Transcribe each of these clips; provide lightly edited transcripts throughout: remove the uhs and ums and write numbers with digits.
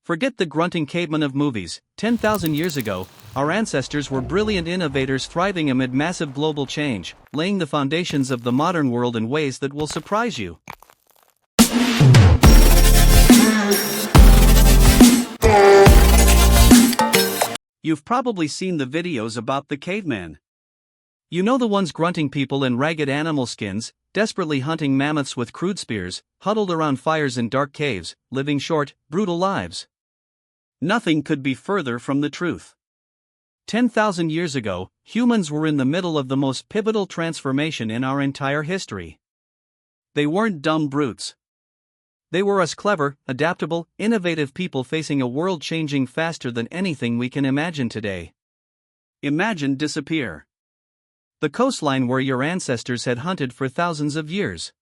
Forget the grunting cavemen of movies. 10,000 years ago, our ancestors were brilliant innovators thriving amid massive global change, laying the foundations of the modern world in ways that will surprise you. You've probably seen the videos about the cavemen. You know, the ones grunting people in ragged animal skins, desperately hunting mammoths with crude spears, huddled around fires in dark caves, living short, brutal lives. Nothing could be further from the truth. 10,000 years ago, humans were in the middle of the most pivotal transformation in our entire history. They weren't dumb brutes. They were us clever, adaptable, innovative people facing a world changing faster than anything we can imagine today. Imagine disappear. The coastline where your ancestors had hunted for thousands of years.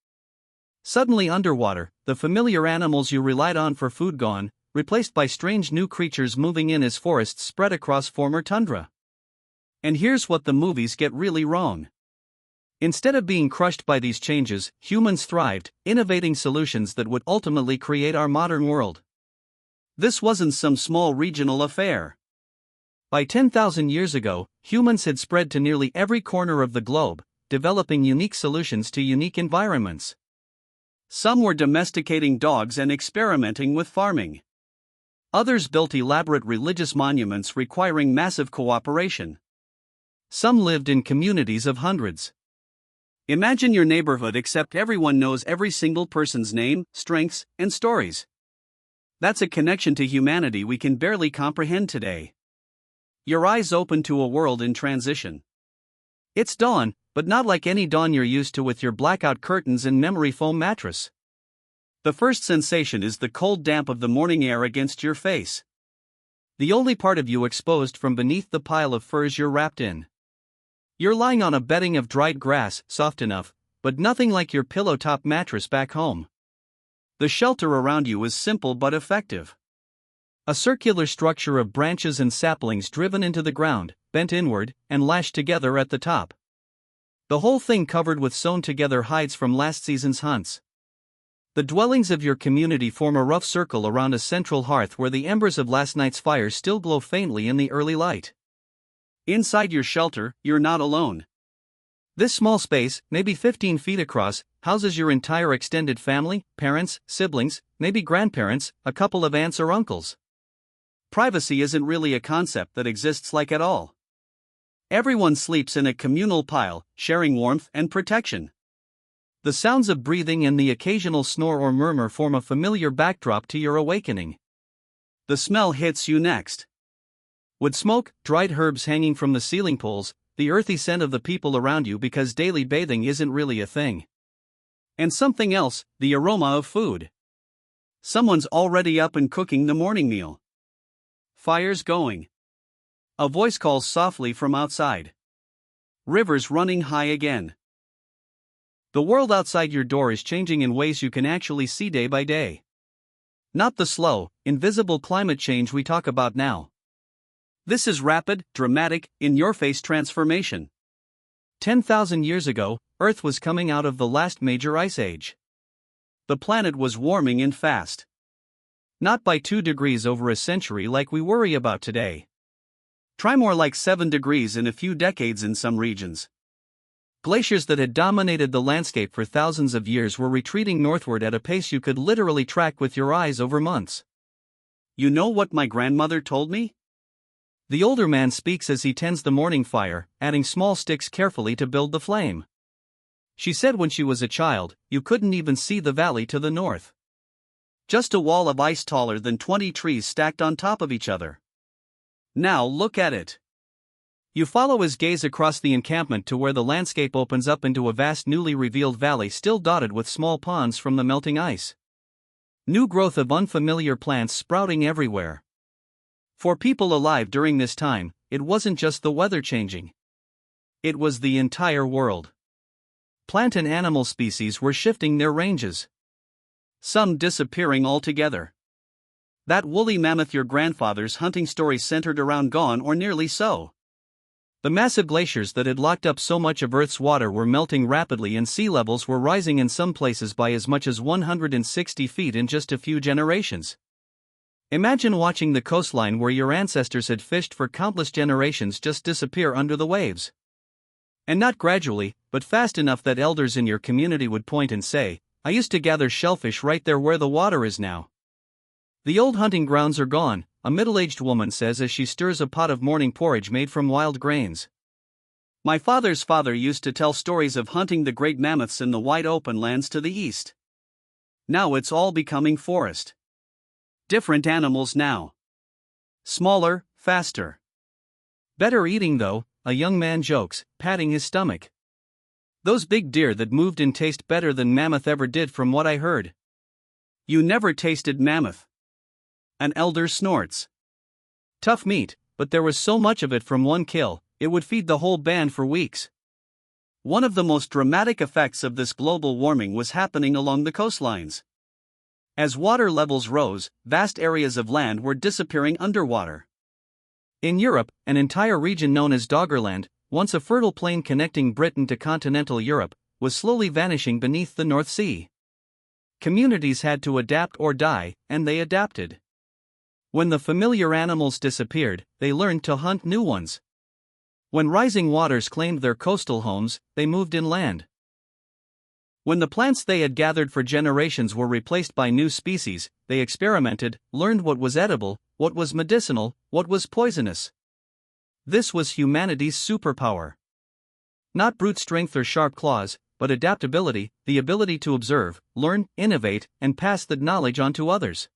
Suddenly underwater, the familiar animals you relied on for food gone, replaced by strange new creatures moving in as forests spread across former tundra. And here's what the movies get really wrong. Instead of being crushed by these changes, humans thrived, innovating solutions that would ultimately create our modern world. This wasn't some small regional affair. By 10,000 years ago, humans had spread to nearly every corner of the globe, developing unique solutions to unique environments. Some were domesticating dogs and experimenting with farming. Others built elaborate religious monuments requiring massive cooperation. Some lived in communities of hundreds. Imagine your neighborhood except everyone knows every single person's name, strengths, and stories. That's a connection to humanity we can barely comprehend today. Your eyes open to a world in transition. It's dawn, but not like any dawn you're used to with your blackout curtains and memory foam mattress. The first sensation is the cold damp of the morning air against your face. The only part of you exposed from beneath the pile of furs you're wrapped in. You're lying on a bedding of dried grass, soft enough, but nothing like your pillow-top mattress back home. The shelter around you is simple but effective. A circular structure of branches and saplings driven into the ground, bent inward, and lashed together at the top. The whole thing covered with sewn-together hides from last season's hunts. The dwellings of your community form a rough circle around a central hearth where the embers of last night's fire still glow faintly in the early light. Inside your shelter, you're not alone. This small space, maybe 15 feet across, houses your entire extended family, parents, siblings, maybe grandparents, a couple of aunts or uncles. Privacy isn't really a concept that exists at all. Everyone sleeps in a communal pile, sharing warmth and protection. The sounds of breathing and the occasional snore or murmur form a familiar backdrop to your awakening. The smell hits you next. Wood smoke, dried herbs hanging from the ceiling poles, the earthy scent of the people around you because daily bathing isn't really a thing. And something else, the aroma of food. Someone's already up and cooking the morning meal. Fire's going. A voice calls softly from outside. Rivers running high again. The world outside your door is changing in ways you can actually see day by day. Not the slow, invisible climate change we talk about now. This is rapid, dramatic, in-your-face transformation. 10,000 years ago, Earth was coming out of the last major ice age. The planet was warming in fast. Not by 2 degrees over a century like we worry about today. Try more like 7 degrees in a few decades in some regions. Glaciers that had dominated the landscape for thousands of years were retreating northward at a pace you could literally track with your eyes over months. You know what my grandmother told me? The older man speaks as he tends the morning fire, adding small sticks carefully to build the flame. She said when she was a child, you couldn't even see the valley to the north. Just a wall of ice taller than 20 trees stacked on top of each other. Now look at it. You follow his gaze across the encampment to where the landscape opens up into a vast newly revealed valley still dotted with small ponds from the melting ice. New growth of unfamiliar plants sprouting everywhere. For people alive during this time, it wasn't just the weather changing. It was the entire world. Plant and animal species were shifting their ranges. Some disappearing altogether. That woolly mammoth your grandfather's hunting story centered around gone or nearly so. The massive glaciers that had locked up so much of Earth's water were melting rapidly and sea levels were rising in some places by as much as 160 feet in just a few generations. Imagine watching the coastline where your ancestors had fished for countless generations just disappear under the waves. And not gradually, but fast enough that elders in your community would point and say, "I used to gather shellfish right there where the water is now." The old hunting grounds are gone, a middle-aged woman says as she stirs a pot of morning porridge made from wild grains. My father's father used to tell stories of hunting the great mammoths in the wide open lands to the east. Now it's all becoming forest. Different animals now. Smaller, faster. Better eating though, a young man jokes, patting his stomach. Those big deer that moved in taste better than mammoth ever did from what I heard. You never tasted mammoth. An elder snorts. Tough meat, but there was so much of it from one kill, it would feed the whole band for weeks. One of the most dramatic effects of this global warming was happening along the coastlines. As water levels rose, vast areas of land were disappearing underwater. In Europe, an entire region known as Doggerland, once a fertile plain connecting Britain to continental Europe, was slowly vanishing beneath the North Sea. Communities had to adapt or die, and they adapted. When the familiar animals disappeared, they learned to hunt new ones. When rising waters claimed their coastal homes, they moved inland. When the plants they had gathered for generations were replaced by new species, they experimented, learned what was edible, what was medicinal, what was poisonous. This was humanity's superpower. Not brute strength or sharp claws, but adaptability, the ability to observe, learn, innovate, and pass that knowledge on to others.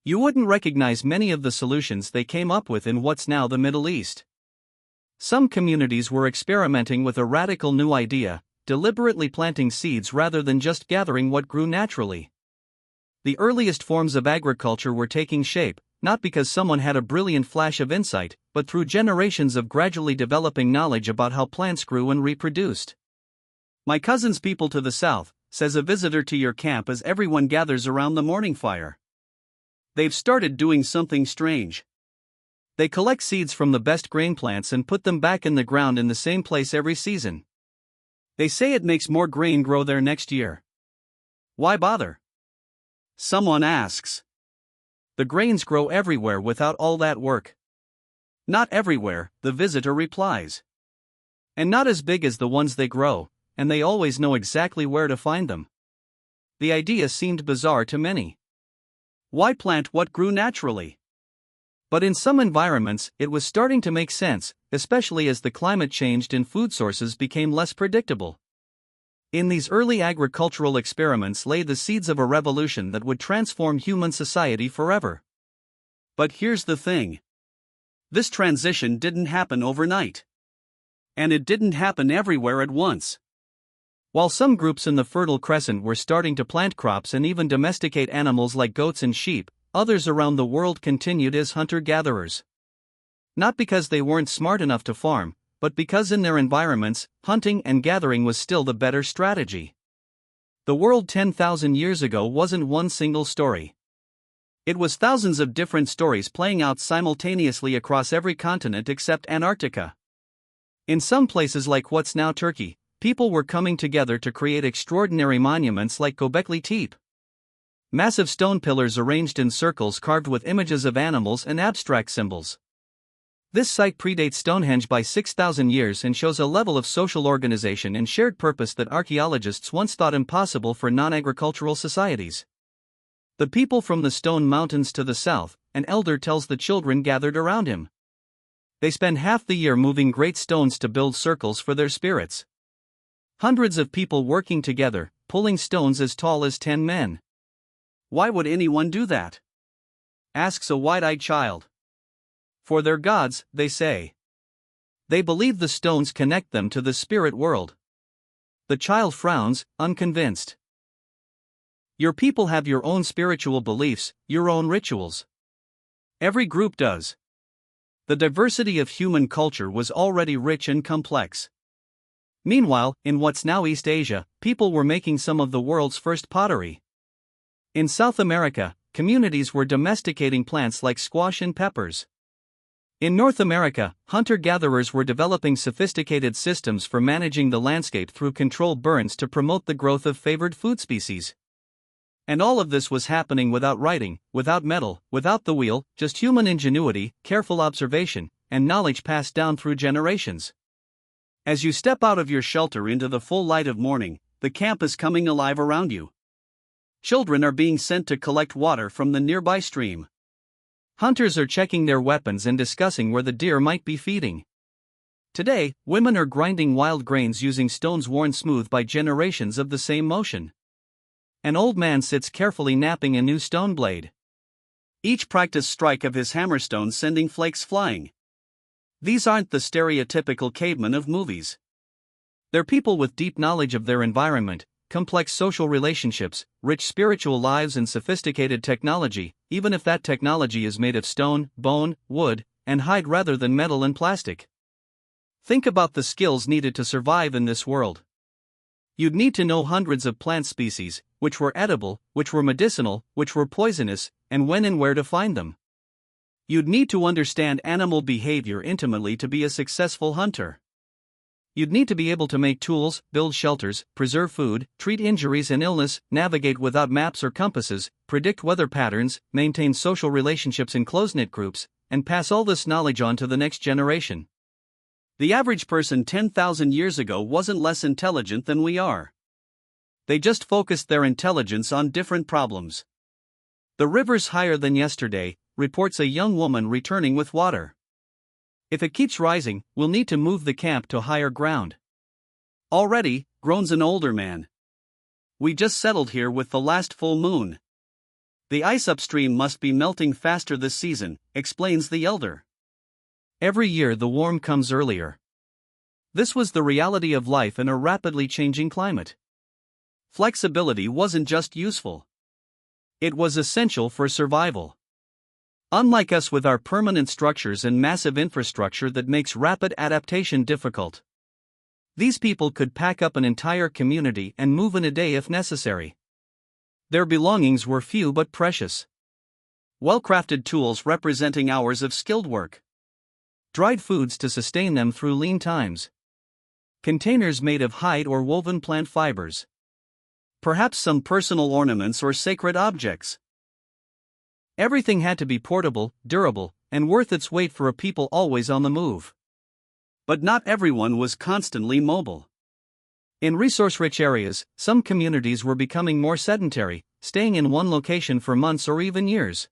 You wouldn't recognize many of the solutions they came up with in what's now the Middle East. Some communities were experimenting with a radical new idea, deliberately planting seeds rather than just gathering what grew naturally. The earliest forms of agriculture were taking shape, not because someone had a brilliant flash of insight, but through generations of gradually developing knowledge about how plants grew and reproduced. "My cousin's people to the south," says a visitor to your camp as everyone gathers around the morning fire. "They've started doing something strange. They collect seeds from the best grain plants and put them back in the ground in the same place every season. They say it makes more grain grow there next year." Why bother? Someone asks. The grains grow everywhere without all that work. Not everywhere, the visitor replies. And not as big as the ones they grow, and they always know exactly where to find them. The idea seemed bizarre to many. Why plant what grew naturally? But in some environments, it was starting to make sense, especially as the climate changed and food sources became less predictable. In these early agricultural experiments lay the seeds of a revolution that would transform human society forever. But here's the thing. This transition didn't happen overnight. And it didn't happen everywhere at once. While some groups in the Fertile Crescent were starting to plant crops and even domesticate animals like goats and sheep, others around the world continued as hunter-gatherers. Not because they weren't smart enough to farm, but because in their environments, hunting and gathering was still the better strategy. The world 10,000 years ago wasn't one single story. It was thousands of different stories playing out simultaneously across every continent except Antarctica. In some places like what's now Turkey, people were coming together to create extraordinary monuments like Göbekli Tepe. Massive stone pillars arranged in circles carved with images of animals and abstract symbols. This site predates Stonehenge by 6,000 years and shows a level of social organization and shared purpose that archaeologists once thought impossible for non-agricultural societies. The people from the Stone Mountains to the south, an elder tells the children gathered around him. They spend half the year moving great stones to build circles for their spirits. Hundreds of people working together, pulling stones as tall as 10 men. Why would anyone do that? Asks a wide-eyed child. For their gods, they say. They believe the stones connect them to the spirit world. The child frowns, unconvinced. Your people have your own spiritual beliefs, your own rituals. Every group does. The diversity of human culture was already rich and complex. Meanwhile, in what's now East Asia, people were making some of the world's first pottery. In South America, communities were domesticating plants like squash and peppers. In North America, hunter-gatherers were developing sophisticated systems for managing the landscape through controlled burns to promote the growth of favored food species. And all of this was happening without writing, without metal, without the wheel, just human ingenuity, careful observation, and knowledge passed down through generations. As you step out of your shelter into the full light of morning, the camp is coming alive around you. Children are being sent to collect water from the nearby stream. Hunters are checking their weapons and discussing where the deer might be feeding. Today, women are grinding wild grains using stones worn smooth by generations of the same motion. An old man sits carefully napping a new stone blade. Each practiced strike of his hammerstone sending flakes flying. These aren't the stereotypical cavemen of movies. They're people with deep knowledge of their environment, complex social relationships, rich spiritual lives, and sophisticated technology, even if that technology is made of stone, bone, wood, and hide rather than metal and plastic. Think about the skills needed to survive in this world. You'd need to know hundreds of plant species, which were edible, which were medicinal, which were poisonous, and when and where to find them. You'd need to understand animal behavior intimately to be a successful hunter. You'd need to be able to make tools, build shelters, preserve food, treat injuries and illness, navigate without maps or compasses, predict weather patterns, maintain social relationships in close-knit groups, and pass all this knowledge on to the next generation. The average person 10,000 years ago wasn't less intelligent than we are. They just focused their intelligence on different problems. The river's higher than yesterday, reports a young woman returning with water. If it keeps rising, we'll need to move the camp to higher ground. Already, groans an older man. We just settled here with the last full moon. The ice upstream must be melting faster this season, explains the elder. Every year the warm comes earlier. This was the reality of life in a rapidly changing climate. Flexibility wasn't just useful. It was essential for survival. Unlike us with our permanent structures and massive infrastructure that makes rapid adaptation difficult, these people could pack up an entire community and move in a day if necessary. Their belongings were few but precious. Well-crafted tools representing hours of skilled work. Dried foods to sustain them through lean times. Containers made of hide or woven plant fibers. Perhaps some personal ornaments or sacred objects. Everything had to be portable, durable, and worth its weight for a people always on the move. But not everyone was constantly mobile. In resource-rich areas, some communities were becoming more sedentary, staying in one location for months or even years.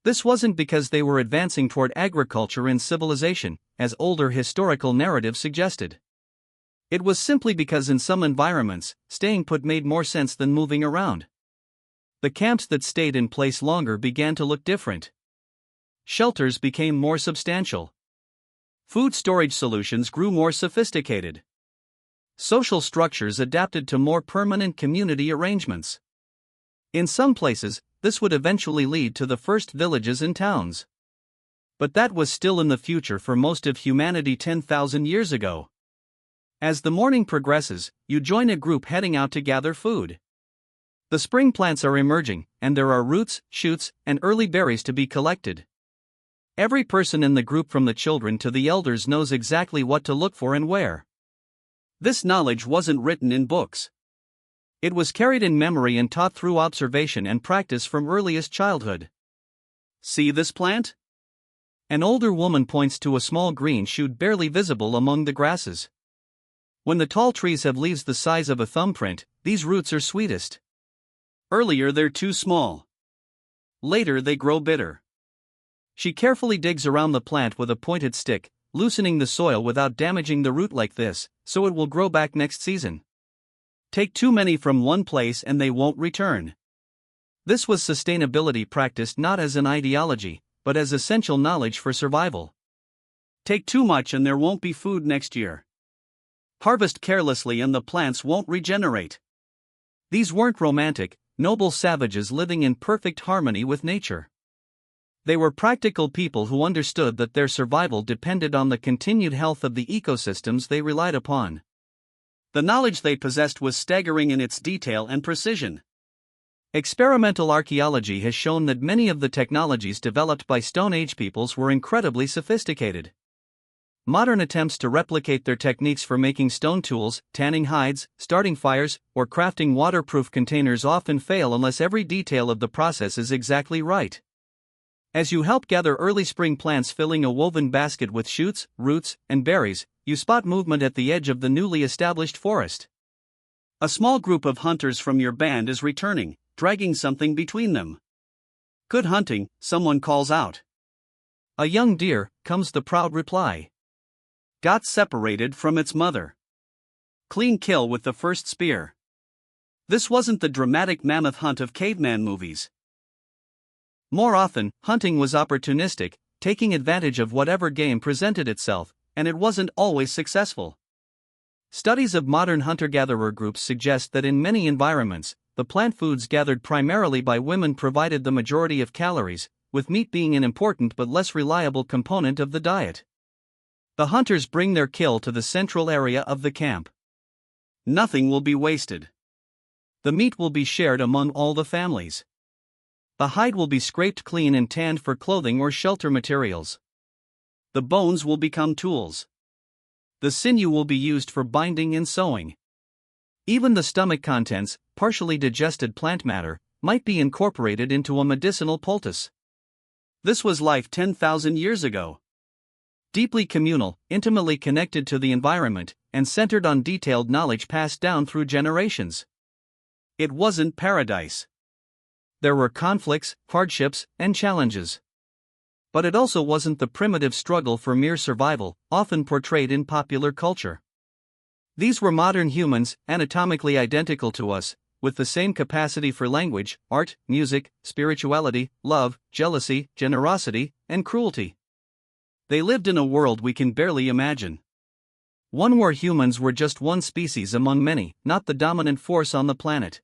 This wasn't because they were advancing toward agriculture and civilization, as older historical narratives suggested. It was simply because in some environments, staying put made more sense than moving around. The camps that stayed in place longer began to look different. Shelters became more substantial. Food storage solutions grew more sophisticated. Social structures adapted to more permanent community arrangements. In some places, this would eventually lead to the first villages and towns. But that was still in the future for most of humanity 10,000 years ago. As the morning progresses, you join a group heading out to gather food. The spring plants are emerging, and there are roots, shoots, and early berries to be collected. Every person in the group, from the children to the elders, knows exactly what to look for and where. This knowledge wasn't written in books. It was carried in memory and taught through observation and practice from earliest childhood. See this plant? An older woman points to a small green shoot barely visible among the grasses. When the tall trees have leaves the size of a thumbprint, these roots are sweetest. Earlier they're too small. Later they grow bitter. She carefully digs around the plant with a pointed stick, loosening the soil without damaging the root like this, so it will grow back next season. Take too many from one place and they won't return. This was sustainability practiced not as an ideology, but as essential knowledge for survival. Take too much and there won't be food next year. Harvest carelessly and the plants won't regenerate. These weren't romantic, noble savages living in perfect harmony with nature. They were practical people who understood that their survival depended on the continued health of the ecosystems they relied upon. The knowledge they possessed was staggering in its detail and precision. Experimental archaeology has shown that many of the technologies developed by Stone Age peoples were incredibly sophisticated. Modern attempts to replicate their techniques for making stone tools, tanning hides, starting fires, or crafting waterproof containers often fail unless every detail of the process is exactly right. As you help gather early spring plants filling a woven basket with shoots, roots, and berries, you spot movement at the edge of the newly established forest. A small group of hunters from your band is returning, dragging something between them. "Good hunting," someone calls out. "A young deer," comes the proud reply. "Got separated from its mother. Clean kill with the first spear." This wasn't the dramatic mammoth hunt of caveman movies. More often, hunting was opportunistic, taking advantage of whatever game presented itself, and it wasn't always successful. Studies of modern hunter-gatherer groups suggest that in many environments, the plant foods gathered primarily by women provided the majority of calories, with meat being an important but less reliable component of the diet. The hunters bring their kill to the central area of the camp. Nothing will be wasted. The meat will be shared among all the families. The hide will be scraped clean and tanned for clothing or shelter materials. The bones will become tools. The sinew will be used for binding and sewing. Even the stomach contents, partially digested plant matter, might be incorporated into a medicinal poultice. This was life 10,000 years ago. Deeply communal, intimately connected to the environment, and centered on detailed knowledge passed down through generations. It wasn't paradise. There were conflicts, hardships, and challenges. But it also wasn't the primitive struggle for mere survival, often portrayed in popular culture. These were modern humans, anatomically identical to us, with the same capacity for language, art, music, spirituality, love, jealousy, generosity, and cruelty. They lived in a world we can barely imagine. One where humans were just one species among many, not the dominant force on the planet.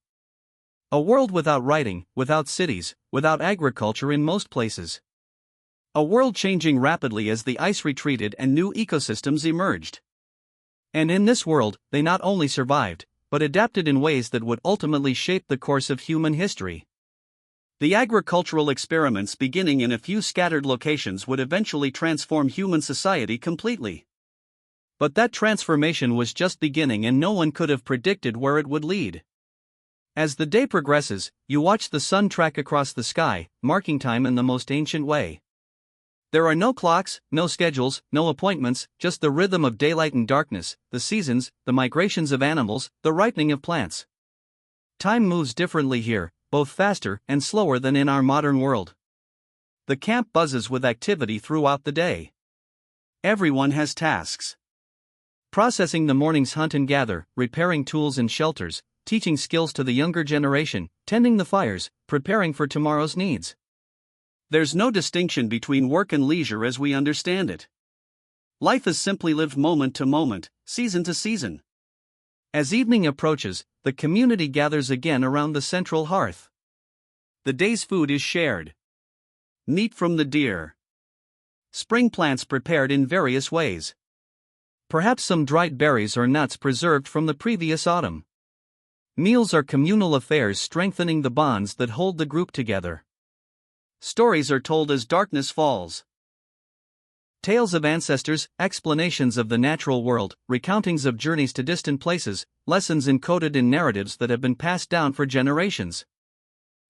A world without writing, without cities, without agriculture in most places. A world changing rapidly as the ice retreated and new ecosystems emerged. And in this world, they not only survived, but adapted in ways that would ultimately shape the course of human history. The agricultural experiments beginning in a few scattered locations would eventually transform human society completely. But that transformation was just beginning, and no one could have predicted where it would lead. As the day progresses, you watch the sun track across the sky, marking time in the most ancient way. There are no clocks, no schedules, no appointments, just the rhythm of daylight and darkness, the seasons, the migrations of animals, the ripening of plants. Time moves differently here, both faster and slower than in our modern world. The camp buzzes with activity throughout the day. Everyone has tasks. Processing the morning's hunt and gather, repairing tools and shelters, teaching skills to the younger generation, tending the fires, preparing for tomorrow's needs. There's no distinction between work and leisure as we understand it. Life is simply lived moment to moment, season to season. As evening approaches, the community gathers again around the central hearth. The day's food is shared. Meat from the deer. Spring plants prepared in various ways. Perhaps some dried berries or nuts preserved from the previous autumn. Meals are communal affairs, strengthening the bonds that hold the group together. Stories are told as darkness falls. Tales of ancestors, explanations of the natural world, recountings of journeys to distant places, lessons encoded in narratives that have been passed down for generations.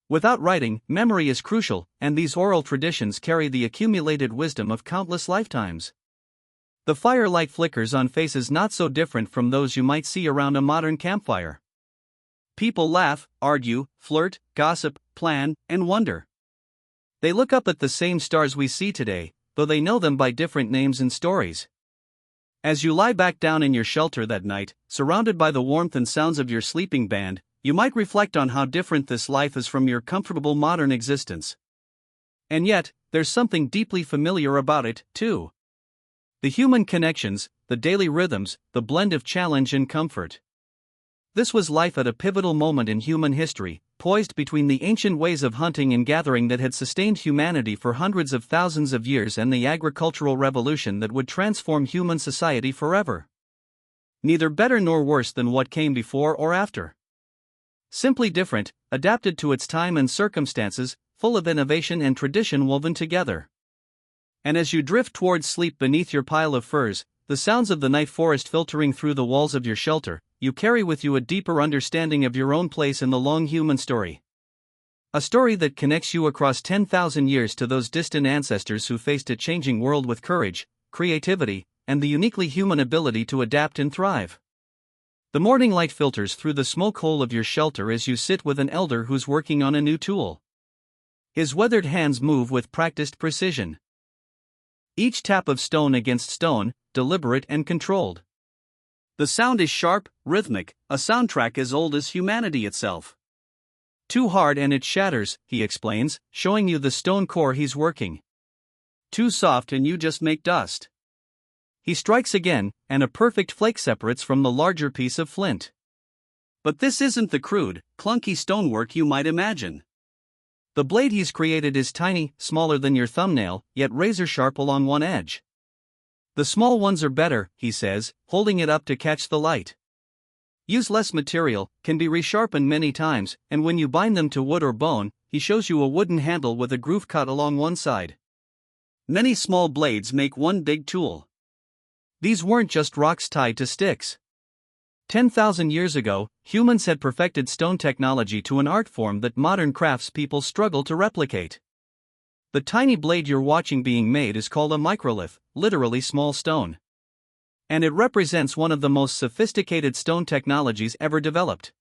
Without writing, memory is crucial, and these oral traditions carry the accumulated wisdom of countless lifetimes. The firelight flickers on faces not so different from those you might see around a modern campfire. People laugh, argue, flirt, gossip, plan, and wonder. They look up at the same stars we see today, though they know them by different names and stories. As you lie back down in your shelter that night, surrounded by the warmth and sounds of your sleeping band, you might reflect on how different this life is from your comfortable modern existence. And yet, there's something deeply familiar about it, too. The human connections, the daily rhythms, the blend of challenge and comfort. This was life at a pivotal moment in human history, poised between the ancient ways of hunting and gathering that had sustained humanity for hundreds of thousands of years and the agricultural revolution that would transform human society forever. Neither better nor worse than what came before or after. Simply different, adapted to its time and circumstances, full of innovation and tradition woven together. And as you drift towards sleep beneath your pile of furs, the sounds of the night forest filtering through the walls of your shelter, you carry with you a deeper understanding of your own place in the long human story. A story that connects you across 10,000 years to those distant ancestors who faced a changing world with courage, creativity, and the uniquely human ability to adapt and thrive. The morning light filters through the smoke hole of your shelter as you sit with an elder who's working on a new tool. His weathered hands move with practiced precision. Each tap of stone against stone, deliberate and controlled. The sound is sharp, rhythmic, a soundtrack as old as humanity itself. Too hard and it shatters, he explains, showing you the stone core he's working. Too soft and you just make dust. He strikes again, and a perfect flake separates from the larger piece of flint. But this isn't the crude, clunky stonework you might imagine. The blade he's created is tiny, smaller than your thumbnail, yet razor-sharp along one edge. The small ones are better, he says, holding it up to catch the light. Use less material, can be resharpened many times, and when you bind them to wood or bone, he shows you a wooden handle with a groove cut along one side. Many small blades make one big tool. These weren't just rocks tied to sticks. 10,000 years ago, humans had perfected stone technology to an art form that modern craftspeople struggle to replicate. The tiny blade you're watching being made is called a microlith, literally small stone. And it represents one of the most sophisticated stone technologies ever developed.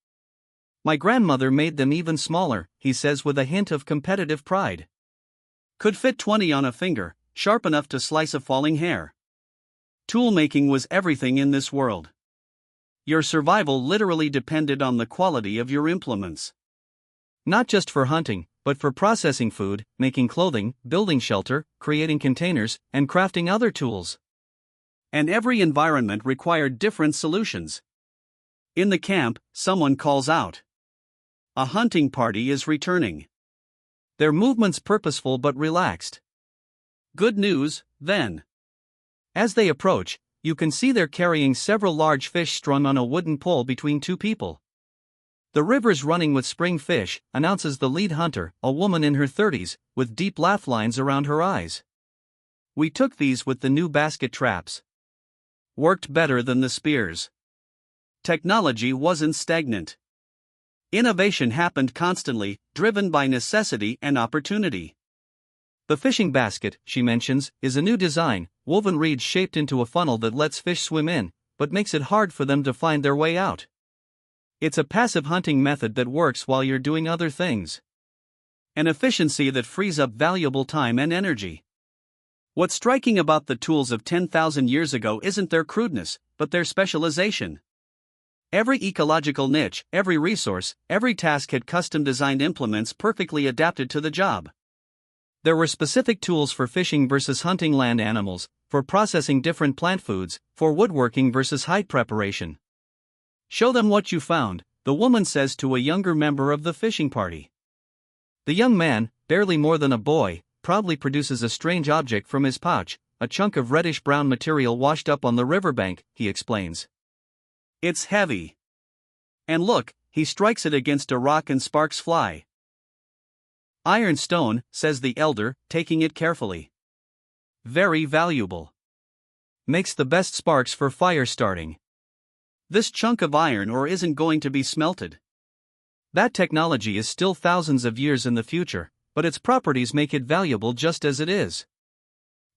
My grandmother made them even smaller, he says with a hint of competitive pride. Could fit 20 on a finger, sharp enough to slice a falling hair. Tool-making was everything in this world. Your survival literally depended on the quality of your implements. Not just for hunting, but for processing food, making clothing, building shelter, creating containers, and crafting other tools. And every environment required different solutions. In the camp, someone calls out. A hunting party is returning. Their movements purposeful but relaxed. Good news, then. As they approach, you can see they're carrying several large fish strung on a wooden pole between two people. The river's running with spring fish, announces the lead hunter, a woman in her 30s, with deep laugh lines around her eyes. We took these with the new basket traps. Worked better than the spears. Technology wasn't stagnant. Innovation happened constantly, driven by necessity and opportunity. The fishing basket, she mentions, is a new design, woven reeds shaped into a funnel that lets fish swim in, but makes it hard for them to find their way out. It's a passive hunting method that works while you're doing other things. An efficiency that frees up valuable time and energy. What's striking about the tools of 10,000 years ago isn't their crudeness, but their specialization. Every ecological niche, every resource, every task had custom-designed implements perfectly adapted to the job. There were specific tools for fishing versus hunting land animals, for processing different plant foods, for woodworking versus hide preparation. Show them what you found, the woman says to a younger member of the fishing party. The young man, barely more than a boy, proudly produces a strange object from his pouch, a chunk of reddish-brown material washed up on the riverbank, he explains. It's heavy. And look, he strikes it against a rock and sparks fly. Ironstone, says the elder, taking it carefully. Very valuable. Makes the best sparks for fire starting. This chunk of iron ore isn't going to be smelted. That technology is still thousands of years in the future, but its properties make it valuable just as it is.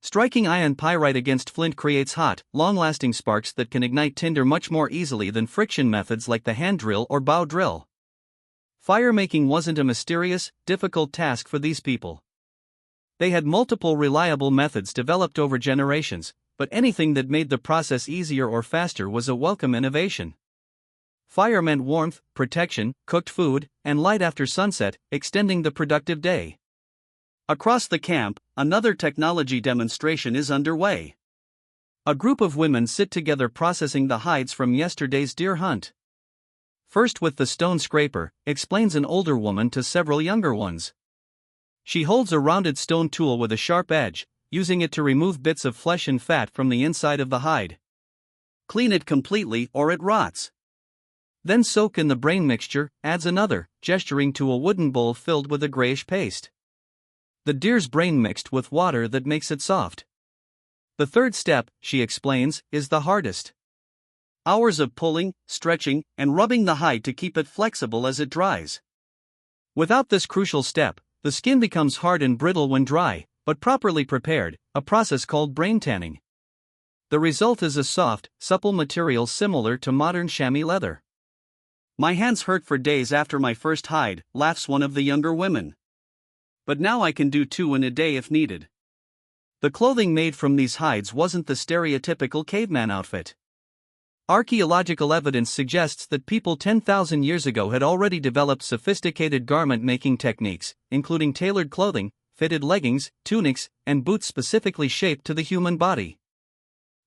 Striking iron pyrite against flint creates hot, long-lasting sparks that can ignite tinder much more easily than friction methods like the hand drill or bow drill. Fire-making wasn't a mysterious, difficult task for these people. They had multiple reliable methods developed over generations, but anything that made the process easier or faster was a welcome innovation. Fire meant warmth, protection, cooked food, and light after sunset, extending the productive day. Across the camp, another technology demonstration is underway. A group of women sit together processing the hides from yesterday's deer hunt. First with the stone scraper, explains an older woman to several younger ones. She holds a rounded stone tool with a sharp edge, using it to remove bits of flesh and fat from the inside of the hide. Clean it completely or it rots. Then soak in the brain mixture, adds another, gesturing to a wooden bowl filled with a grayish paste. the deer's brain mixed with water that makes it soft. The third step, she explains, is the hardest. Hours of pulling, stretching, and rubbing the hide to keep it flexible as it dries. Without this crucial step, the skin becomes hard and brittle when dry, but properly prepared, a process called brain tanning. The result is a soft, supple material similar to modern chamois leather. My hands hurt for days after my first hide, laughs one of the younger women. But now I can do 2 in a day if needed. The clothing made from these hides wasn't the stereotypical caveman outfit. Archaeological evidence suggests that people 10,000 years ago had already developed sophisticated garment-making techniques, including tailored clothing, fitted leggings, tunics, and boots specifically shaped to the human body.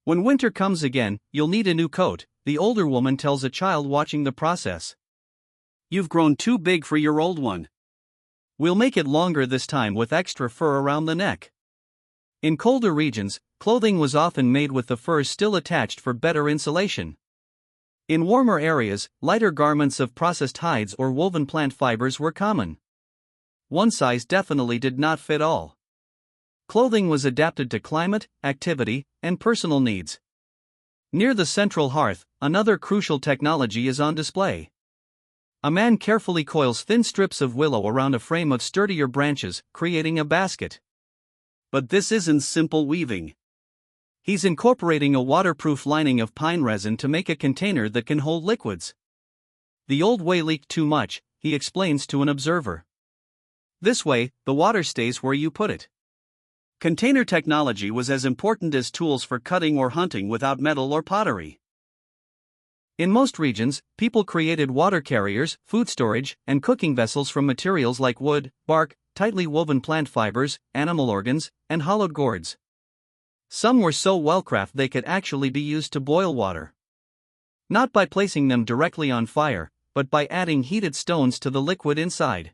When winter comes again, you'll need a new coat, the older woman tells a child watching the process. You've grown too big for your old one. We'll make it longer this time with extra fur around the neck. In colder regions, clothing was often made with the fur still attached for better insulation. In warmer areas, lighter garments of processed hides or woven plant fibers were common. One size definitely did not fit all. Clothing was adapted to climate, activity, and personal needs. Near the central hearth, another crucial technology is on display. A man carefully coils thin strips of willow around a frame of sturdier branches, creating a basket. But this isn't simple weaving. He's incorporating a waterproof lining of pine resin to make a container that can hold liquids. The old way leaked too much, he explains to an observer. This way, the water stays where you put it. Container technology was as important as tools for cutting or hunting without metal or pottery. In most regions, people created water carriers, food storage, and cooking vessels from materials like wood, bark, tightly woven plant fibers, animal organs, and hollowed gourds. Some were so well-crafted they could actually be used to boil water. Not by placing them directly on fire, but by adding heated stones to the liquid inside.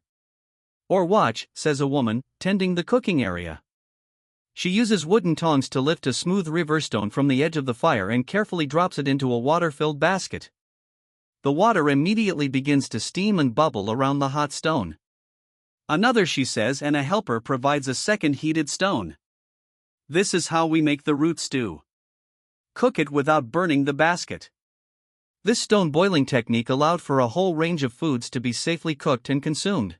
Or watch, says a woman, tending the cooking area. She uses wooden tongs to lift a smooth river stone from the edge of the fire and carefully drops it into a water-filled basket. The water immediately begins to steam and bubble around the hot stone. Another, she says, and a helper provides a second heated stone. This is how we make the root stew. Cook it without burning the basket. This stone boiling technique allowed for a whole range of foods to be safely cooked and consumed.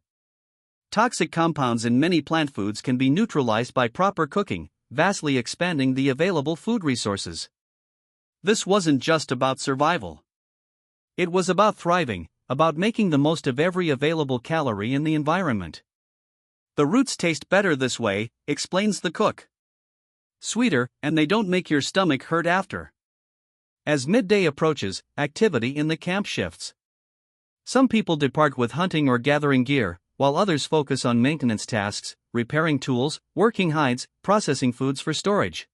Toxic compounds in many plant foods can be neutralized by proper cooking, vastly expanding the available food resources. This wasn't just about survival. It was about thriving, about making the most of every available calorie in the environment. The roots taste better this way, explains the cook. Sweeter, and they don't make your stomach hurt after. As midday approaches, activity in the camp shifts. Some people depart with hunting or gathering gear, while others focus on maintenance tasks, repairing tools, working hides, processing foods for storage.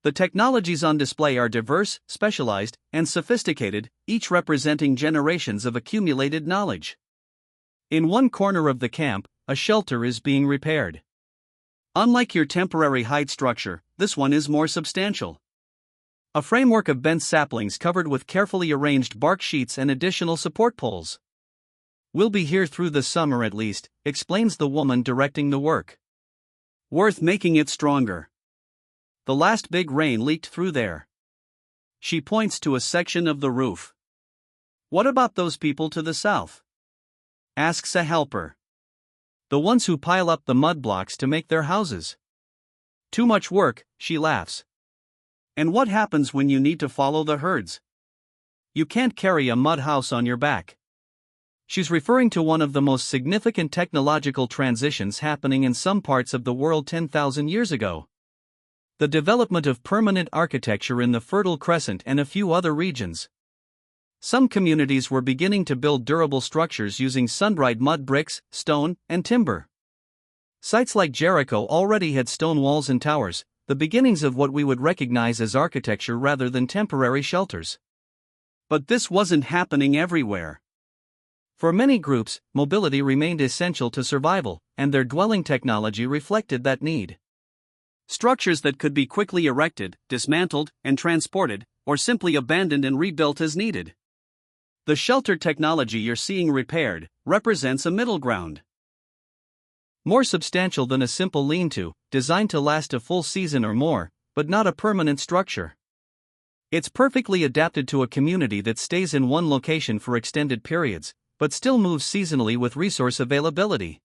The technologies on display are diverse, specialized, and sophisticated, each representing generations of accumulated knowledge. In one corner of the camp, a shelter is being repaired. Unlike your temporary hide structure, this one is more substantial. A framework of bent saplings covered with carefully arranged bark sheets and additional support poles. We'll be here through the summer at least, explains the woman directing the work. Worth making it stronger. The last big rain leaked through there. She points to a section of the roof. What about those people to the south? Asks a helper. The ones who pile up the mud blocks to make their houses. Too much work, she laughs. And what happens when you need to follow the herds? You can't carry a mud house on your back. She's referring to one of the most significant technological transitions happening in some parts of the world 10,000 years ago. The development of permanent architecture in the Fertile Crescent and a few other regions. Some communities were beginning to build durable structures using sun-dried mud bricks, stone, and timber. Sites like Jericho already had stone walls and towers, the beginnings of what we would recognize as architecture rather than temporary shelters. But this wasn't happening everywhere. For many groups, mobility remained essential to survival, and their dwelling technology reflected that need. Structures that could be quickly erected, dismantled, and transported, or simply abandoned and rebuilt as needed. The shelter technology you're seeing repaired represents a middle ground. More substantial than a simple lean-to, designed to last a full season or more, but not a permanent structure. It's perfectly adapted to a community that stays in one location for extended periods, but still moves seasonally with resource availability.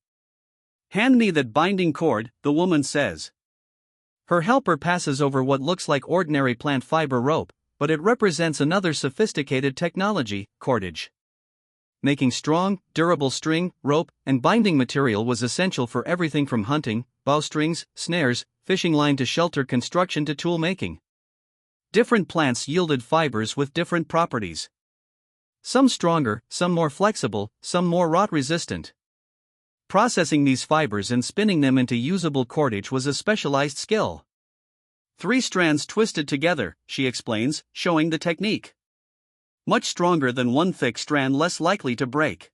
"Hand me that binding cord," the woman says. Her helper passes over what looks like ordinary plant fiber rope, but it represents another sophisticated technology, cordage. Making strong, durable string, rope, and binding material was essential for everything from hunting, bowstrings, snares, fishing line to shelter construction to tool making. Different plants yielded fibers with different properties. Some stronger, some more flexible, some more rot-resistant. Processing these fibers and spinning them into usable cordage was a specialized skill. 3 strands twisted together, she explains, showing the technique. Much stronger than one thick strand, less likely to break.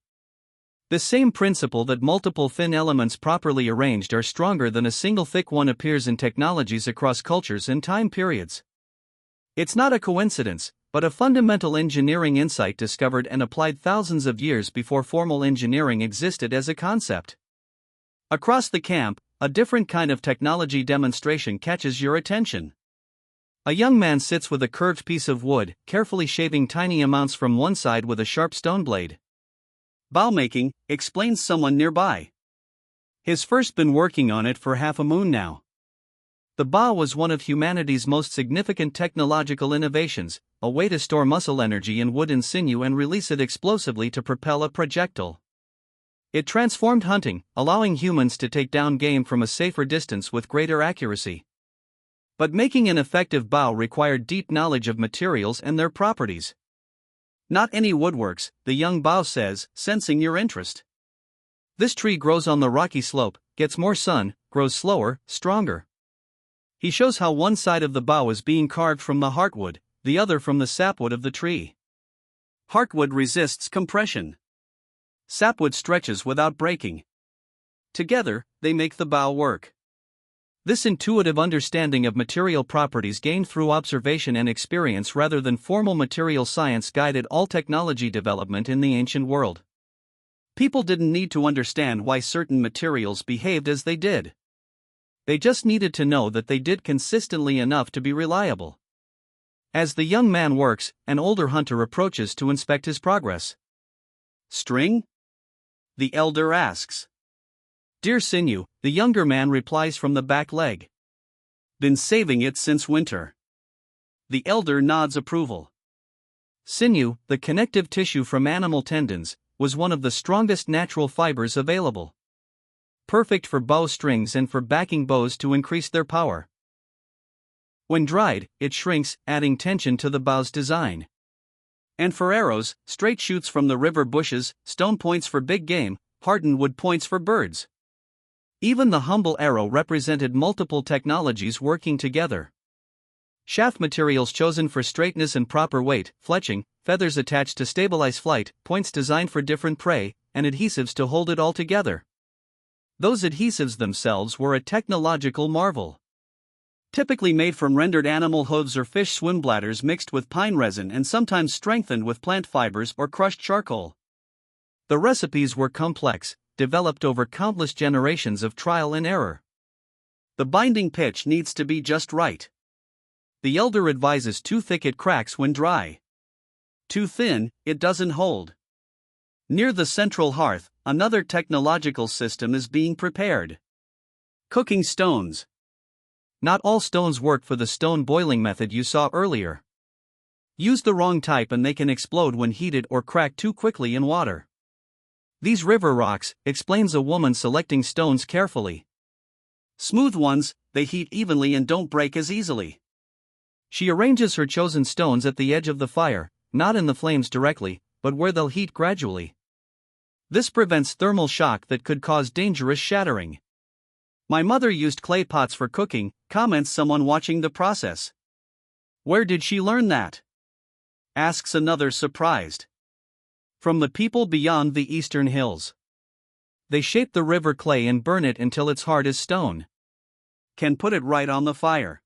The same principle that multiple thin elements properly arranged are stronger than a single thick one appears in technologies across cultures and time periods. It's not a coincidence, but a fundamental engineering insight discovered and applied thousands of years before formal engineering existed as a concept. Across the camp, a different kind of technology demonstration catches your attention. A young man sits with a curved piece of wood, carefully shaving tiny amounts from one side with a sharp stone blade. "Bow making," explains someone nearby. He's first been working on it for half a moon now. The bow was one of humanity's most significant technological innovations, a way to store muscle energy in wood and sinew and release it explosively to propel a projectile. It transformed hunting, allowing humans to take down game from a safer distance with greater accuracy. But making an effective bow required deep knowledge of materials and their properties. "Not any woodworks," the young bow says, sensing your interest. "This tree grows on the rocky slope, gets more sun, grows slower, stronger." He shows how one side of the bow is being carved from the heartwood, the other from the sapwood of the tree. Heartwood resists compression. Sapwood stretches without breaking. Together, they make the bow work. This intuitive understanding of material properties gained through observation and experience rather than formal material science guided all technology development in the ancient world. People didn't need to understand why certain materials behaved as they did. They just needed to know that they did consistently enough to be reliable. As the young man works, an older hunter approaches to inspect his progress. "String?" the elder asks. "Deer sinew," the younger man replies from the back leg. "Been saving it since winter." The elder nods approval. Sinew, the connective tissue from animal tendons, was one of the strongest natural fibers available. Perfect for bow strings and for backing bows to increase their power. When dried, it shrinks, adding tension to the bow's design. And for arrows, straight shoots from the river bushes, stone points for big game, hardened wood points for birds. Even the humble arrow represented multiple technologies working together. Shaft materials chosen for straightness and proper weight, fletching, feathers attached to stabilize flight, points designed for different prey, and adhesives to hold it all together. Those adhesives themselves were a technological marvel. Typically made from rendered animal hooves or fish swim bladders mixed with pine resin and sometimes strengthened with plant fibers or crushed charcoal. The recipes were complex, developed over countless generations of trial and error. The binding pitch needs to be just right. The elder advises too thick it cracks when dry. Too thin, it doesn't hold. Near the central hearth, another technological system is being prepared. Cooking stones. Not all stones work for the stone boiling method you saw earlier. Use the wrong type and they can explode when heated or crack too quickly in water. "These river rocks," explains a woman selecting stones carefully. "Smooth ones, they heat evenly and don't break as easily." She arranges her chosen stones at the edge of the fire, not in the flames directly, but where they'll heat gradually. This prevents thermal shock that could cause dangerous shattering. "My mother used clay pots for cooking," comments someone watching the process. "Where did she learn that?" asks another surprised. "From the people beyond the eastern hills. They shape the river clay and burn it until it's hard as stone. Can put it right on the fire."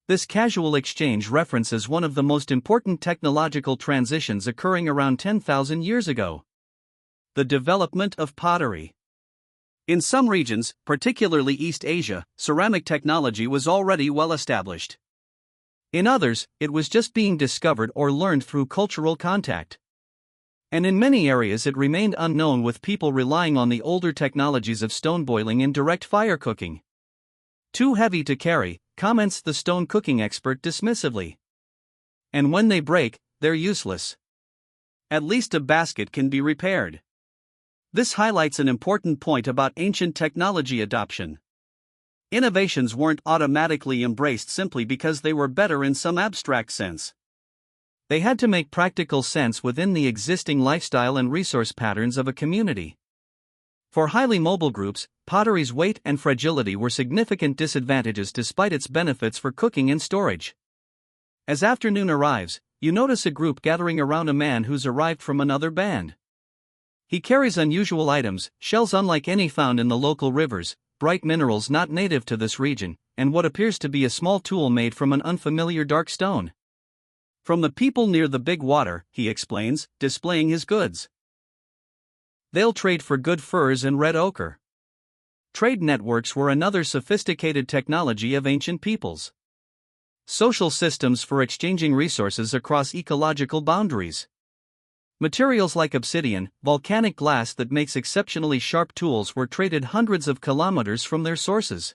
This casual exchange references one of the most important technological transitions occurring around 10,000 years ago. The development of pottery. In some regions, particularly East Asia, ceramic technology was already well established. In others, it was just being discovered or learned through cultural contact. And in many areas it remained unknown, with people relying on the older technologies of stone boiling and direct fire cooking. Too heavy to carry, comments the stone cooking expert dismissively. And when they break, they're useless. At least a basket can be repaired. This highlights an important point about ancient technology adoption. Innovations weren't automatically embraced simply because they were better in some abstract sense. They had to make practical sense within the existing lifestyle and resource patterns of a community. For highly mobile groups, pottery's weight and fragility were significant disadvantages despite its benefits for cooking and storage. As afternoon arrives, you notice a group gathering around a man who's arrived from another band. He carries unusual items, shells unlike any found in the local rivers, bright minerals not native to this region, and what appears to be a small tool made from an unfamiliar dark stone. From the people near the big water, he explains, displaying his goods. They'll trade for good furs and red ochre. Trade networks were another sophisticated technology of ancient peoples. Social systems for exchanging resources across ecological boundaries. Materials like obsidian, volcanic glass that makes exceptionally sharp tools were traded hundreds of kilometers from their sources.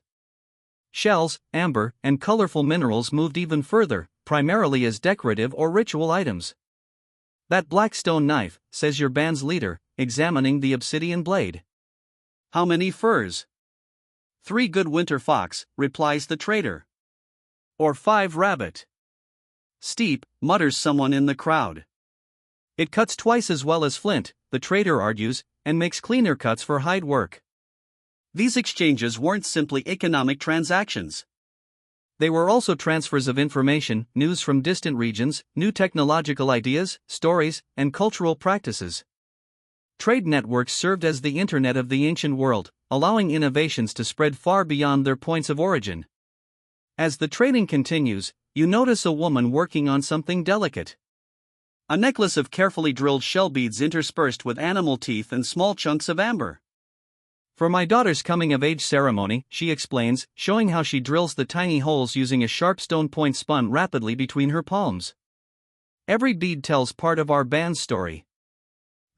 Shells, amber, and colorful minerals moved even further, primarily as decorative or ritual items. That black stone knife, says your band's leader, examining the obsidian blade. How many furs? 3 good winter fox, replies the trader. Or 5 rabbit. Steep, mutters someone in the crowd. It cuts twice as well as flint, the trader argues, and makes cleaner cuts for hide work. These exchanges weren't simply economic transactions. They were also transfers of information, news from distant regions, new technological ideas, stories, and cultural practices. Trade networks served as the internet of the ancient world, allowing innovations to spread far beyond their points of origin. As the trading continues, you notice a woman working on something delicate. A necklace of carefully drilled shell beads interspersed with animal teeth and small chunks of amber. For my daughter's coming-of-age ceremony, she explains, showing how she drills the tiny holes using a sharp stone point spun rapidly between her palms. Every bead tells part of our band's story.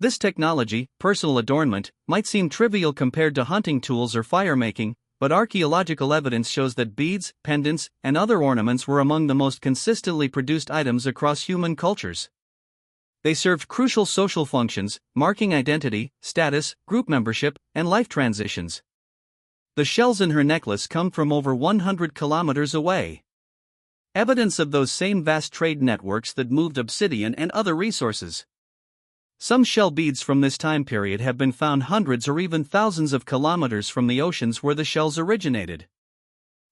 This technology, personal adornment, might seem trivial compared to hunting tools or fire-making, but archaeological evidence shows that beads, pendants, and other ornaments were among the most consistently produced items across human cultures. They served crucial social functions, marking identity, status, group membership, and life transitions. The shells in her necklace come from over 100 kilometers away. Evidence of those same vast trade networks that moved obsidian and other resources. Some shell beads from this time period have been found hundreds or even thousands of kilometers from the oceans where the shells originated.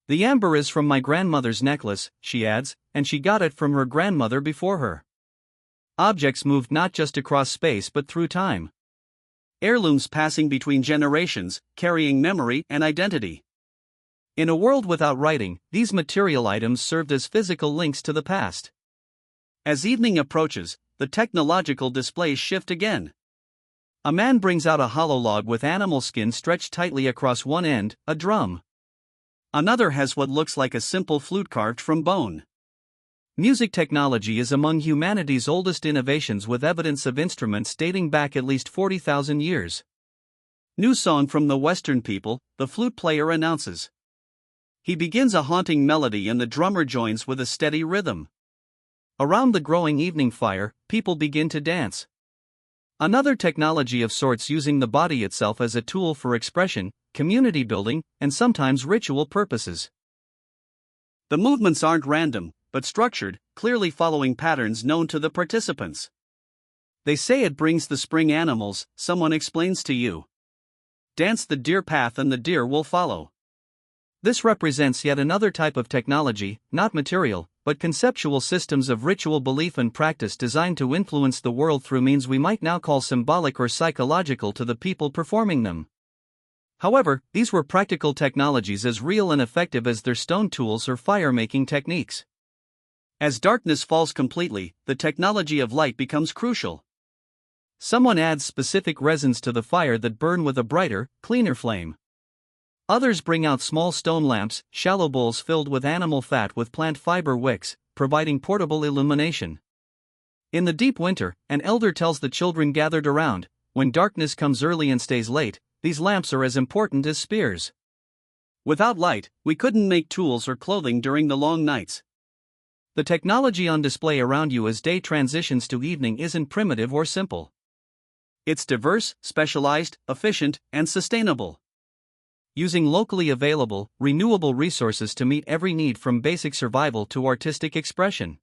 The amber is from my grandmother's necklace, she adds, and she got it from her grandmother before her. Objects moved not just across space but through time. Heirlooms passing between generations, carrying memory and identity. In a world without writing, these material items served as physical links to the past. As evening approaches, the technological displays shift again. A man brings out a hollow log with animal skin stretched tightly across one end, a drum. Another has what looks like a simple flute carved from bone. Music technology is among humanity's oldest innovations, with evidence of instruments dating back at least 40,000 years. New song from the Western people, the flute player announces. He begins a haunting melody and the drummer joins with a steady rhythm. Around the growing evening fire, people begin to dance. Another technology of sorts, using the body itself as a tool for expression, community building, and sometimes ritual purposes. The movements aren't random, but structured, clearly following patterns known to the participants. They say it brings the spring animals, someone explains to you. Dance the deer path and the deer will follow. This represents yet another type of technology, not material, but conceptual systems of ritual belief and practice designed to influence the world through means we might now call symbolic or psychological to the people performing them. However, these were practical technologies as real and effective as their stone tools or fire-making techniques. As darkness falls completely, the technology of light becomes crucial. Someone adds specific resins to the fire that burn with a brighter, cleaner flame. Others bring out small stone lamps, shallow bowls filled with animal fat with plant fiber wicks, providing portable illumination. In the deep winter, an elder tells the children gathered around, when darkness comes early and stays late, these lamps are as important as spears. Without light, we couldn't make tools or clothing during the long nights. The technology on display around you as day transitions to evening isn't primitive or simple. It's diverse, specialized, efficient, and sustainable. Using locally available, renewable resources to meet every need from basic survival to artistic expression.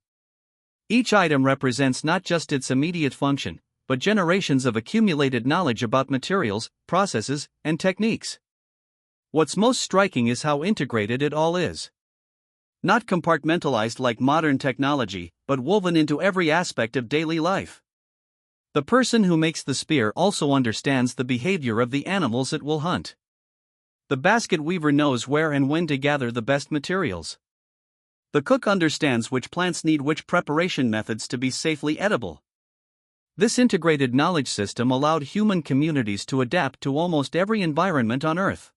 Each item represents not just its immediate function, but generations of accumulated knowledge about materials, processes, and techniques. What's most striking is how integrated it all is. Not compartmentalized like modern technology, but woven into every aspect of daily life. The person who makes the spear also understands the behavior of the animals it will hunt. The basket weaver knows where and when to gather the best materials. The cook understands which plants need which preparation methods to be safely edible. This integrated knowledge system allowed human communities to adapt to almost every environment on Earth.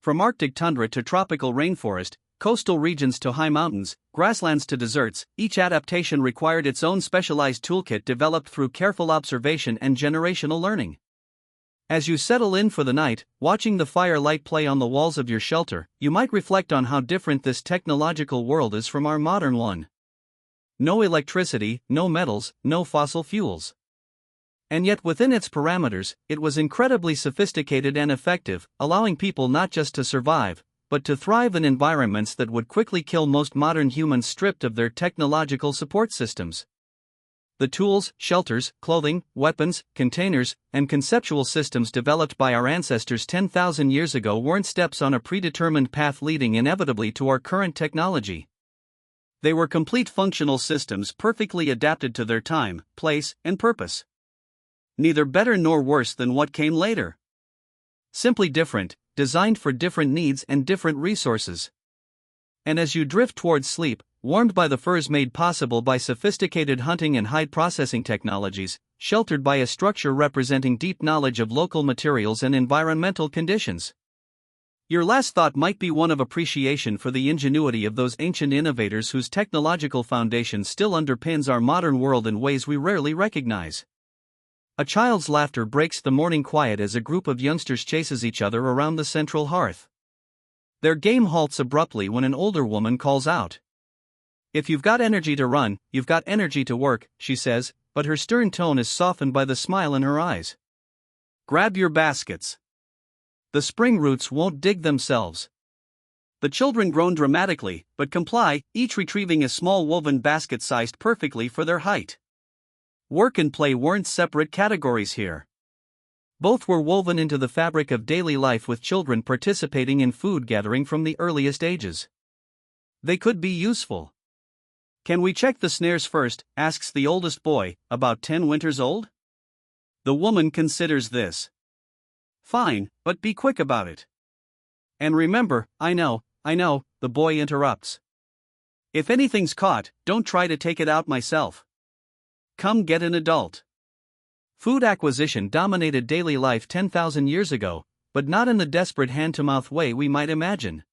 From Arctic tundra to tropical rainforest, coastal regions to high mountains, grasslands to deserts, each adaptation required its own specialized toolkit developed through careful observation and generational learning. As you settle in for the night, watching the firelight play on the walls of your shelter, you might reflect on how different this technological world is from our modern one. No electricity, no metals, no fossil fuels. And yet within its parameters, it was incredibly sophisticated and effective, allowing people not just to survive, but to thrive in environments that would quickly kill most modern humans stripped of their technological support systems. The tools, shelters, clothing, weapons, containers, and conceptual systems developed by our ancestors 10,000 years ago weren't steps on a predetermined path leading inevitably to our current technology. They were complete functional systems perfectly adapted to their time, place, and purpose. Neither better nor worse than what came later. Simply different, designed for different needs and different resources. And as you drift towards sleep, warmed by the furs made possible by sophisticated hunting and hide processing technologies, sheltered by a structure representing deep knowledge of local materials and environmental conditions, your last thought might be one of appreciation for the ingenuity of those ancient innovators whose technological foundation still underpins our modern world in ways we rarely recognize. A child's laughter breaks the morning quiet as a group of youngsters chases each other around the central hearth. Their game halts abruptly when an older woman calls out. "If you've got energy to run, you've got energy to work," she says, but her stern tone is softened by the smile in her eyes. "Grab your baskets. The spring roots won't dig themselves." The children groan dramatically, but comply, each retrieving a small woven basket sized perfectly for their height. Work and play weren't separate categories here. Both were woven into the fabric of daily life, with children participating in food gathering from the earliest ages. They could be useful. "Can we check the snares first?" asks the oldest boy, about 10 winters old. The woman considers this. "Fine, but be quick about it." "And remember, I know," the boy interrupts. "If anything's caught, don't try to take it out myself. Come get an adult." Food acquisition dominated daily life 10,000 years ago, but not in the desperate hand-to-mouth way we might imagine.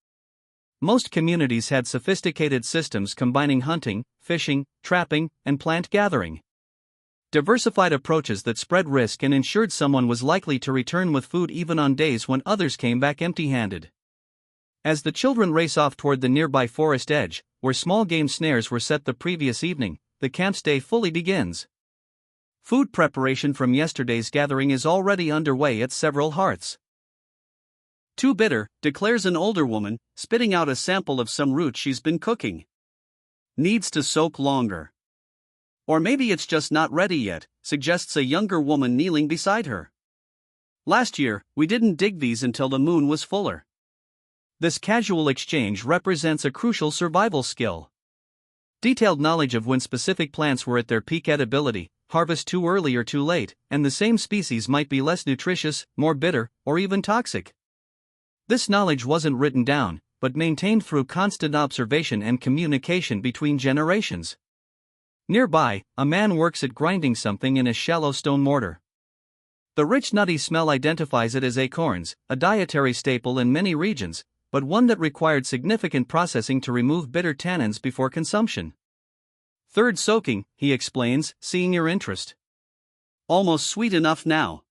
Most communities had sophisticated systems combining hunting, fishing, trapping, and plant gathering. Diversified approaches that spread risk and ensured someone was likely to return with food even on days when others came back empty-handed. As the children race off toward the nearby forest edge, where small game snares were set the previous evening, the camp's day fully begins. Food preparation from yesterday's gathering is already underway at several hearths. "Too bitter," declares an older woman, spitting out a sample of some root she's been cooking. "Needs to soak longer." "Or maybe it's just not ready yet," suggests a younger woman kneeling beside her. "Last year, we didn't dig these until the moon was fuller." This casual exchange represents a crucial survival skill. Detailed knowledge of when specific plants were at their peak edibility, harvest too early or too late, and the same species might be less nutritious, more bitter, or even toxic. This knowledge wasn't written down, but maintained through constant observation and communication between generations. Nearby, a man works at grinding something in a shallow stone mortar. The rich nutty smell identifies it as acorns, a dietary staple in many regions, but one that required significant processing to remove bitter tannins before consumption. Third soaking, he explains, seeing your interest. Almost sweet enough now.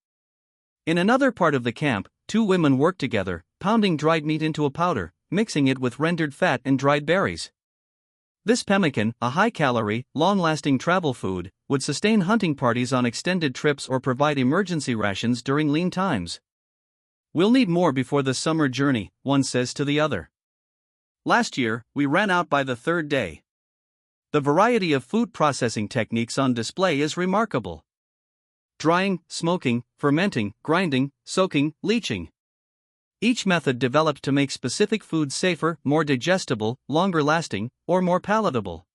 In another part of the camp, two women work together, pounding dried meat into a powder, mixing it with rendered fat and dried berries. This pemmican, a high-calorie, long-lasting travel food, would sustain hunting parties on extended trips or provide emergency rations during lean times. We'll need more before the summer journey, one says to the other. Last year, we ran out by the third day. The variety of food processing techniques on display is remarkable. Drying, smoking, fermenting, grinding, soaking, leaching. Each method developed to make specific foods safer, more digestible, longer lasting, or more palatable.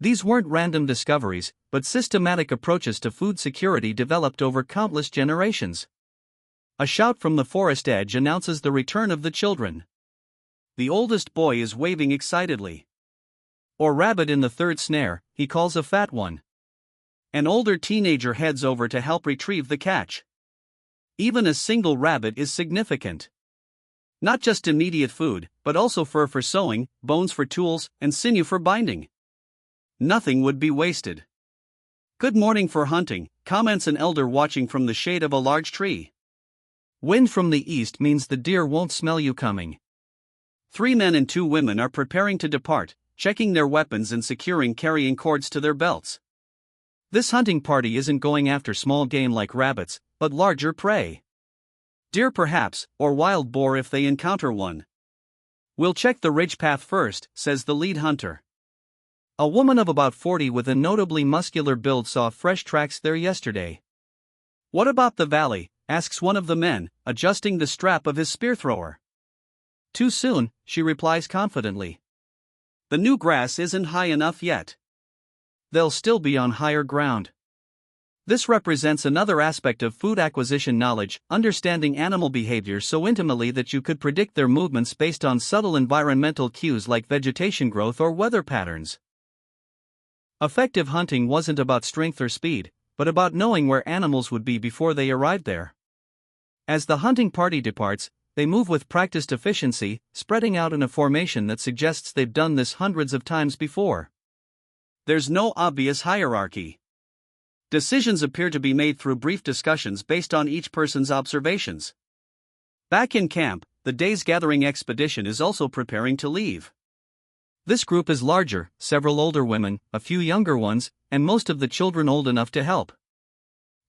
These weren't random discoveries, but systematic approaches to food security developed over countless generations. A shout from the forest edge announces the return of the children. The oldest boy is waving excitedly. Or rabbit in the third snare, he calls a fat one. An older teenager heads over to help retrieve the catch. Even a single rabbit is significant. Not just immediate food, but also fur for sewing, bones for tools, and sinew for binding. Nothing would be wasted. Good morning for hunting, comments an elder watching from the shade of a large tree. Wind from the east means the deer won't smell you coming. 3 men and 2 women are preparing to depart, checking their weapons and securing carrying cords to their belts. This hunting party isn't going after small game like rabbits, but larger prey. Deer perhaps, or wild boar if they encounter one. We'll check the ridge path first, says the lead hunter. A woman of about 40 with a notably muscular build saw fresh tracks there yesterday. What about the valley? Asks one of the men, adjusting the strap of his spear thrower. Too soon, she replies confidently. The new grass isn't high enough yet. They'll still be on higher ground. This represents another aspect of food acquisition knowledge, understanding animal behavior so intimately that you could predict their movements based on subtle environmental cues like vegetation growth or weather patterns. Effective hunting wasn't about strength or speed, but about knowing where animals would be before they arrived there. As the hunting party departs, they move with practiced efficiency, spreading out in a formation that suggests they've done this hundreds of times before. There's no obvious hierarchy. Decisions appear to be made through brief discussions based on each person's observations. Back in camp, the day's gathering expedition is also preparing to leave. This group is larger, several older women, a few younger ones, and most of the children old enough to help.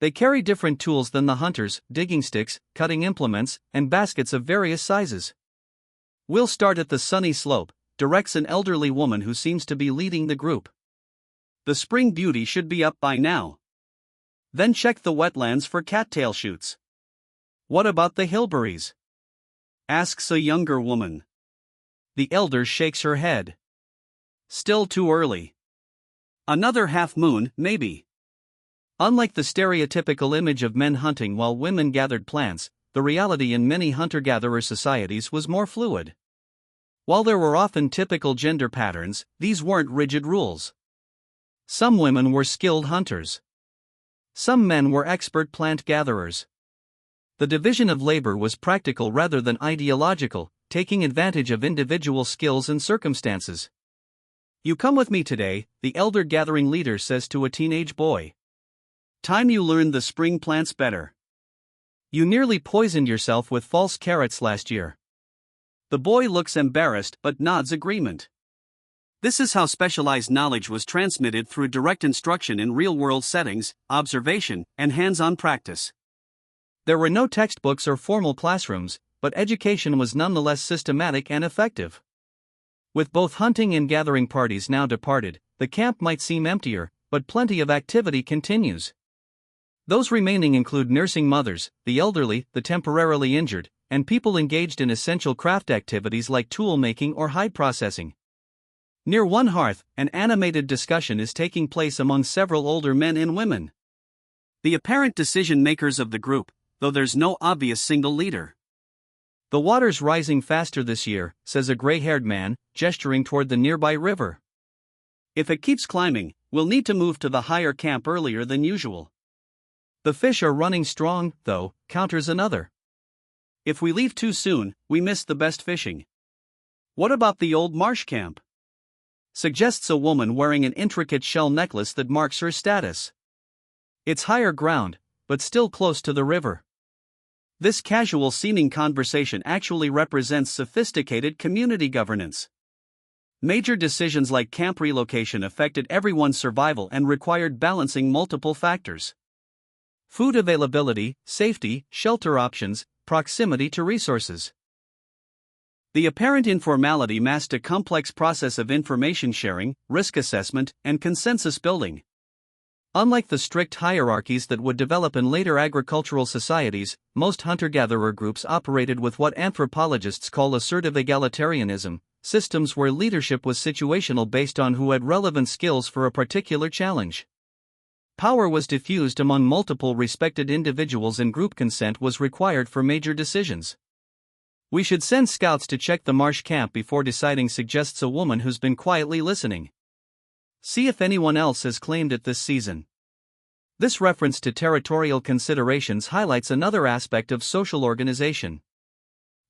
They carry different tools than the hunters, digging sticks, cutting implements, and baskets of various sizes. We'll start at the sunny slope, directs an elderly woman who seems to be leading the group. The spring beauty should be up by now. Then check the wetlands for cattail shoots. What about the hillberries? Asks a younger woman. The elder shakes her head. Still too early. Another half moon, maybe. Unlike the stereotypical image of men hunting while women gathered plants, the reality in many hunter-gatherer societies was more fluid. While there were often typical gender patterns, these weren't rigid rules. Some women were skilled hunters. Some men were expert plant gatherers. The division of labor was practical rather than ideological, taking advantage of individual skills and circumstances. You come with me today, the elder gathering leader says to a teenage boy. Time you learned the spring plants better. You nearly poisoned yourself with false carrots last year. The boy looks embarrassed but nods agreement. This is how specialized knowledge was transmitted through direct instruction in real-world settings, observation, and hands-on practice. There were no textbooks or formal classrooms, but education was nonetheless systematic and effective. With both hunting and gathering parties now departed, the camp might seem emptier, but plenty of activity continues. Those remaining include nursing mothers, the elderly, the temporarily injured, and people engaged in essential craft activities like tool making or hide processing. Near one hearth, an animated discussion is taking place among several older men and women. The apparent decision-makers of the group, though there's no obvious single leader. The water's rising faster this year, says a gray-haired man, gesturing toward the nearby river. If it keeps climbing, We'll need to move to the higher camp earlier than usual. The fish are running strong, though, counters another. If we leave too soon, we miss the best fishing. What about the old marsh camp? Suggests a woman wearing an intricate shell necklace that marks her status. It's higher ground, but still close to the river. This casual-seeming conversation actually represents sophisticated community governance. Major decisions like camp relocation affected everyone's survival and required balancing multiple factors: food availability, safety, shelter options, proximity to resources. The apparent informality masked a complex process of information sharing, risk assessment, and consensus building. Unlike the strict hierarchies that would develop in later agricultural societies, most hunter-gatherer groups operated with what anthropologists call assertive egalitarianism, systems where leadership was situational based on who had relevant skills for a particular challenge. Power was diffused among multiple respected individuals and group consent was required for major decisions. "We should send scouts to check the marsh camp before deciding," suggests a woman who's been quietly listening. "See if anyone else has claimed it this season." This reference to territorial considerations highlights another aspect of social organization.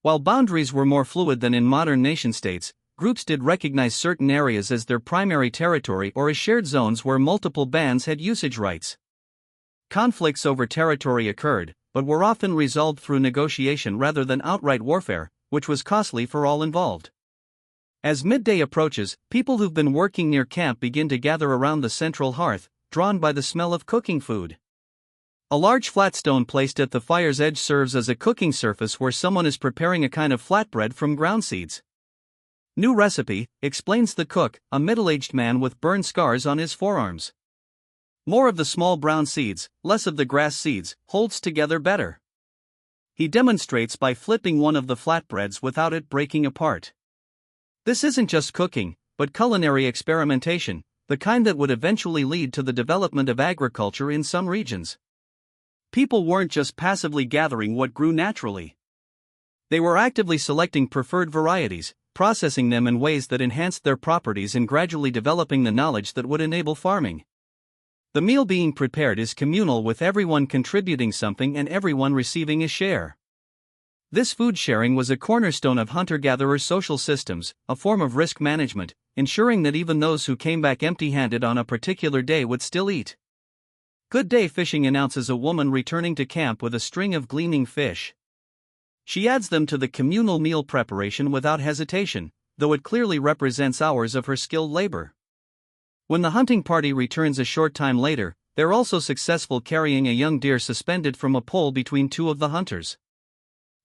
While boundaries were more fluid than in modern nation-states, groups did recognize certain areas as their primary territory or as shared zones where multiple bands had usage rights. Conflicts over territory occurred, but were often resolved through negotiation rather than outright warfare, which was costly for all involved. As midday approaches, people who've been working near camp begin to gather around the central hearth, drawn by the smell of cooking food. A large flat stone placed at the fire's edge serves as a cooking surface where someone is preparing a kind of flatbread from ground seeds. "New recipe," explains the cook, a middle-aged man with burn scars on his forearms. "More of the small brown seeds, less of the grass seeds, holds together better." He demonstrates by flipping one of the flatbreads without it breaking apart. This isn't just cooking, but culinary experimentation, the kind that would eventually lead to the development of agriculture in some regions. People weren't just passively gathering what grew naturally. They were actively selecting preferred varieties, processing them in ways that enhanced their properties and gradually developing the knowledge that would enable farming. The meal being prepared is communal, with everyone contributing something and everyone receiving a share. This food sharing was a cornerstone of hunter-gatherer social systems, a form of risk management, ensuring that even those who came back empty-handed on a particular day would still eat. "Good day fishing," announces a woman returning to camp with a string of gleaming fish. She adds them to the communal meal preparation without hesitation, though it clearly represents hours of her skilled labor. When the hunting party returns a short time later, they're also successful carrying a young deer suspended from a pole between two of the hunters.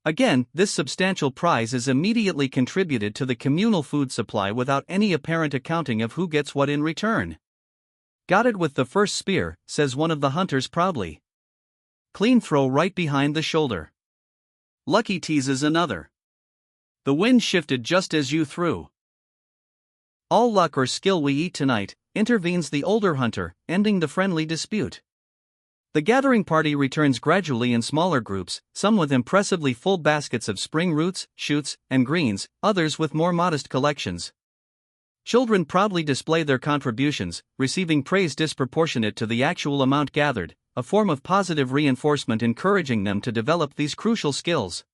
Again, this substantial prize is immediately contributed to the communal food supply without any apparent accounting of who gets what in return. "Got it with the first spear," says one of the hunters proudly. "Clean throw right behind the shoulder." "Lucky," teases another. "The wind shifted just as you threw." "All luck or skill we eat tonight," intervenes the older hunter, ending the friendly dispute. The gathering party returns gradually in smaller groups, some with impressively full baskets of spring roots, shoots, and greens, others with more modest collections. Children proudly display their contributions, receiving praise disproportionate to the actual amount gathered, a form of positive reinforcement encouraging them to develop these crucial skills.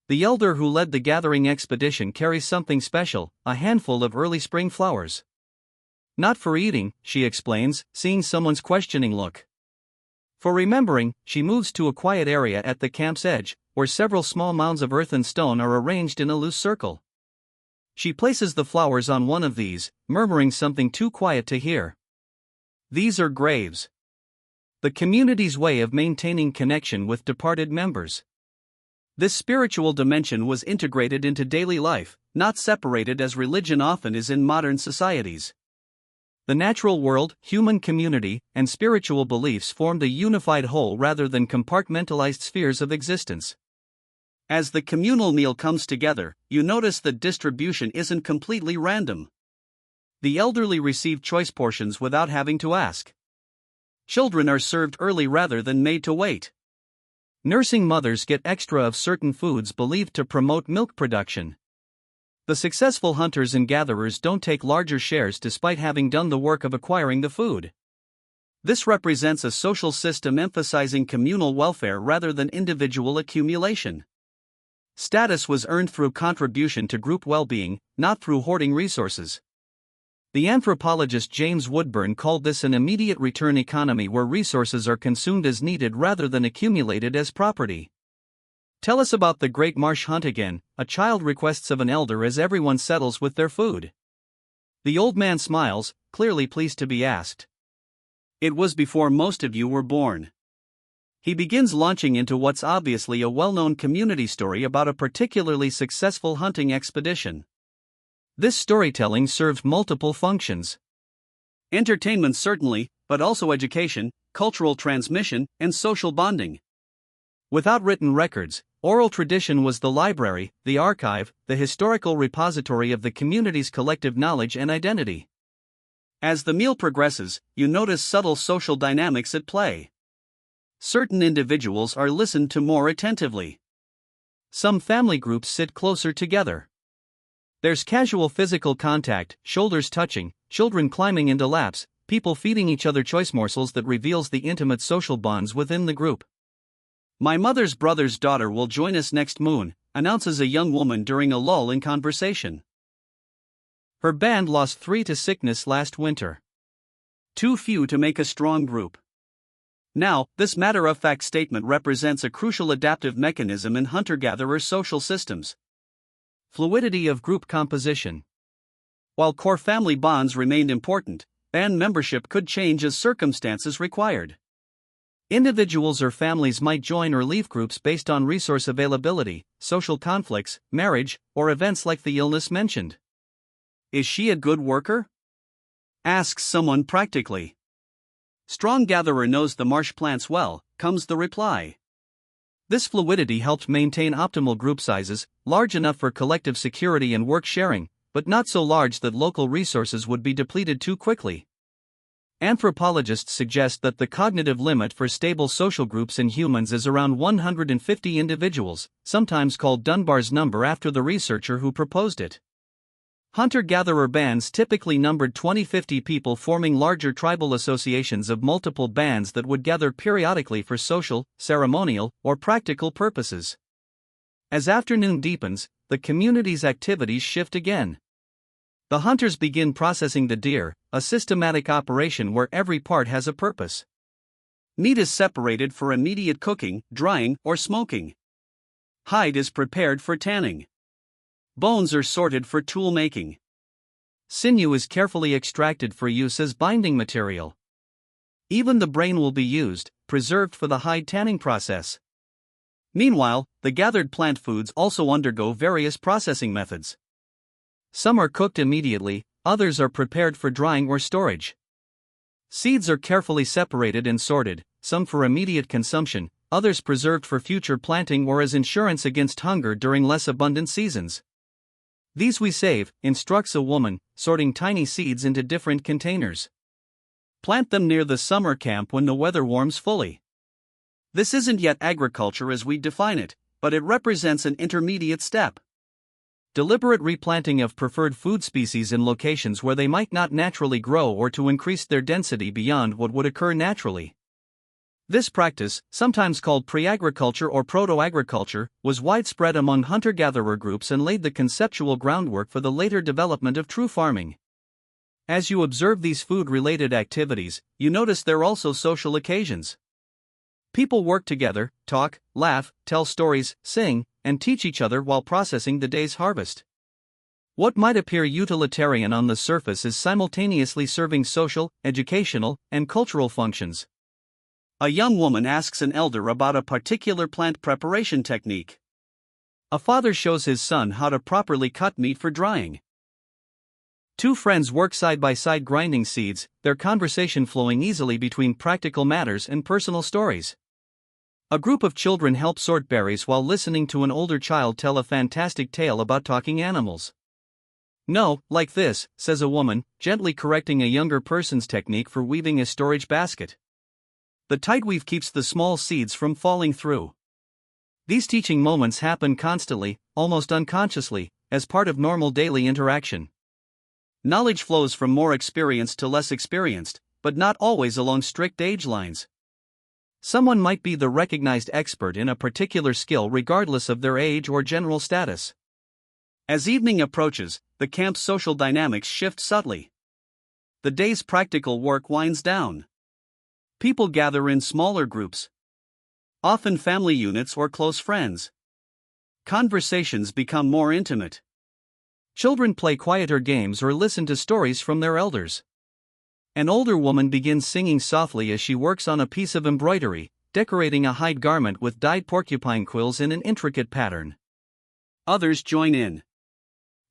The elder who led the gathering expedition carries something special, a handful of early spring flowers. "Not for eating," she explains, seeing someone's questioning look. "For remembering." She moves to a quiet area at the camp's edge, where several small mounds of earth and stone are arranged in a loose circle. She places the flowers on one of these, murmuring something too quiet to hear. "These are graves." The community's way of maintaining connection with departed members. This spiritual dimension was integrated into daily life, not separated as religion often is in modern societies. The natural world, human community, and spiritual beliefs formed a unified whole rather than compartmentalized spheres of existence. As the communal meal comes together, you notice that distribution isn't completely random. The elderly receive choice portions without having to ask. Children are served early rather than made to wait. Nursing mothers get extra of certain foods believed to promote milk production. The successful hunters and gatherers don't take larger shares despite having done the work of acquiring the food. This represents a social system emphasizing communal welfare rather than individual accumulation. Status was earned through contribution to group well-being, not through hoarding resources. The anthropologist James Woodburn called this an immediate return economy where resources are consumed as needed rather than accumulated as property. Tell us about the Great Marsh Hunt again, a child requests of an elder as everyone settles with their food. The old man smiles, clearly pleased to be asked. It was before most of you were born. He begins launching into what's obviously a well-known community story about a particularly successful hunting expedition. This storytelling served multiple functions. Entertainment certainly, but also education, cultural transmission, and social bonding. Without written records, oral tradition was the library, the archive, the historical repository of the community's collective knowledge and identity. As the meal progresses, you notice subtle social dynamics at play. Certain individuals are listened to more attentively. Some family groups sit closer together. There's casual physical contact, shoulders touching, children climbing into laps, people feeding each other choice morsels that reveals the intimate social bonds within the group. My mother's brother's daughter will join us next moon, announces a young woman during a lull in conversation. Her band lost 3 to sickness last winter. Too few to make a strong group. Now, this matter-of-fact statement represents a crucial adaptive mechanism in hunter-gatherer social systems. Fluidity of group composition. While core family bonds remained important, band membership could change as circumstances required. Individuals or families might join or leave groups based on resource availability, social conflicts, marriage, or events like the illness mentioned. Is she a good worker? Asks someone practically. Strong gatherer knows the marsh plants well, comes the reply. This fluidity helped maintain optimal group sizes, large enough for collective security and work sharing, but not so large that local resources would be depleted too quickly. Anthropologists suggest that the cognitive limit for stable social groups in humans is around 150 individuals, sometimes called Dunbar's number after the researcher who proposed it. Hunter-gatherer bands typically numbered 20-50 people, forming larger tribal associations of multiple bands that would gather periodically for social, ceremonial, or practical purposes. As afternoon deepens, the community's activities shift again. The hunters begin processing the deer, a systematic operation where every part has a purpose. Meat is separated for immediate cooking, drying, or smoking. Hide is prepared for tanning. Bones are sorted for tool making. Sinew is carefully extracted for use as binding material. Even the brain will be used, preserved for the hide tanning process. Meanwhile, the gathered plant foods also undergo various processing methods. Some are cooked immediately, others are prepared for drying or storage. Seeds are carefully separated and sorted, some for immediate consumption, others preserved for future planting or as insurance against hunger during less abundant seasons. These we save, instructs a woman, sorting tiny seeds into different containers. Plant them near the summer camp when the weather warms fully. This isn't yet agriculture as we define it, but it represents an intermediate step. Deliberate replanting of preferred food species in locations where they might not naturally grow or to increase their density beyond what would occur naturally. This practice, sometimes called pre-agriculture or proto-agriculture, was widespread among hunter-gatherer groups and laid the conceptual groundwork for the later development of true farming. As you observe these food-related activities, you notice they're also social occasions. People work together, talk, laugh, tell stories, sing, and teach each other while processing the day's harvest. What might appear utilitarian on the surface is simultaneously serving social, educational, and cultural functions. A young woman asks an elder about a particular plant preparation technique. A father shows his son how to properly cut meat for drying. Two friends work side by side grinding seeds, their conversation flowing easily between practical matters and personal stories. A group of children help sort berries while listening to an older child tell a fantastic tale about talking animals. No, like this, says a woman, gently correcting a younger person's technique for weaving a storage basket. The tight weave keeps the small seeds from falling through. These teaching moments happen constantly, almost unconsciously, as part of normal daily interaction. Knowledge flows from more experienced to less experienced, but not always along strict age lines. Someone might be the recognized expert in a particular skill regardless of their age or general status. As evening approaches, the camp's social dynamics shift subtly. The day's practical work winds down. People gather in smaller groups, often family units or close friends. Conversations become more intimate. Children play quieter games or listen to stories from their elders. An older woman begins singing softly as she works on a piece of embroidery, decorating a hide garment with dyed porcupine quills in an intricate pattern. Others join in,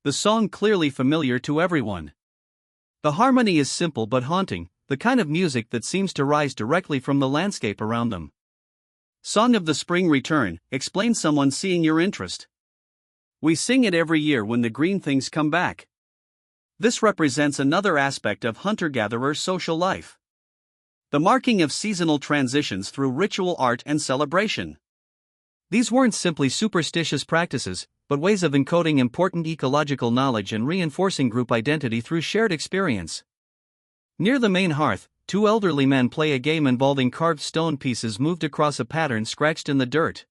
the song clearly familiar to everyone. The harmony is simple but haunting, the kind of music that seems to rise directly from the landscape around them. Song of the Spring Return, explains someone seeing your interest. We sing it every year when the green things come back. This represents another aspect of hunter-gatherer social life. The marking of seasonal transitions through ritual art and celebration. These weren't simply superstitious practices, but ways of encoding important ecological knowledge and reinforcing group identity through shared experience. Near the main hearth, two elderly men play a game involving carved stone pieces moved across a pattern scratched in the dirt.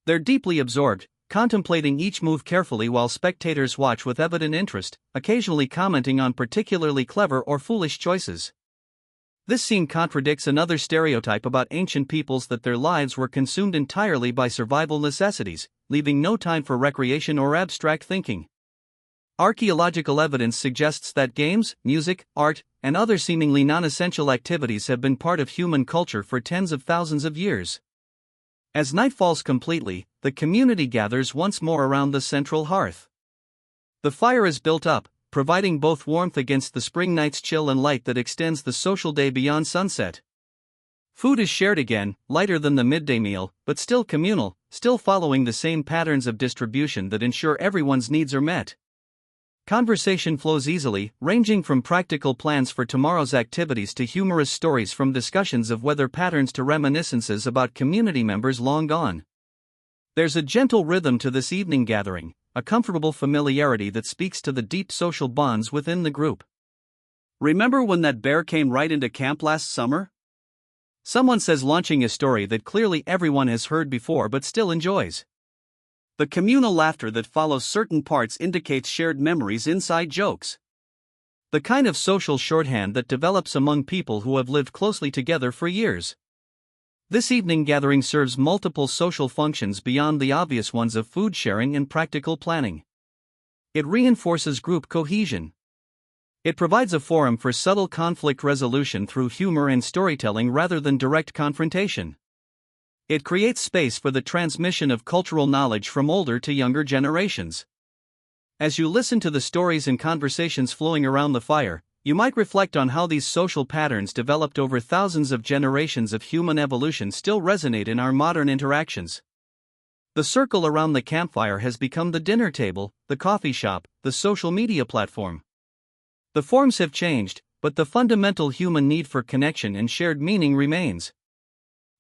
They're deeply absorbed, contemplating each move carefully while spectators watch with evident interest, occasionally commenting on particularly clever or foolish choices. This scene contradicts another stereotype about ancient peoples that their lives were consumed entirely by survival necessities, leaving no time for recreation or abstract thinking. Archaeological evidence suggests that games, music, art, and other seemingly non-essential activities have been part of human culture for tens of thousands of years. As night falls completely, the community gathers once more around the central hearth. The fire is built up, providing both warmth against the spring night's chill and light that extends the social day beyond sunset. Food is shared again, lighter than the midday meal, but still communal, still following the same patterns of distribution that ensure everyone's needs are met. Conversation flows easily, ranging from practical plans for tomorrow's activities to humorous stories, from discussions of weather patterns to reminiscences about community members long gone. There's a gentle rhythm to this evening gathering, a comfortable familiarity that speaks to the deep social bonds within the group. Remember when that bear came right into camp last summer? Someone says, launching a story that clearly everyone has heard before but still enjoys. The communal laughter that follows certain parts indicates shared memories, inside jokes. The kind of social shorthand that develops among people who have lived closely together for years. This evening gathering serves multiple social functions beyond the obvious ones of food sharing and practical planning. It reinforces group cohesion. It provides a forum for subtle conflict resolution through humor and storytelling rather than direct confrontation. It creates space for the transmission of cultural knowledge from older to younger generations. As you listen to the stories and conversations flowing around the fire, you might reflect on how these social patterns developed over thousands of generations of human evolution still resonate in our modern interactions. The circle around the campfire has become the dinner table, the coffee shop, the social media platform. The forms have changed, but the fundamental human need for connection and shared meaning remains.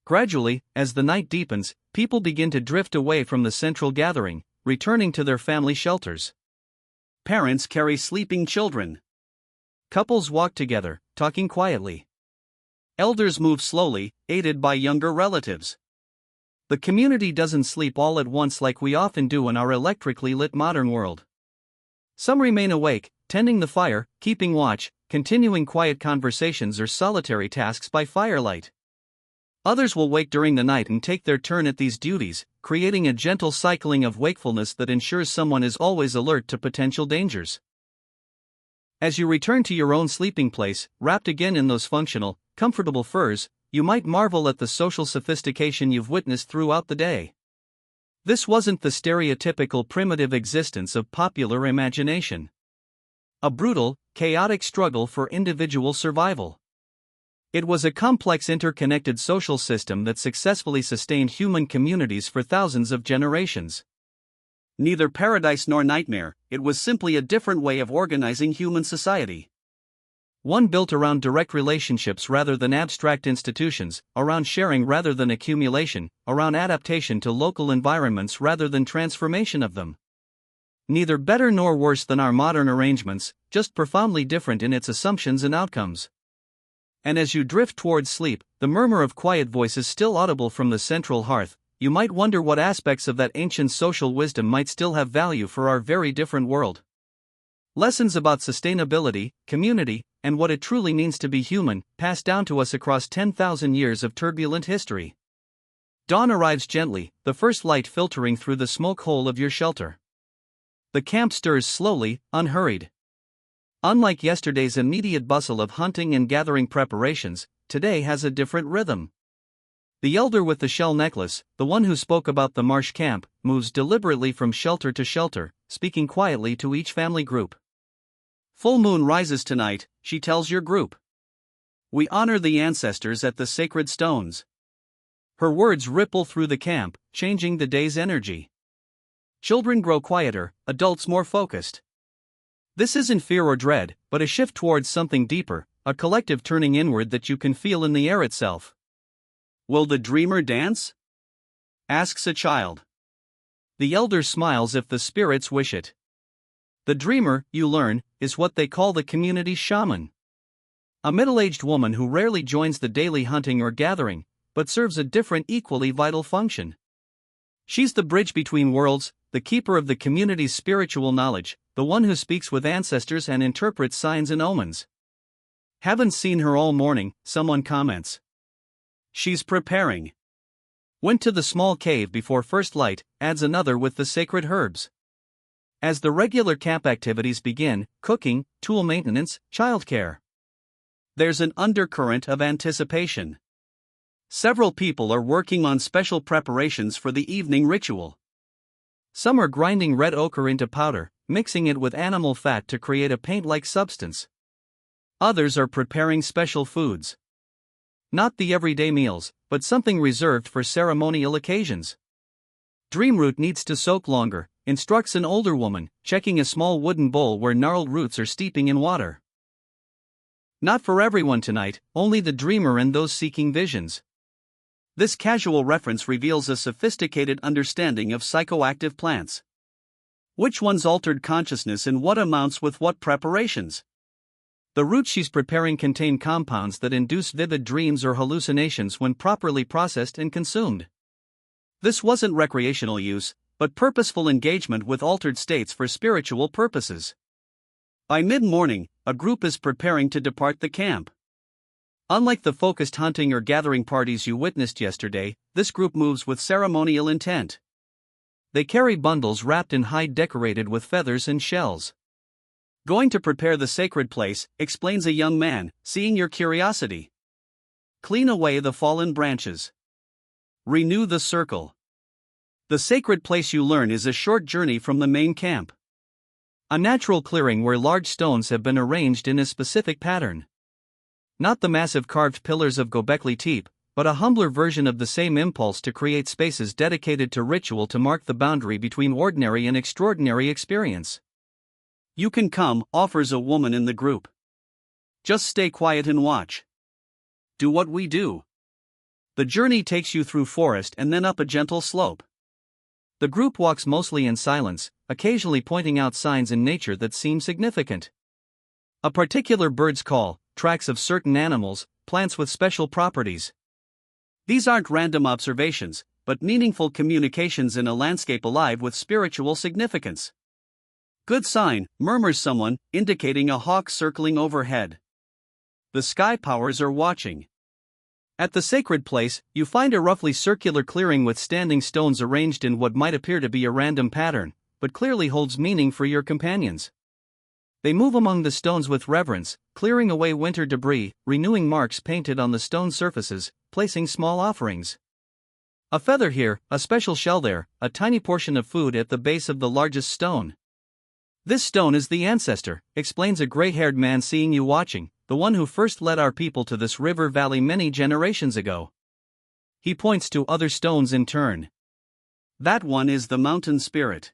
Gradually, as the night deepens, people begin to drift away from the central gathering, returning to their family shelters. Parents carry sleeping children. Couples walk together, talking quietly. Elders move slowly, aided by younger relatives. The community doesn't sleep all at once like we often do in our electrically lit modern world. Some remain awake, tending the fire, keeping watch, continuing quiet conversations or solitary tasks by firelight. Others will wake during the night and take their turn at these duties, creating a gentle cycling of wakefulness that ensures someone is always alert to potential dangers. As you return to your own sleeping place, wrapped again in those functional, comfortable furs, you might marvel at the social sophistication you've witnessed throughout the day. This wasn't the stereotypical primitive existence of popular imagination. A brutal, chaotic struggle for individual survival. It was a complex interconnected social system that successfully sustained human communities for thousands of generations. Neither paradise nor nightmare, it was simply a different way of organizing human society. One built around direct relationships rather than abstract institutions, around sharing rather than accumulation, around adaptation to local environments rather than transformation of them. Neither better nor worse than our modern arrangements, just profoundly different in its assumptions and outcomes. And as you drift towards sleep, the murmur of quiet voices still audible from the central hearth, you might wonder what aspects of that ancient social wisdom might still have value for our very different world. Lessons about sustainability, community, and what it truly means to be human, passed down to us across 10,000 years of turbulent history. Dawn arrives gently, the first light filtering through the smoke hole of your shelter. The camp stirs slowly, unhurried. Unlike yesterday's immediate bustle of hunting and gathering preparations, today has a different rhythm. The elder with the shell necklace, the one who spoke about the marsh camp, moves deliberately from shelter to shelter, speaking quietly to each family group. Full moon rises tonight, she tells your group. We honor the ancestors at the sacred stones. Her words ripple through the camp, changing the day's energy. Children grow quieter, adults more focused. This isn't fear or dread, but a shift towards something deeper, a collective turning inward that you can feel in the air itself. Will the dreamer dance? Asks a child. The elder smiles if the spirits wish it. The dreamer, you learn, is what they call the community shaman. A middle-aged woman who rarely joins the daily hunting or gathering, but serves a different equally vital function. She's the bridge between worlds, the keeper of the community's spiritual knowledge, the one who speaks with ancestors and interprets signs and omens. Haven't seen her all morning, someone comments. She's preparing. Went to the small cave before first light, adds another with the sacred herbs. As the regular camp activities begin, cooking, tool maintenance, childcare. There's an undercurrent of anticipation. Several people are working on special preparations for the evening ritual. Some are grinding red ochre into powder, mixing it with animal fat to create a paint-like substance. Others are preparing special foods. Not the everyday meals, but something reserved for ceremonial occasions. Dreamroot needs to soak longer, instructs an older woman, checking a small wooden bowl where gnarled roots are steeping in water. Not for everyone tonight, only the dreamer and those seeking visions. This casual reference reveals a sophisticated understanding of psychoactive plants. Which ones altered consciousness and what amounts with what preparations? The roots she's preparing contain compounds that induce vivid dreams or hallucinations when properly processed and consumed. This wasn't recreational use, but purposeful engagement with altered states for spiritual purposes. By mid-morning, a group is preparing to depart the camp. Unlike the focused hunting or gathering parties you witnessed yesterday, this group moves with ceremonial intent. They carry bundles wrapped in hide decorated with feathers and shells. Going to prepare the sacred place, explains a young man, seeing your curiosity. Clean away the fallen branches. Renew the circle. The sacred place, you learn, is a short journey from the main camp. A natural clearing where large stones have been arranged in a specific pattern. Not the massive carved pillars of Göbekli Tepe, but a humbler version of the same impulse to create spaces dedicated to ritual to mark the boundary between ordinary and extraordinary experience. You can come, offers a woman in the group. Just stay quiet and watch. Do what we do. The journey takes you through forest and then up a gentle slope. The group walks mostly in silence, occasionally pointing out signs in nature that seem significant. A particular bird's call, tracks of certain animals, plants with special properties. These aren't random observations, but meaningful communications in a landscape alive with spiritual significance. Good sign, murmurs someone, indicating a hawk circling overhead. The sky powers are watching. At the sacred place, you find a roughly circular clearing with standing stones arranged in what might appear to be a random pattern, but clearly holds meaning for your companions. They move among the stones with reverence, clearing away winter debris, renewing marks painted on the stone surfaces, placing small offerings. A feather here, a special shell there, a tiny portion of food at the base of the largest stone. This stone is the ancestor, explains a gray-haired man seeing you watching, the one who first led our people to this river valley many generations ago. He points to other stones in turn. That one is the mountain spirit.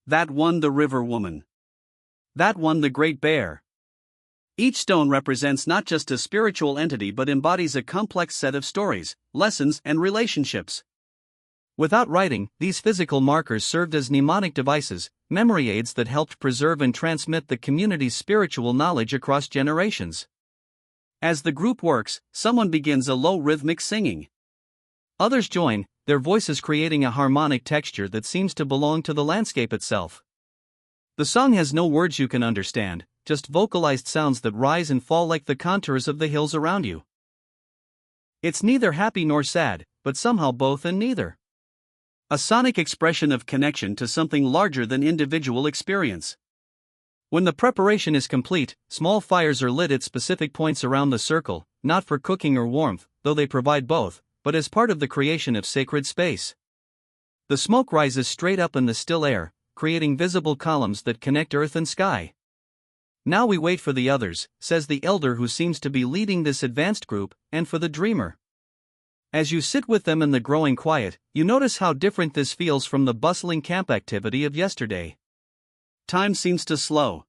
That one the river woman. That one the great bear. Each stone represents not just a spiritual entity but embodies a complex set of stories, lessons, and relationships. Without writing, these physical markers served as mnemonic devices, memory aids that helped preserve and transmit the community's spiritual knowledge across generations. As the group works, someone begins a low rhythmic singing. Others join, their voices creating a harmonic texture that seems to belong to the landscape itself. The song has no words you can understand, just vocalized sounds that rise and fall like the contours of the hills around you. It's neither happy nor sad, but somehow both and neither. A sonic expression of connection to something larger than individual experience. When the preparation is complete, small fires are lit at specific points around the circle, not for cooking or warmth, though they provide both, but as part of the creation of sacred space. The smoke rises straight up in the still air, creating visible columns that connect earth and sky. Now we wait for the others, says the elder who seems to be leading this advanced group, and for the dreamer. As you sit with them in the growing quiet, you notice how different this feels from the bustling camp activity of yesterday. Time seems to slow.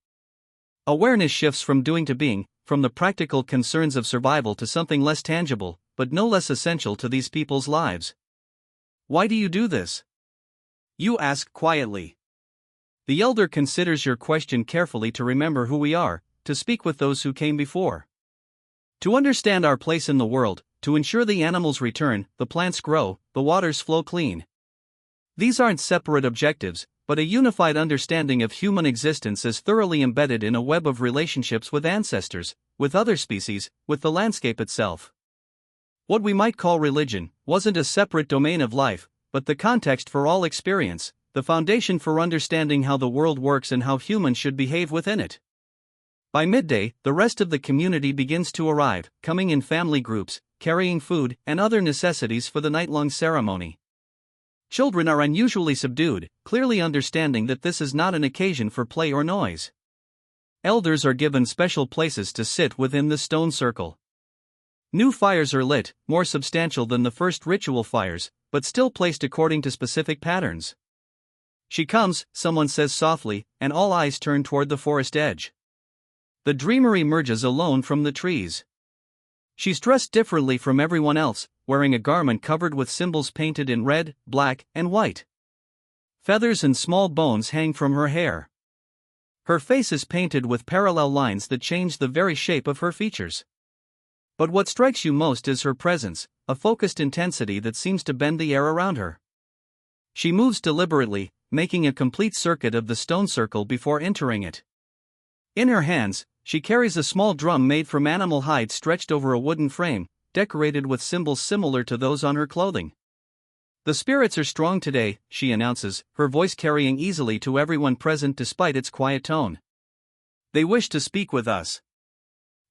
Awareness shifts from doing to being, from the practical concerns of survival to something less tangible, but no less essential to these people's lives. Why do you do this? You ask quietly. The elder considers your question carefully to remember who we are, to speak with those who came before. To understand our place in the world, to ensure the animals return, the plants grow, the waters flow clean. These aren't separate objectives, but a unified understanding of human existence as thoroughly embedded in a web of relationships with ancestors, with other species, with the landscape itself. What we might call religion wasn't a separate domain of life, but the context for all experience, the foundation for understanding how the world works and how humans should behave within it. By midday, the rest of the community begins to arrive, coming in family groups, carrying food and other necessities for the night-long ceremony. Children are unusually subdued, clearly understanding that this is not an occasion for play or noise. Elders are given special places to sit within the stone circle. New fires are lit, more substantial than the first ritual fires, but still placed according to specific patterns. She comes, someone says softly, and all eyes turn toward the forest edge. The dreamer emerges alone from the trees. She's dressed differently from everyone else, wearing a garment covered with symbols painted in red, black, and white. Feathers and small bones hang from her hair. Her face is painted with parallel lines that change the very shape of her features. But what strikes you most is her presence, a focused intensity that seems to bend the air around her. She moves deliberately, making a complete circuit of the stone circle before entering it. In her hands, she carries a small drum made from animal hide stretched over a wooden frame, decorated with symbols similar to those on her clothing. The spirits are strong today, she announces, her voice carrying easily to everyone present despite its quiet tone. They wish to speak with us.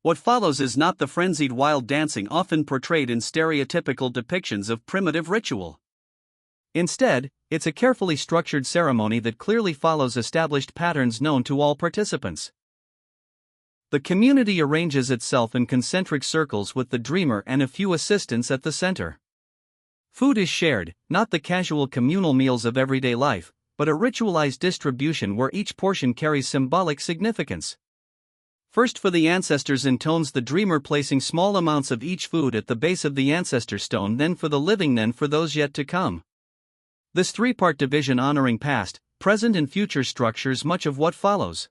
What follows is not the frenzied wild dancing often portrayed in stereotypical depictions of primitive ritual. Instead, it's a carefully structured ceremony that clearly follows established patterns known to all participants. The community arranges itself in concentric circles with the dreamer and a few assistants at the center. Food is shared, not the casual communal meals of everyday life, but a ritualized distribution where each portion carries symbolic significance. First for the ancestors intones the dreamer, placing small amounts of each food at the base of the ancestor stone, then for the living, then for those yet to come. This three-part division honoring past, present and future structures much of what follows.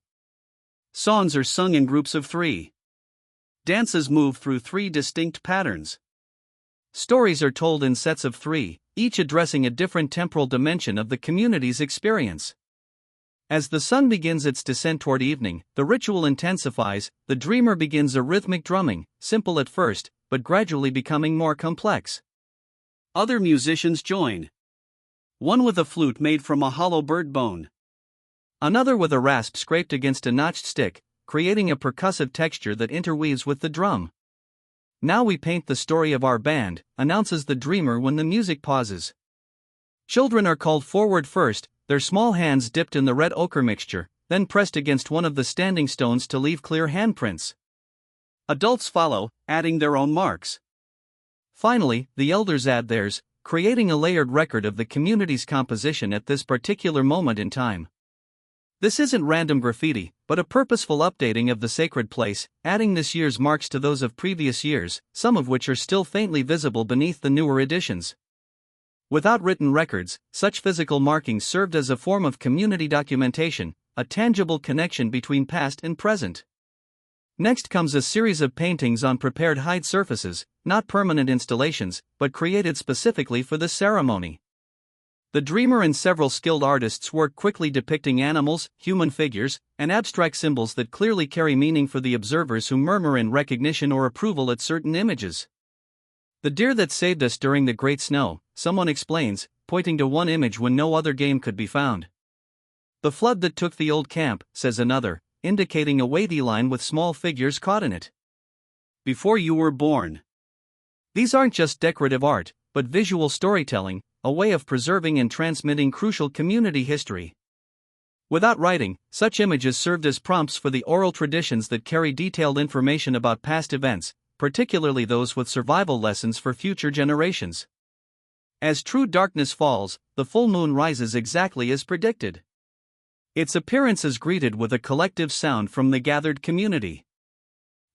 Songs are sung in groups of three. Dances move through three distinct patterns. Stories are told in sets of three, each addressing a different temporal dimension of the community's experience. As the sun begins its descent toward evening, the ritual intensifies, the dreamer begins a rhythmic drumming, simple at first, but gradually becoming more complex. Other musicians join. One with a flute made from a hollow bird bone. Another with a rasp scraped against a notched stick, creating a percussive texture that interweaves with the drum. Now we paint the story of our band, announces the dreamer when the music pauses. Children are called forward first, their small hands dipped in the red ochre mixture, then pressed against one of the standing stones to leave clear handprints. Adults follow, adding their own marks. Finally, the elders add theirs, creating a layered record of the community's composition at this particular moment in time. This isn't random graffiti, but a purposeful updating of the sacred place, adding this year's marks to those of previous years, some of which are still faintly visible beneath the newer additions. Without written records, such physical markings served as a form of community documentation, a tangible connection between past and present. Next comes a series of paintings on prepared hide surfaces, not permanent installations, but created specifically for this ceremony. The dreamer and several skilled artists work quickly depicting animals, human figures, and abstract symbols that clearly carry meaning for the observers who murmur in recognition or approval at certain images. The deer that saved us during the Great Snow, someone explains, pointing to one image when no other game could be found. The flood that took the old camp, says another, indicating a wavy line with small figures caught in it. Before you were born. These aren't just decorative art, but visual storytelling, a way of preserving and transmitting crucial community history. Without writing, such images served as prompts for the oral traditions that carry detailed information about past events, particularly those with survival lessons for future generations. As true darkness falls, the full moon rises exactly as predicted. Its appearance is greeted with a collective sound from the gathered community.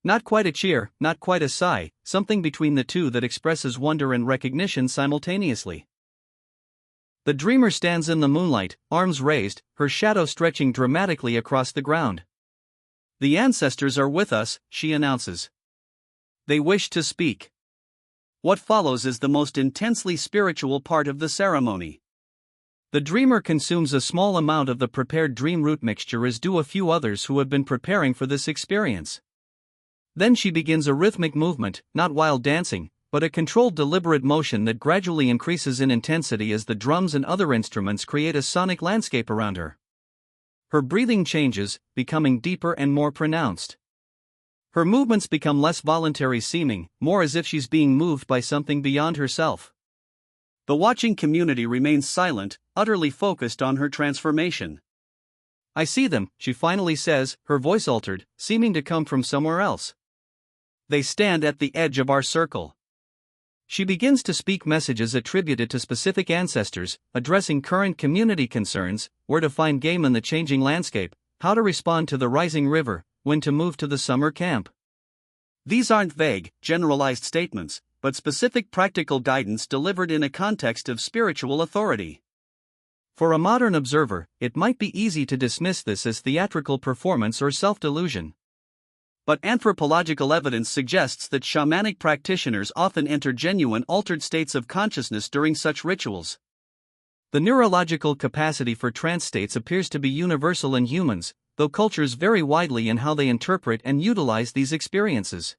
Not quite a cheer, not quite a sigh, something between the two that expresses wonder and recognition simultaneously. The dreamer stands in the moonlight, arms raised, her shadow stretching dramatically across the ground. The ancestors are with us, she announces. They wish to speak. What follows is the most intensely spiritual part of the ceremony. The dreamer consumes a small amount of the prepared dream root mixture as do a few others who have been preparing for this experience. Then she begins a rhythmic movement, not wild dancing, but a controlled deliberate motion that gradually increases in intensity as the drums and other instruments create a sonic landscape around her. Her breathing changes, becoming deeper and more pronounced. Her movements become less voluntary seeming, more as if she's being moved by something beyond herself. The watching community remains silent, utterly focused on her transformation. I see them, she finally says, her voice altered, seeming to come from somewhere else. They stand at the edge of our circle. She begins to speak messages attributed to specific ancestors, addressing current community concerns, where to find game in the changing landscape, how to respond to the rising river, when to move to the summer camp. These aren't vague, generalized statements, but specific practical guidance delivered in a context of spiritual authority. For a modern observer, it might be easy to dismiss this as theatrical performance or self-delusion. But anthropological evidence suggests that shamanic practitioners often enter genuine altered states of consciousness during such rituals. The neurological capacity for trance states appears to be universal in humans, though cultures vary widely in how they interpret and utilize these experiences.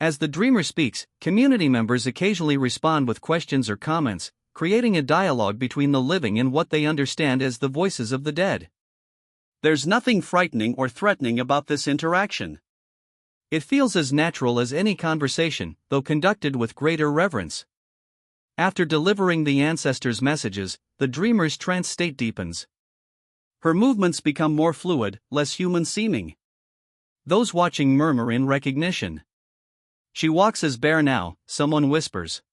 As the dreamer speaks, community members occasionally respond with questions or comments, creating a dialogue between the living and what they understand as the voices of the dead. There's nothing frightening or threatening about this interaction. It feels as natural as any conversation, though conducted with greater reverence. After delivering the ancestors' messages, the dreamer's trance state deepens. Her movements become more fluid, less human-seeming. Those watching murmur in recognition. She walks as bear now, someone whispers.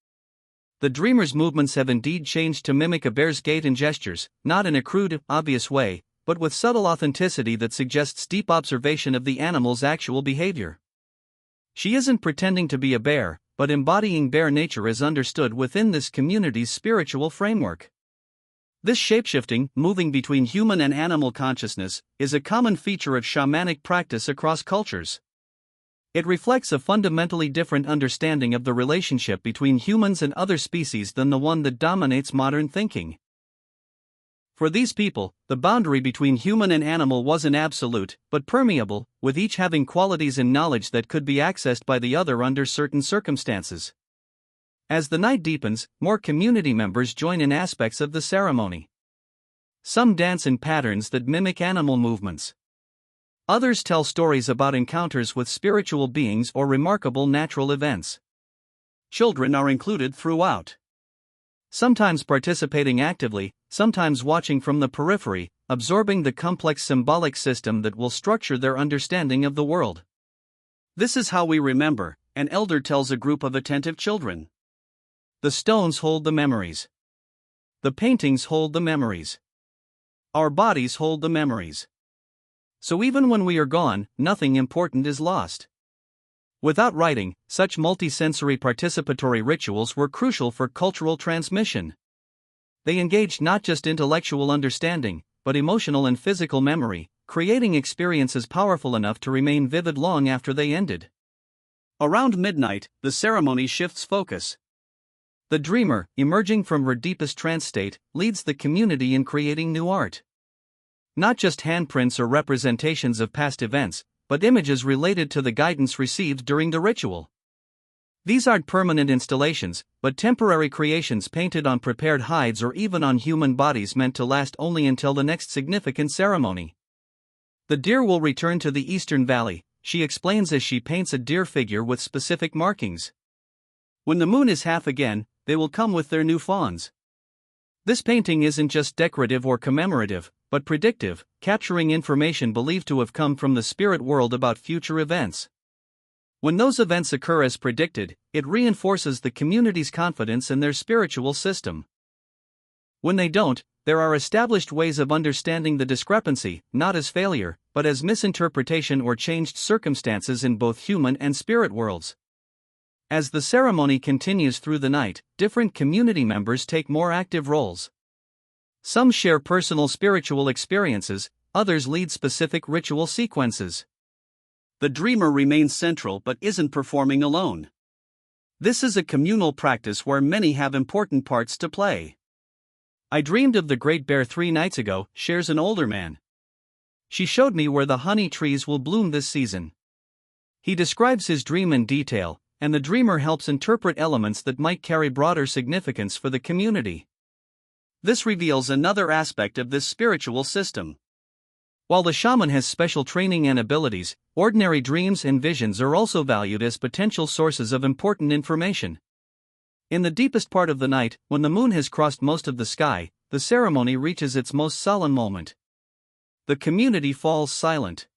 The dreamer's movements have indeed changed to mimic a bear's gait and gestures, not in a crude, obvious way, but with subtle authenticity that suggests deep observation of the animal's actual behavior. She isn't pretending to be a bear, but embodying bear nature as understood within this community's spiritual framework. This shapeshifting, moving between human and animal consciousness, is a common feature of shamanic practice across cultures. It reflects a fundamentally different understanding of the relationship between humans and other species than the one that dominates modern thinking. For these people, the boundary between human and animal wasn't absolute, but permeable, with each having qualities and knowledge that could be accessed by the other under certain circumstances. As the night deepens, more community members join in aspects of the ceremony. Some dance in patterns that mimic animal movements. Others tell stories about encounters with spiritual beings or remarkable natural events. Children are included throughout. Sometimes participating actively, sometimes watching from the periphery, absorbing the complex symbolic system that will structure their understanding of the world. This is how we remember, an elder tells a group of attentive children. The stones hold the memories. The paintings hold the memories. Our bodies hold the memories. So even when we are gone, nothing important is lost. Without writing, such multisensory participatory rituals were crucial for cultural transmission. They engaged not just intellectual understanding, but emotional and physical memory, creating experiences powerful enough to remain vivid long after they ended. Around midnight, the ceremony shifts focus. The dreamer, emerging from her deepest trance state, leads the community in creating new art. Not just handprints or representations of past events, but images related to the guidance received during the ritual. These aren't permanent installations, but temporary creations painted on prepared hides or even on human bodies meant to last only until the next significant ceremony. The deer will return to the Eastern Valley, she explains as she paints a deer figure with specific markings. When the moon is half again, they will come with their new fawns. This painting isn't just decorative or commemorative, but predictive, capturing information believed to have come from the spirit world about future events. When those events occur as predicted, it reinforces the community's confidence in their spiritual system. When they don't, there are established ways of understanding the discrepancy, not as failure, but as misinterpretation or changed circumstances in both human and spirit worlds. As the ceremony continues through the night, different community members take more active roles. Some share personal spiritual experiences, others lead specific ritual sequences. The dreamer remains central but isn't performing alone. This is a communal practice where many have important parts to play. "I dreamed of the Great Bear 3 nights ago," shares an older man. "She showed me where the honey trees will bloom this season." He describes his dream in detail, and the dreamer helps interpret elements that might carry broader significance for the community. This reveals another aspect of this spiritual system. While the shaman has special training and abilities, ordinary dreams and visions are also valued as potential sources of important information. In the deepest part of the night, when the moon has crossed most of the sky, the ceremony reaches its most solemn moment. The community falls silent.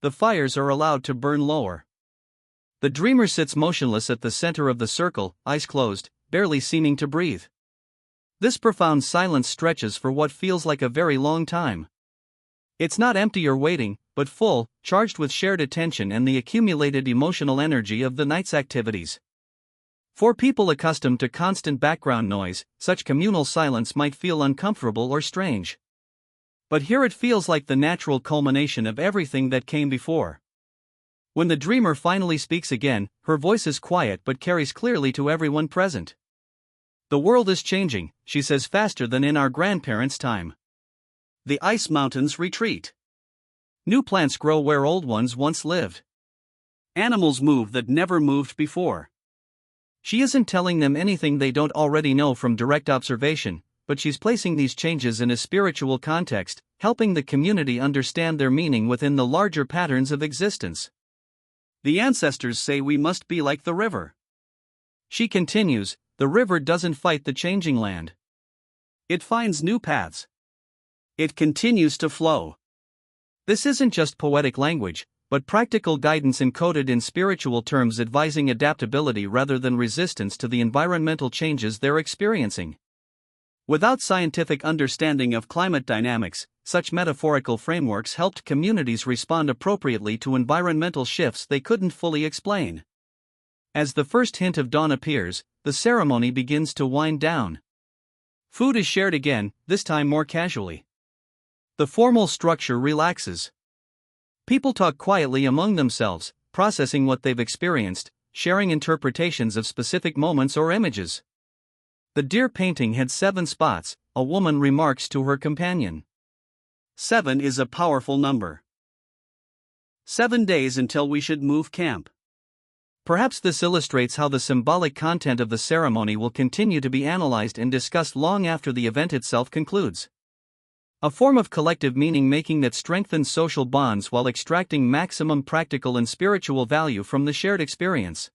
The fires are allowed to burn lower. The dreamer sits motionless at the center of the circle, eyes closed, barely seeming to breathe. This profound silence stretches for what feels like a very long time. It's not empty or waiting, but full, charged with shared attention and the accumulated emotional energy of the night's activities. For people accustomed to constant background noise, such communal silence might feel uncomfortable or strange. But here it feels like the natural culmination of everything that came before. When the dreamer finally speaks again, her voice is quiet but carries clearly to everyone present. "The world is changing," she says, "faster than in our grandparents' time. The ice mountains retreat. New plants grow where old ones once lived. Animals move that never moved before." She isn't telling them anything they don't already know from direct observation, but she's placing these changes in a spiritual context, helping the community understand their meaning within the larger patterns of existence. "The ancestors say we must be like the river." She continues, "The river doesn't fight the changing land. It finds new paths. It continues to flow." This isn't just poetic language, but practical guidance encoded in spiritual terms advising adaptability rather than resistance to the environmental changes they're experiencing. Without scientific understanding of climate dynamics, such metaphorical frameworks helped communities respond appropriately to environmental shifts they couldn't fully explain. As the first hint of dawn appears, the ceremony begins to wind down. Food is shared again, this time more casually. The formal structure relaxes. People talk quietly among themselves, processing what they've experienced, sharing interpretations of specific moments or images. The deer painting had 7 spots, a woman remarks to her companion. 7 is a powerful number. 7 days until we should move camp. Perhaps this illustrates how the symbolic content of the ceremony will continue to be analyzed and discussed long after the event itself concludes. A form of collective meaning-making that strengthens social bonds while extracting maximum practical and spiritual value from the shared experience.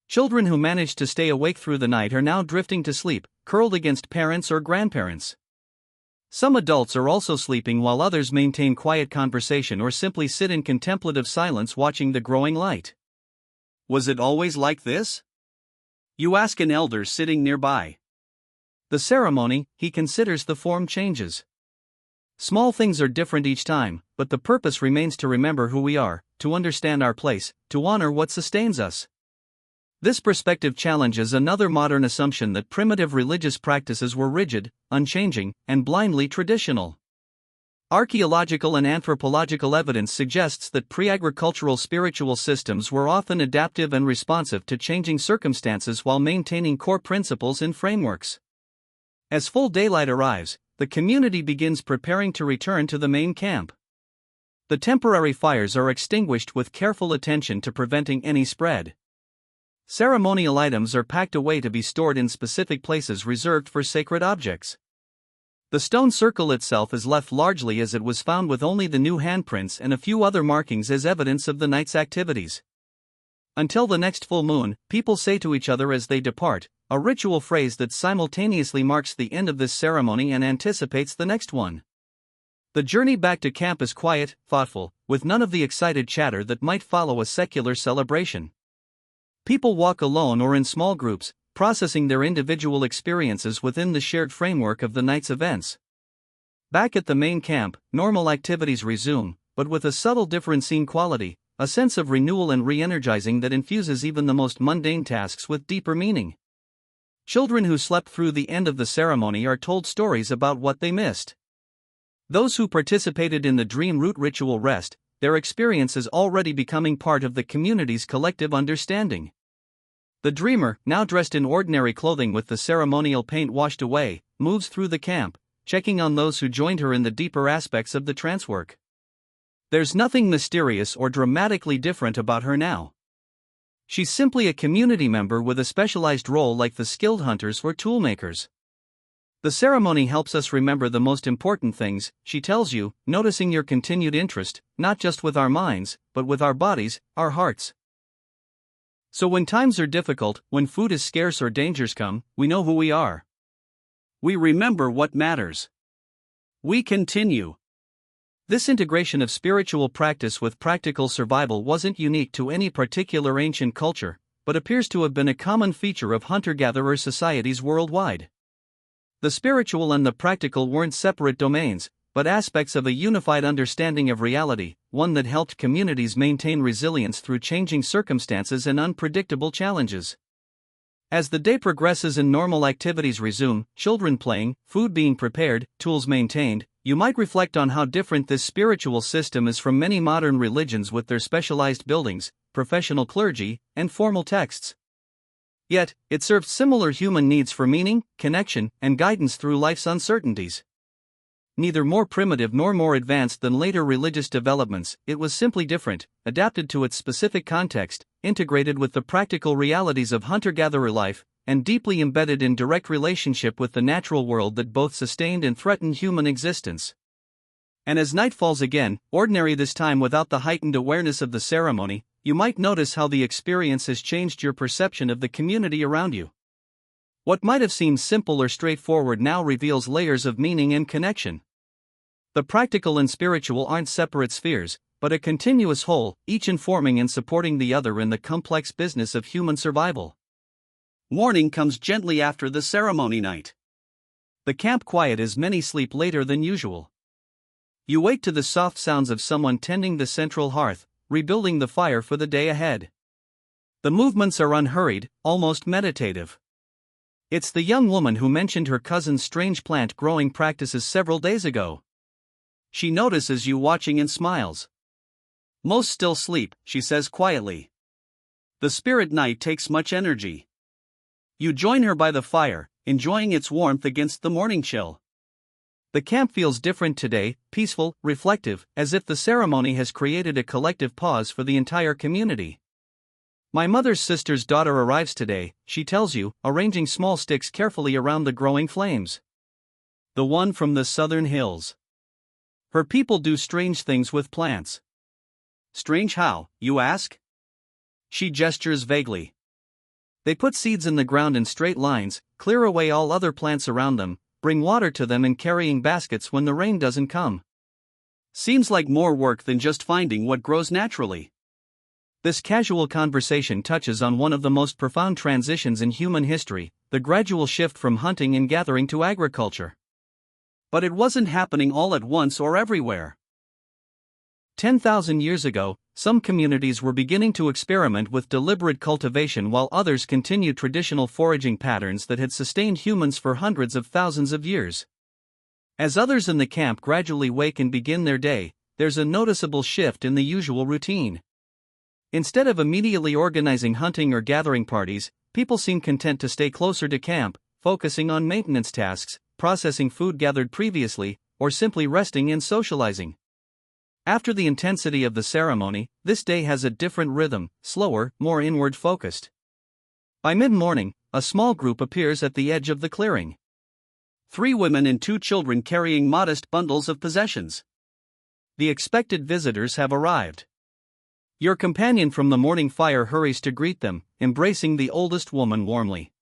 Children who managed to stay awake through the night are now drifting to sleep, curled against parents or grandparents. Some adults are also sleeping while others maintain quiet conversation or simply sit in contemplative silence watching the growing light. Was it always like this? You ask an elder sitting nearby. The ceremony, he considers, the form changes. Small things are different each time, but the purpose remains to remember who we are, to understand our place, to honor what sustains us. This perspective challenges another modern assumption that primitive religious practices were rigid, unchanging, and blindly traditional. Archaeological and anthropological evidence suggests that pre-agricultural spiritual systems were often adaptive and responsive to changing circumstances while maintaining core principles and frameworks. As full daylight arrives, the community begins preparing to return to the main camp. The temporary fires are extinguished with careful attention to preventing any spread. Ceremonial items are packed away to be stored in specific places reserved for sacred objects. The stone circle itself is left largely as it was found, with only the new handprints and a few other markings as evidence of the night's activities. Until the next full moon, people say to each other as they depart, a ritual phrase that simultaneously marks the end of this ceremony and anticipates the next one. The journey back to camp is quiet, thoughtful, with none of the excited chatter that might follow a secular celebration. People walk alone or in small groups, processing their individual experiences within the shared framework of the night's events. Back at the main camp, normal activities resume, but with a subtle difference in quality, a sense of renewal and re-energizing that infuses even the most mundane tasks with deeper meaning. Children who slept through the end of the ceremony are told stories about what they missed. Those who participated in the dream root ritual rest, their experience is already becoming part of the community's collective understanding. The dreamer, now dressed in ordinary clothing with the ceremonial paint washed away, moves through the camp, checking on those who joined her in the deeper aspects of the trance work. There's nothing mysterious or dramatically different about her now. She's simply a community member with a specialized role like the skilled hunters or toolmakers. The ceremony helps us remember the most important things, she tells you, noticing your continued interest, not just with our minds, but with our bodies, our hearts. So when times are difficult, when food is scarce or dangers come, we know who we are. We remember what matters. We continue. This integration of spiritual practice with practical survival wasn't unique to any particular ancient culture, but appears to have been a common feature of hunter-gatherer societies worldwide. The spiritual and the practical weren't separate domains, but aspects of a unified understanding of reality, one that helped communities maintain resilience through changing circumstances and unpredictable challenges. As the day progresses and normal activities resume, children playing, food being prepared, tools maintained, you might reflect on how different this spiritual system is from many modern religions with their specialized buildings, professional clergy, and formal texts. Yet, it served similar human needs for meaning, connection, and guidance through life's uncertainties. Neither more primitive nor more advanced than later religious developments, it was simply different, adapted to its specific context, integrated with the practical realities of hunter-gatherer life, and deeply embedded in direct relationship with the natural world that both sustained and threatened human existence. And as night falls again, ordinary this time without the heightened awareness of the ceremony, you might notice how the experience has changed your perception of the community around you. What might have seemed simple or straightforward now reveals layers of meaning and connection. The practical and spiritual aren't separate spheres, but a continuous whole, each informing and supporting the other in the complex business of human survival. Morning comes gently after the ceremony night. The camp quiet as many sleep later than usual. You wake to the soft sounds of someone tending the central hearth, rebuilding the fire for the day ahead. The movements are unhurried, almost meditative. It's the young woman who mentioned her cousin's strange plant growing practices several days ago. She notices you watching and smiles. Most still sleep, she says quietly. The spirit night takes much energy. You join her by the fire, enjoying its warmth against the morning chill. The camp feels different today, peaceful, reflective, as if the ceremony has created a collective pause for the entire community. My mother's sister's daughter arrives today, she tells you, arranging small sticks carefully around the growing flames. The one from the southern hills. Her people do strange things with plants. Strange how, you ask? She gestures vaguely. They put seeds in the ground in straight lines, clear away all other plants around them, bring water to them in carrying baskets when the rain doesn't come. Seems like more work than just finding what grows naturally. This casual conversation touches on one of the most profound transitions in human history, the gradual shift from hunting and gathering to agriculture. But it wasn't happening all at once or everywhere. 10,000 years ago, some communities were beginning to experiment with deliberate cultivation while others continued traditional foraging patterns that had sustained humans for hundreds of thousands of years. As others in the camp gradually wake and begin their day, there's a noticeable shift in the usual routine. Instead of immediately organizing hunting or gathering parties, people seem content to stay closer to camp, focusing on maintenance tasks, processing food gathered previously, or simply resting and socializing. After the intensity of the ceremony, this day has a different rhythm, slower, more inward-focused. By mid-morning, a small group appears at the edge of the clearing. 3 women and 2 children carrying modest bundles of possessions. The expected visitors have arrived. Your companion from the morning fire hurries to greet them, embracing the oldest woman warmly.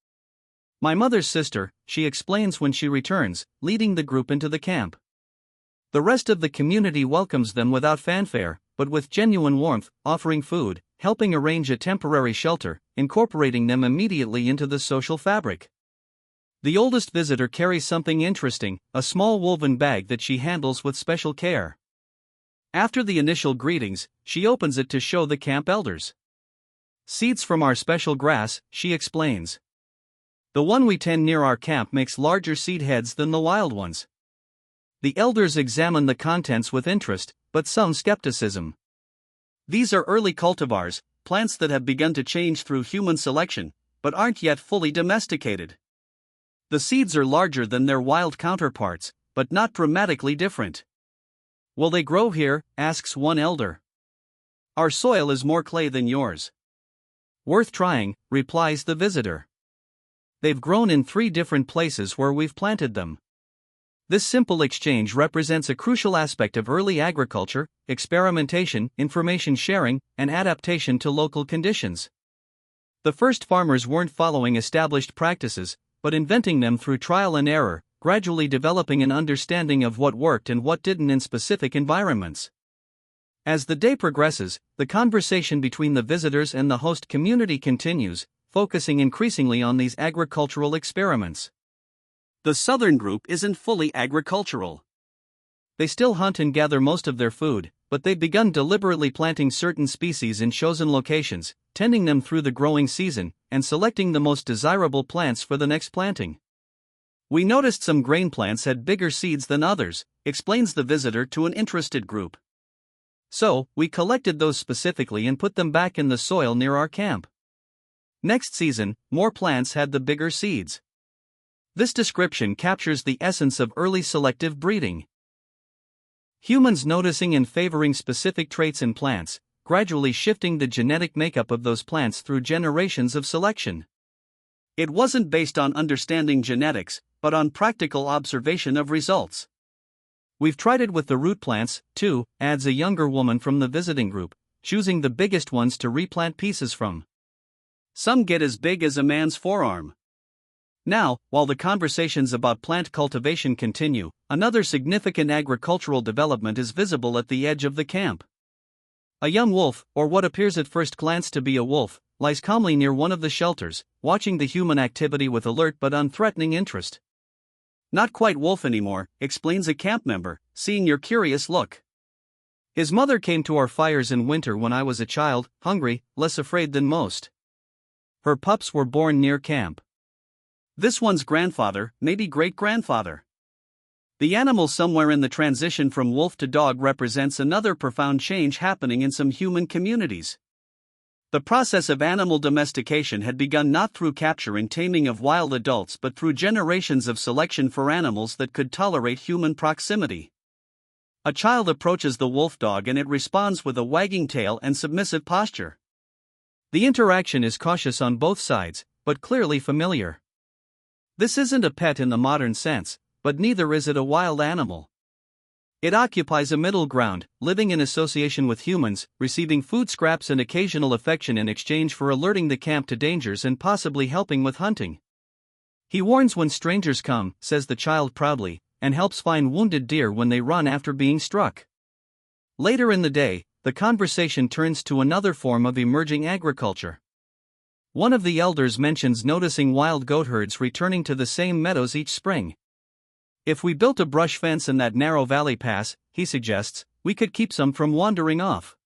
"My mother's sister," she explains when she returns, leading the group into the camp. The rest of the community welcomes them without fanfare, but with genuine warmth, offering food, helping arrange a temporary shelter, incorporating them immediately into the social fabric. The oldest visitor carries something interesting, a small woven bag that she handles with special care. After the initial greetings, she opens it to show the camp elders. "Seeds from our special grass," she explains. "The one we tend near our camp makes larger seed heads than the wild ones." The elders examine the contents with interest, but some skepticism. These are early cultivars, plants that have begun to change through human selection, but aren't yet fully domesticated. The seeds are larger than their wild counterparts, but not dramatically different. "Will they grow here?" asks one elder. "Our soil is more clay than yours." "Worth trying," replies the visitor. "They've grown in 3 different places where we've planted them." This simple exchange represents a crucial aspect of early agriculture: experimentation, information sharing, and adaptation to local conditions. The first farmers weren't following established practices, but inventing them through trial and error, gradually developing an understanding of what worked and what didn't in specific environments. As the day progresses, the conversation between the visitors and the host community continues, focusing increasingly on these agricultural experiments. The southern group isn't fully agricultural. They still hunt and gather most of their food, but they've begun deliberately planting certain species in chosen locations, tending them through the growing season, and selecting the most desirable plants for the next planting. "We noticed some grain plants had bigger seeds than others," explains the visitor to an interested group. "So, we collected those specifically and put them back in the soil near our camp. Next season, more plants had the bigger seeds." This description captures the essence of early selective breeding. Humans noticing and favoring specific traits in plants, gradually shifting the genetic makeup of those plants through generations of selection. It wasn't based on understanding genetics, but on practical observation of results. "We've tried it with the root plants, too," adds a younger woman from the visiting group, choosing the biggest ones to replant pieces from. "Some get as big as a man's forearm." Now, while the conversations about plant cultivation continue, another significant agricultural development is visible at the edge of the camp. A young wolf, or what appears at first glance to be a wolf, lies calmly near one of the shelters, watching the human activity with alert but unthreatening interest. "Not quite wolf anymore," explains a camp member, seeing your curious look. "His mother came to our fires in winter when I was a child, hungry, less afraid than most. Her pups were born near camp. This one's grandfather, maybe great-grandfather." The animal somewhere in the transition from wolf to dog represents another profound change happening in some human communities. The process of animal domestication had begun not through capture and taming of wild adults but through generations of selection for animals that could tolerate human proximity. A child approaches the wolf dog and it responds with a wagging tail and submissive posture. The interaction is cautious on both sides, but clearly familiar. This isn't a pet in the modern sense, but neither is it a wild animal. It occupies a middle ground, living in association with humans, receiving food scraps and occasional affection in exchange for alerting the camp to dangers and possibly helping with hunting. "He warns when strangers come," says the child proudly, and helps find wounded deer when they run after being struck. Later in the day, the conversation turns to another form of emerging agriculture. One of the elders mentions noticing wild goat herds returning to the same meadows each spring. "If we built a brush fence in that narrow valley pass," he suggests, "we could keep some from wandering off."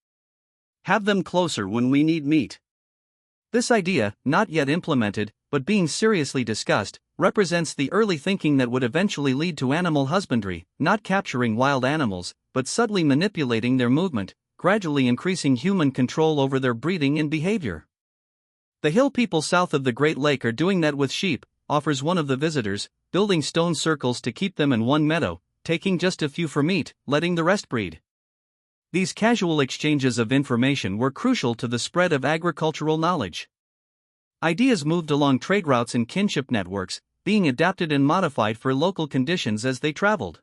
Have them closer when we need meat. This idea, not yet implemented, but being seriously discussed, represents the early thinking that would eventually lead to animal husbandry, not capturing wild animals, but subtly manipulating their movement, gradually increasing human control over their breeding and behavior. The hill people south of the Great Lake are doing that with sheep, offers one of the visitors, building stone circles to keep them in one meadow, taking just a few for meat, letting the rest breed. These casual exchanges of information were crucial to the spread of agricultural knowledge. Ideas moved along trade routes and kinship networks, being adapted and modified for local conditions as they traveled.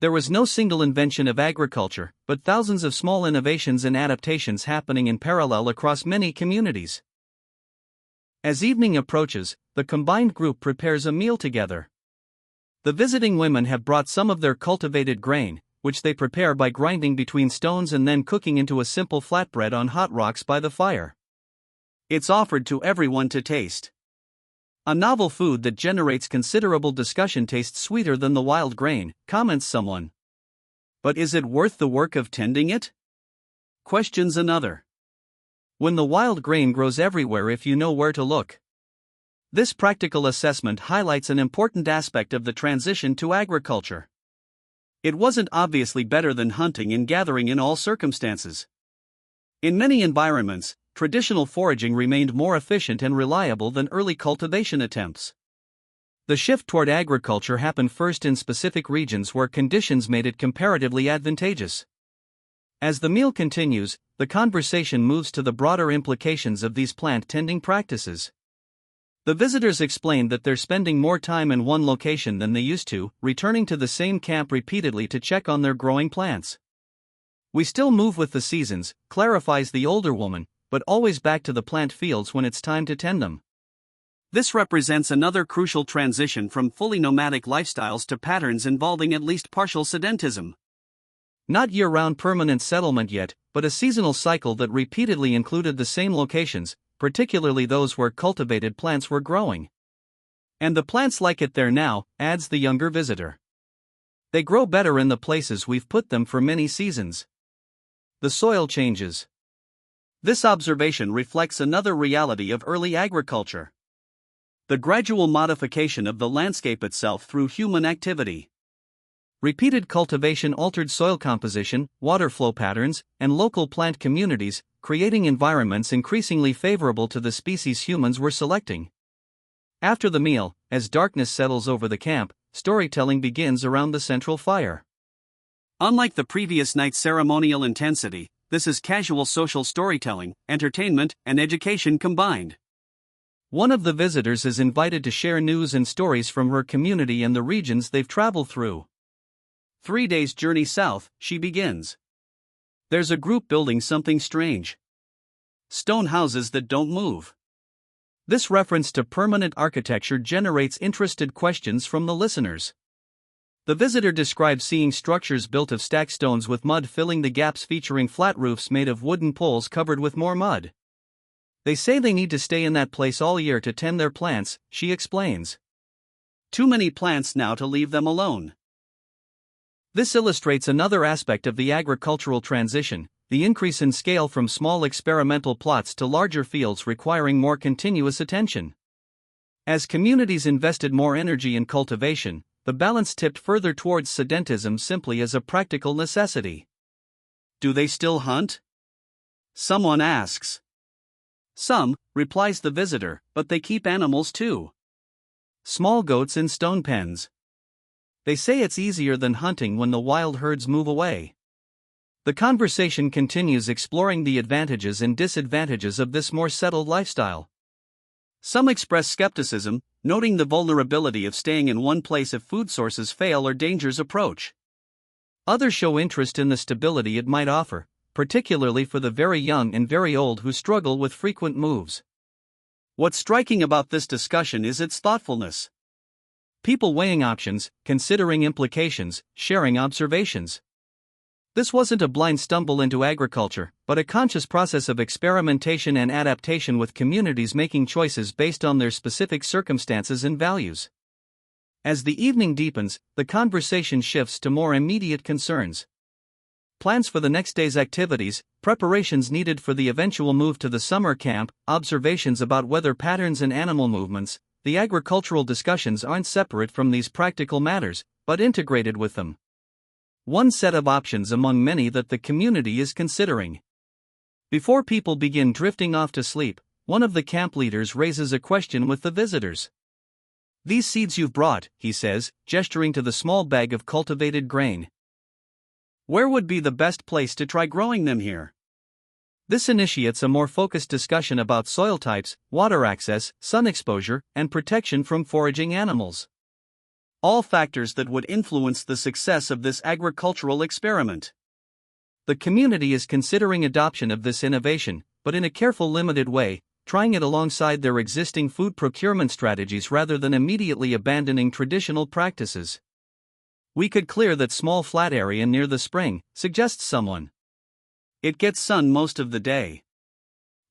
There was no single invention of agriculture, but thousands of small innovations and adaptations happening in parallel across many communities. As evening approaches, the combined group prepares a meal together. The visiting women have brought some of their cultivated grain, which they prepare by grinding between stones and then cooking into a simple flatbread on hot rocks by the fire. It's offered to everyone to taste. A novel food that generates considerable discussion. Tastes sweeter than the wild grain, comments someone. But is it worth the work of tending it? Questions another. When the wild grain grows everywhere if you know where to look. This practical assessment highlights an important aspect of the transition to agriculture. It wasn't obviously better than hunting and gathering in all circumstances. In many environments, traditional foraging remained more efficient and reliable than early cultivation attempts. The shift toward agriculture happened first in specific regions where conditions made it comparatively advantageous. As the meal continues, the conversation moves to the broader implications of these plant-tending practices. The visitors explained that they're spending more time in one location than they used to, returning to the same camp repeatedly to check on their growing plants. We still move with the seasons, clarifies the older woman, but always back to the plant fields when it's time to tend them. This represents another crucial transition from fully nomadic lifestyles to patterns involving at least partial sedentism. Not year-round permanent settlement yet, but a seasonal cycle that repeatedly included the same locations, particularly those where cultivated plants were growing. And the plants like it there now, adds the younger visitor. They grow better in the places we've put them for many seasons. The soil changes. This observation reflects another reality of early agriculture. The gradual modification of the landscape itself through human activity. Repeated cultivation altered soil composition, water flow patterns, and local plant communities, creating environments increasingly favorable to the species humans were selecting. After the meal, as darkness settles over the camp, storytelling begins around the central fire. Unlike the previous night's ceremonial intensity, this is casual social storytelling, entertainment, and education combined. One of the visitors is invited to share news and stories from her community and the regions they've traveled through. 3 days' journey south, she begins. There's a group building something strange. Stone houses that don't move. This reference to permanent architecture generates interested questions from the listeners. The visitor describes seeing structures built of stacked stones with mud filling the gaps, featuring flat roofs made of wooden poles covered with more mud. They say they need to stay in that place all year to tend their plants, she explains. Too many plants now to leave them alone. This illustrates another aspect of the agricultural transition, the increase in scale from small experimental plots to larger fields requiring more continuous attention. As communities invested more energy in cultivation, the balance tipped further towards sedentism simply as a practical necessity. Do they still hunt? Someone asks. Some, replies the visitor, but they keep animals too. Small goats in stone pens. They say it's easier than hunting when the wild herds move away. The conversation continues, exploring the advantages and disadvantages of this more settled lifestyle. Some express skepticism, noting the vulnerability of staying in one place if food sources fail or dangers approach. Others show interest in the stability it might offer, particularly for the very young and very old who struggle with frequent moves. What's striking about this discussion is its thoughtfulness. People weighing options, considering implications, sharing observations. This wasn't a blind stumble into agriculture, but a conscious process of experimentation and adaptation, with communities making choices based on their specific circumstances and values. As the evening deepens, the conversation shifts to more immediate concerns. plans for the next day's activities, preparations needed for the eventual move to the summer camp, observations about weather patterns and animal movements. The agricultural discussions aren't separate from these practical matters, but integrated with them. One set of options among many that the community is considering. Before people begin drifting off to sleep, one of the camp leaders raises a question with the visitors. "These seeds you've brought," he says, gesturing to the small bag of cultivated grain. "Where would be the best place to try growing them here?" This initiates a more focused discussion about soil types, water access, sun exposure, and protection from foraging animals. All factors that would influence the success of this agricultural experiment. The community is considering adoption of this innovation, but in a careful, limited way, trying it alongside their existing food procurement strategies rather than immediately abandoning traditional practices. "We could clear that small flat area near the spring," suggests someone. "It gets sun most of the day."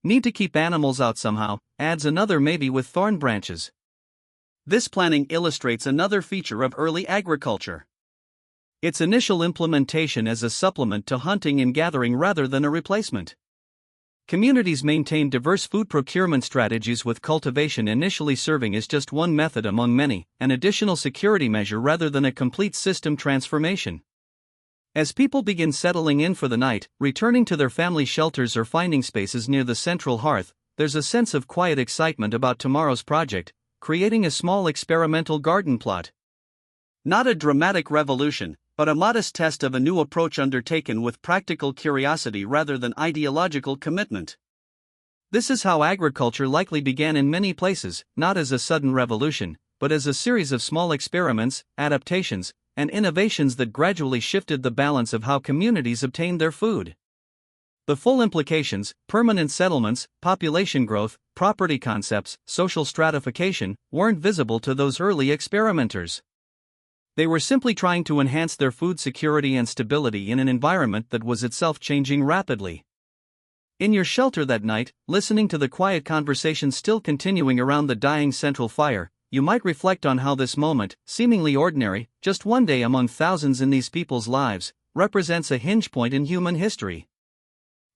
"Need to keep animals out somehow," adds another, "maybe with thorn branches." This planning illustrates another feature of early agriculture. Its initial implementation as a supplement to hunting and gathering rather than a replacement. Communities maintain diverse food procurement strategies, with cultivation initially serving as just one method among many, an additional security measure rather than a complete system transformation. As people begin settling in for the night, returning to their family shelters or finding spaces near the central hearth, there's a sense of quiet excitement about tomorrow's project, creating a small experimental garden plot. Not a dramatic revolution, but a modest test of a new approach undertaken with practical curiosity rather than ideological commitment. This is how agriculture likely began in many places, not as a sudden revolution, but as a series of small experiments, adaptations, and innovations that gradually shifted the balance of how communities obtained their food. The full implications, permanent settlements, population growth, property concepts, social stratification, weren't visible to those early experimenters. They were simply trying to enhance their food security and stability in an environment that was itself changing rapidly. In your shelter that night, listening to the quiet conversation still continuing around the dying central fire, you might reflect on how this moment, seemingly ordinary, just one day among thousands in these people's lives, represents a hinge point in human history.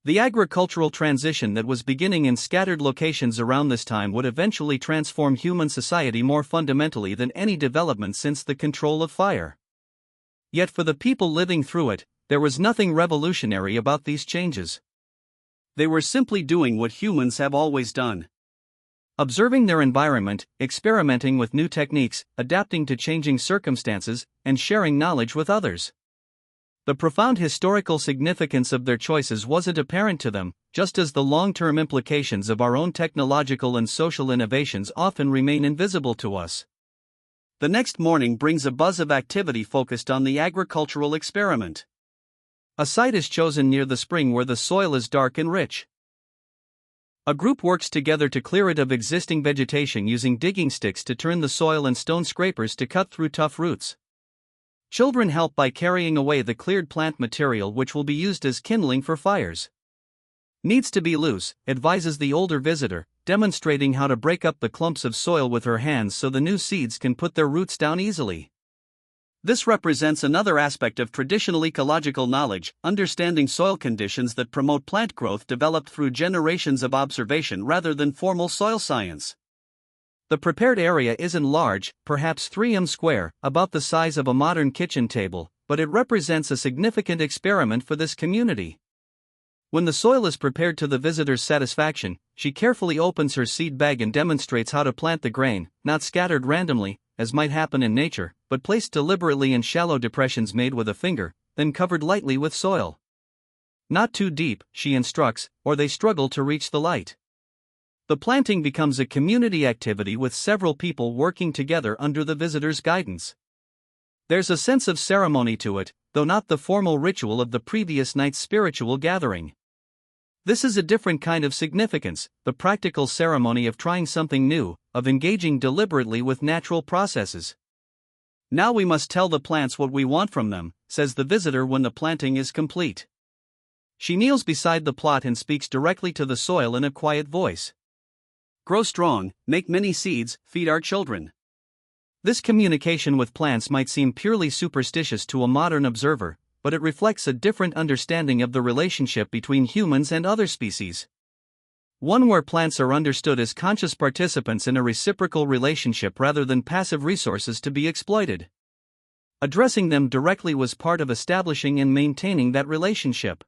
The agricultural transition that was beginning in scattered locations around this time would eventually transform human society more fundamentally than any development since the control of fire. Yet for the people living through it, there was nothing revolutionary about these changes. They were simply doing what humans have always done. Observing their environment, experimenting with new techniques, adapting to changing circumstances, and sharing knowledge with others. The profound historical significance of their choices wasn't apparent to them, just as the long-term implications of our own technological and social innovations often remain invisible to us. The next morning brings a buzz of activity focused on the agricultural experiment. A site is chosen near the spring where the soil is dark and rich. A group works together to clear it of existing vegetation using digging sticks to turn the soil and stone scrapers to cut through tough roots. Children help by carrying away the cleared plant material, which will be used as kindling for fires. "Needs to be loose," advises the older visitor, demonstrating how to break up the clumps of soil with her hands so the new seeds can put their roots down easily. This represents another aspect of traditional ecological knowledge, understanding soil conditions that promote plant growth developed through generations of observation rather than formal soil science. The prepared area isn't large, perhaps 3 square, about the size of a modern kitchen table, but it represents a significant experiment for this community. When the soil is prepared to the visitor's satisfaction, she carefully opens her seed bag and demonstrates how to plant the grain, not scattered randomly, as might happen in nature, but placed deliberately in shallow depressions made with a finger, then covered lightly with soil. "Not too deep," she instructs, or they struggle to reach the light. The planting becomes a community activity with several people working together under the visitor's guidance. There's a sense of ceremony to it, though not the formal ritual of the previous night's spiritual gathering. This is a different kind of significance, the practical ceremony of trying something new, of engaging deliberately with natural processes. "Now we must tell the plants what we want from them," says the visitor when the planting is complete. She kneels beside the plot and speaks directly to the soil in a quiet voice. "Grow strong, make many seeds, feed our children." This communication with plants might seem purely superstitious to a modern observer, but it reflects a different understanding of the relationship between humans and other species. One where plants are understood as conscious participants in a reciprocal relationship rather than passive resources to be exploited. Addressing them directly was part of establishing and maintaining that relationship.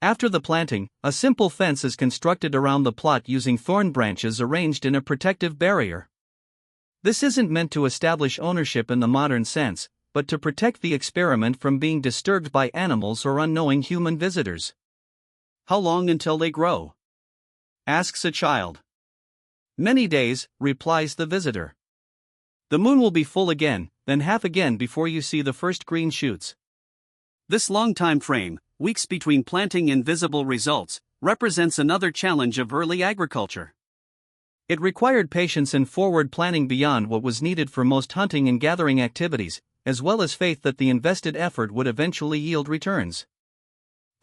After the planting, a simple fence is constructed around the plot using thorn branches arranged in a protective barrier. This isn't meant to establish ownership in the modern sense, but to protect the experiment from being disturbed by animals or unknowing human visitors. How long until they grow? Asks a child. Many days, replies the visitor. The moon will be full again, then half again before you see the first green shoots. This long time frame, weeks between planting and visible results, represents another challenge of early agriculture. It required patience and forward planning beyond what was needed for most hunting and gathering activities, as well as faith that the invested effort would eventually yield returns.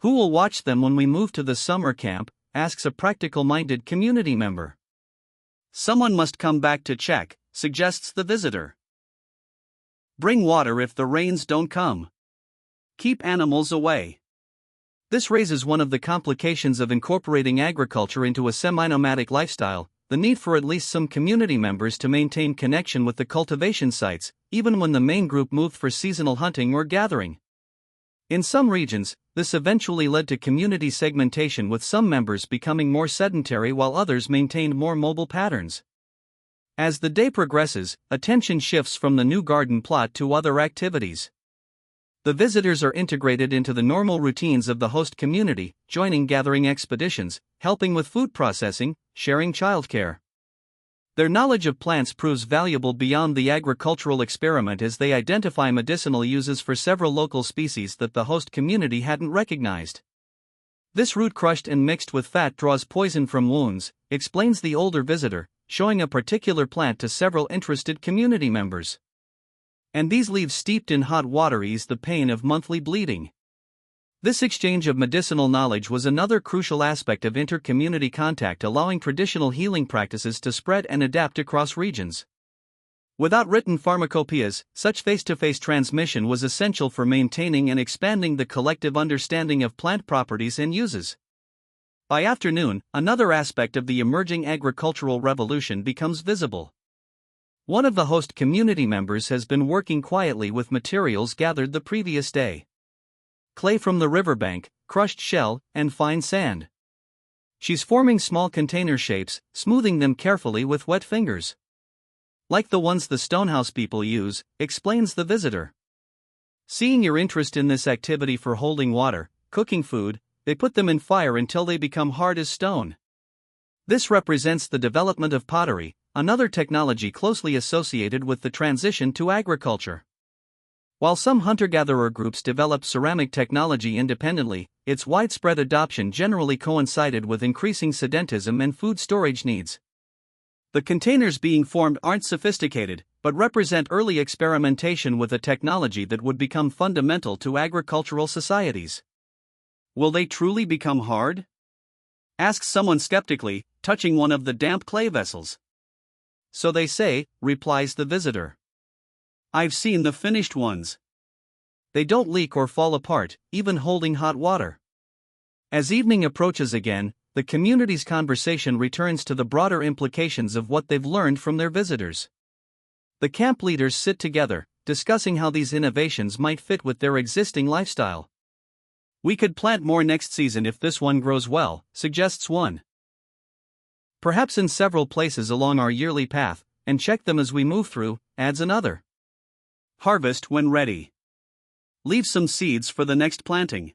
Who will watch them when we move to the summer camp? Asks a practical-minded community member. Someone must come back to check, suggests the visitor. Bring water if the rains don't come. Keep animals away. This raises one of the complications of incorporating agriculture into a semi-nomadic lifestyle, the need for at least some community members to maintain connection with the cultivation sites, even when the main group moved for seasonal hunting or gathering. In some regions, this eventually led to community segmentation, with some members becoming more sedentary while others maintained more mobile patterns. As the day progresses, attention shifts from the new garden plot to other activities. The visitors are integrated into the normal routines of the host community, joining gathering expeditions, helping with food processing, sharing childcare. Their knowledge of plants proves valuable beyond the agricultural experiment as they identify medicinal uses for several local species that the host community hadn't recognized. This root crushed and mixed with fat draws poison from wounds, explains the older visitor, showing a particular plant to several interested community members. And these leaves steeped in hot water ease the pain of monthly bleeding. This exchange of medicinal knowledge was another crucial aspect of inter-community contact, allowing traditional healing practices to spread and adapt across regions. Without written pharmacopoeias, such face-to-face transmission was essential for maintaining and expanding the collective understanding of plant properties and uses. By afternoon, another aspect of the emerging agricultural revolution becomes visible. One of the host community members has been working quietly with materials gathered the previous day. Clay from the riverbank, crushed shell, and fine sand. She's forming small container shapes, smoothing them carefully with wet fingers. Like the ones the Stonehouse people use, explains the visitor. Seeing your interest in this activity for holding water, cooking food, they put them in fire until they become hard as stone. This represents the development of pottery, another technology closely associated with the transition to agriculture. While some hunter-gatherer groups developed ceramic technology independently, its widespread adoption generally coincided with increasing sedentism and food storage needs. The containers being formed aren't sophisticated, but represent early experimentation with a technology that would become fundamental to agricultural societies. Will they truly become hard? Asks someone skeptically, touching one of the damp clay vessels. So they say, replies the visitor. I've seen the finished ones. They don't leak or fall apart, even holding hot water. As evening approaches again, the community's conversation returns to the broader implications of what they've learned from their visitors. The camp leaders sit together, discussing how these innovations might fit with their existing lifestyle. We could plant more next season if this one grows well, suggests one. Perhaps in several places along our yearly path, and check them as we move through, adds another. Harvest when ready. Leave some seeds for the next planting.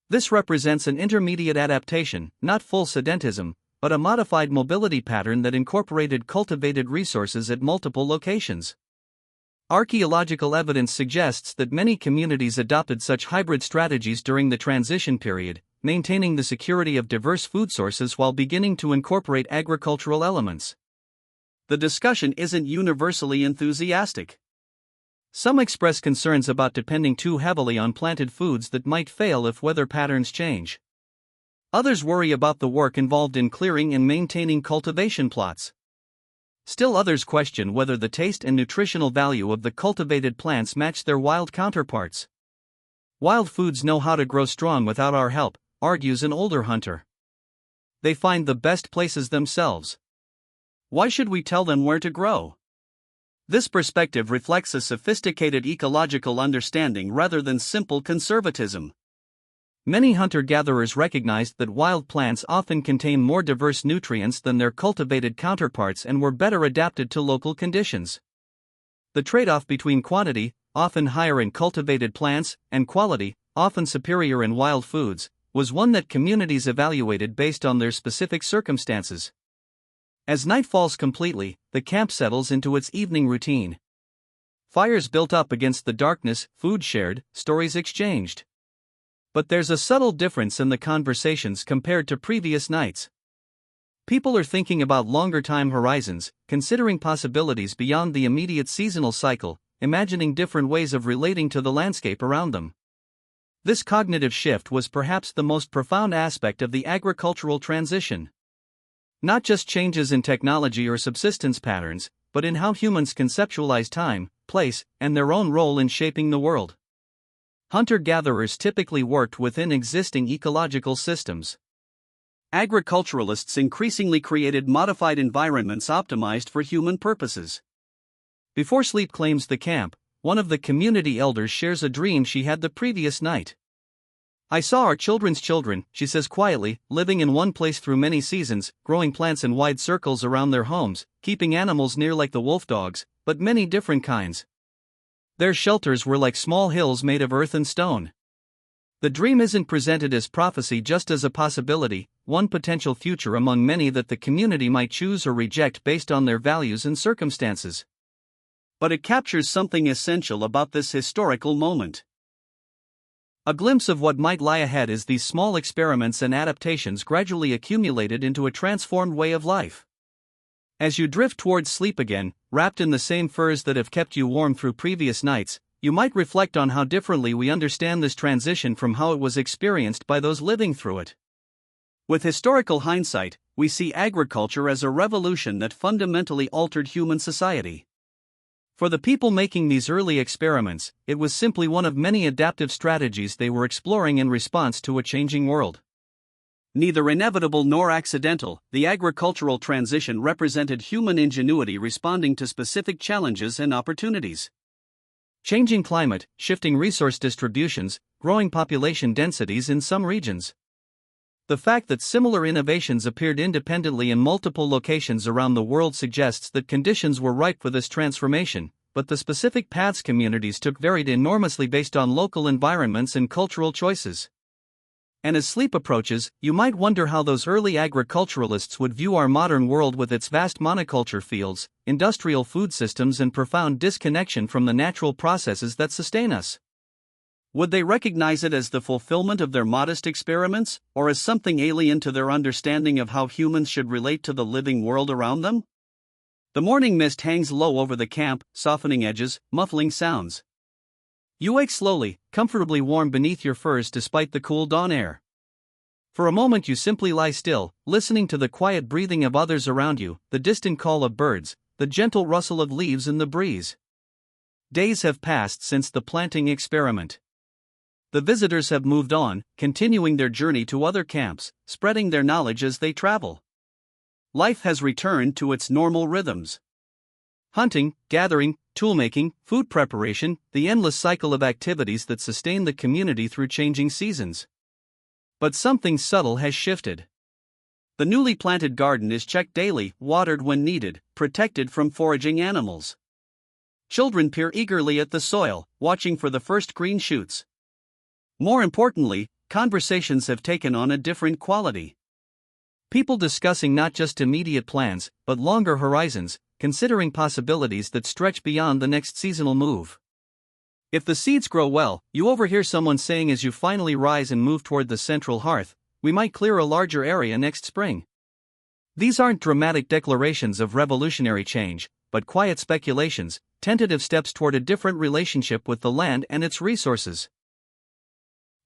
This represents an intermediate adaptation, not full sedentism, but a modified mobility pattern that incorporated cultivated resources at multiple locations. Archaeological evidence suggests that many communities adopted such hybrid strategies during the transition period, maintaining the security of diverse food sources while beginning to incorporate agricultural elements. The discussion isn't universally enthusiastic. Some express concerns about depending too heavily on planted foods that might fail if weather patterns change. Others worry about the work involved in clearing and maintaining cultivation plots. Still others question whether the taste and nutritional value of the cultivated plants match their wild counterparts. Wild foods know how to grow strong without our help, argues an older hunter. They find the best places themselves. Why should we tell them where to grow? This perspective reflects a sophisticated ecological understanding rather than simple conservatism. Many hunter-gatherers recognized that wild plants often contain more diverse nutrients than their cultivated counterparts and were better adapted to local conditions. The trade-off between quantity, often higher in cultivated plants, and quality, often superior in wild foods, was one that communities evaluated based on their specific circumstances. As night falls completely, the camp settles into its evening routine. Fires built up against the darkness, food shared, stories exchanged. But there's a subtle difference in the conversations compared to previous nights. People are thinking about longer time horizons, considering possibilities beyond the immediate seasonal cycle, imagining different ways of relating to the landscape around them. This cognitive shift was perhaps the most profound aspect of the agricultural transition. Not just changes in technology or subsistence patterns, but in how humans conceptualize time, place, and their own role in shaping the world. Hunter-gatherers typically worked within existing ecological systems. Agriculturalists increasingly created modified environments optimized for human purposes. Before sleep claims the camp, one of the community elders shares a dream she had the previous night. I saw our children's children, she says quietly, living in one place through many seasons, growing plants in wide circles around their homes, keeping animals near like the wolf dogs, but many different kinds. Their shelters were like small hills made of earth and stone. The dream isn't presented as prophecy, just as a possibility, one potential future among many that the community might choose or reject based on their values and circumstances. But it captures something essential about this historical moment. A glimpse of what might lie ahead as these small experiments and adaptations gradually accumulated into a transformed way of life. As you drift towards sleep again, wrapped in the same furs that have kept you warm through previous nights, you might reflect on how differently we understand this transition from how it was experienced by those living through it. With historical hindsight, we see agriculture as a revolution that fundamentally altered human society. For the people making these early experiments, it was simply one of many adaptive strategies they were exploring in response to a changing world. Neither inevitable nor accidental, the agricultural transition represented human ingenuity responding to specific challenges and opportunities. Changing climate, shifting resource distributions, growing population densities in some regions. The fact that similar innovations appeared independently in multiple locations around the world suggests that conditions were ripe for this transformation, but the specific paths communities took varied enormously based on local environments and cultural choices. And as sleep approaches, you might wonder how those early agriculturalists would view our modern world with its vast monoculture fields, industrial food systems, and profound disconnection from the natural processes that sustain us. Would they recognize it as the fulfillment of their modest experiments, or as something alien to their understanding of how humans should relate to the living world around them? The morning mist hangs low over the camp, softening edges, muffling sounds. You wake slowly, comfortably warm beneath your furs despite the cool dawn air. For a moment you simply lie still, listening to the quiet breathing of others around you, the distant call of birds, the gentle rustle of leaves in the breeze. Days have passed since the planting experiment. The visitors have moved on, continuing their journey to other camps, spreading their knowledge as they travel. Life has returned to its normal rhythms. Hunting, gathering, toolmaking, food preparation, the endless cycle of activities that sustain the community through changing seasons. But something subtle has shifted. The newly planted garden is checked daily, watered when needed, protected from foraging animals. Children peer eagerly at the soil, watching for the first green shoots. More importantly, conversations have taken on a different quality. People discussing not just immediate plans, but longer horizons, considering possibilities that stretch beyond the next seasonal move. If the seeds grow well, you overhear someone saying as you finally rise and move toward the central hearth, we might clear a larger area next spring. These aren't dramatic declarations of revolutionary change, but quiet speculations, tentative steps toward a different relationship with the land and its resources.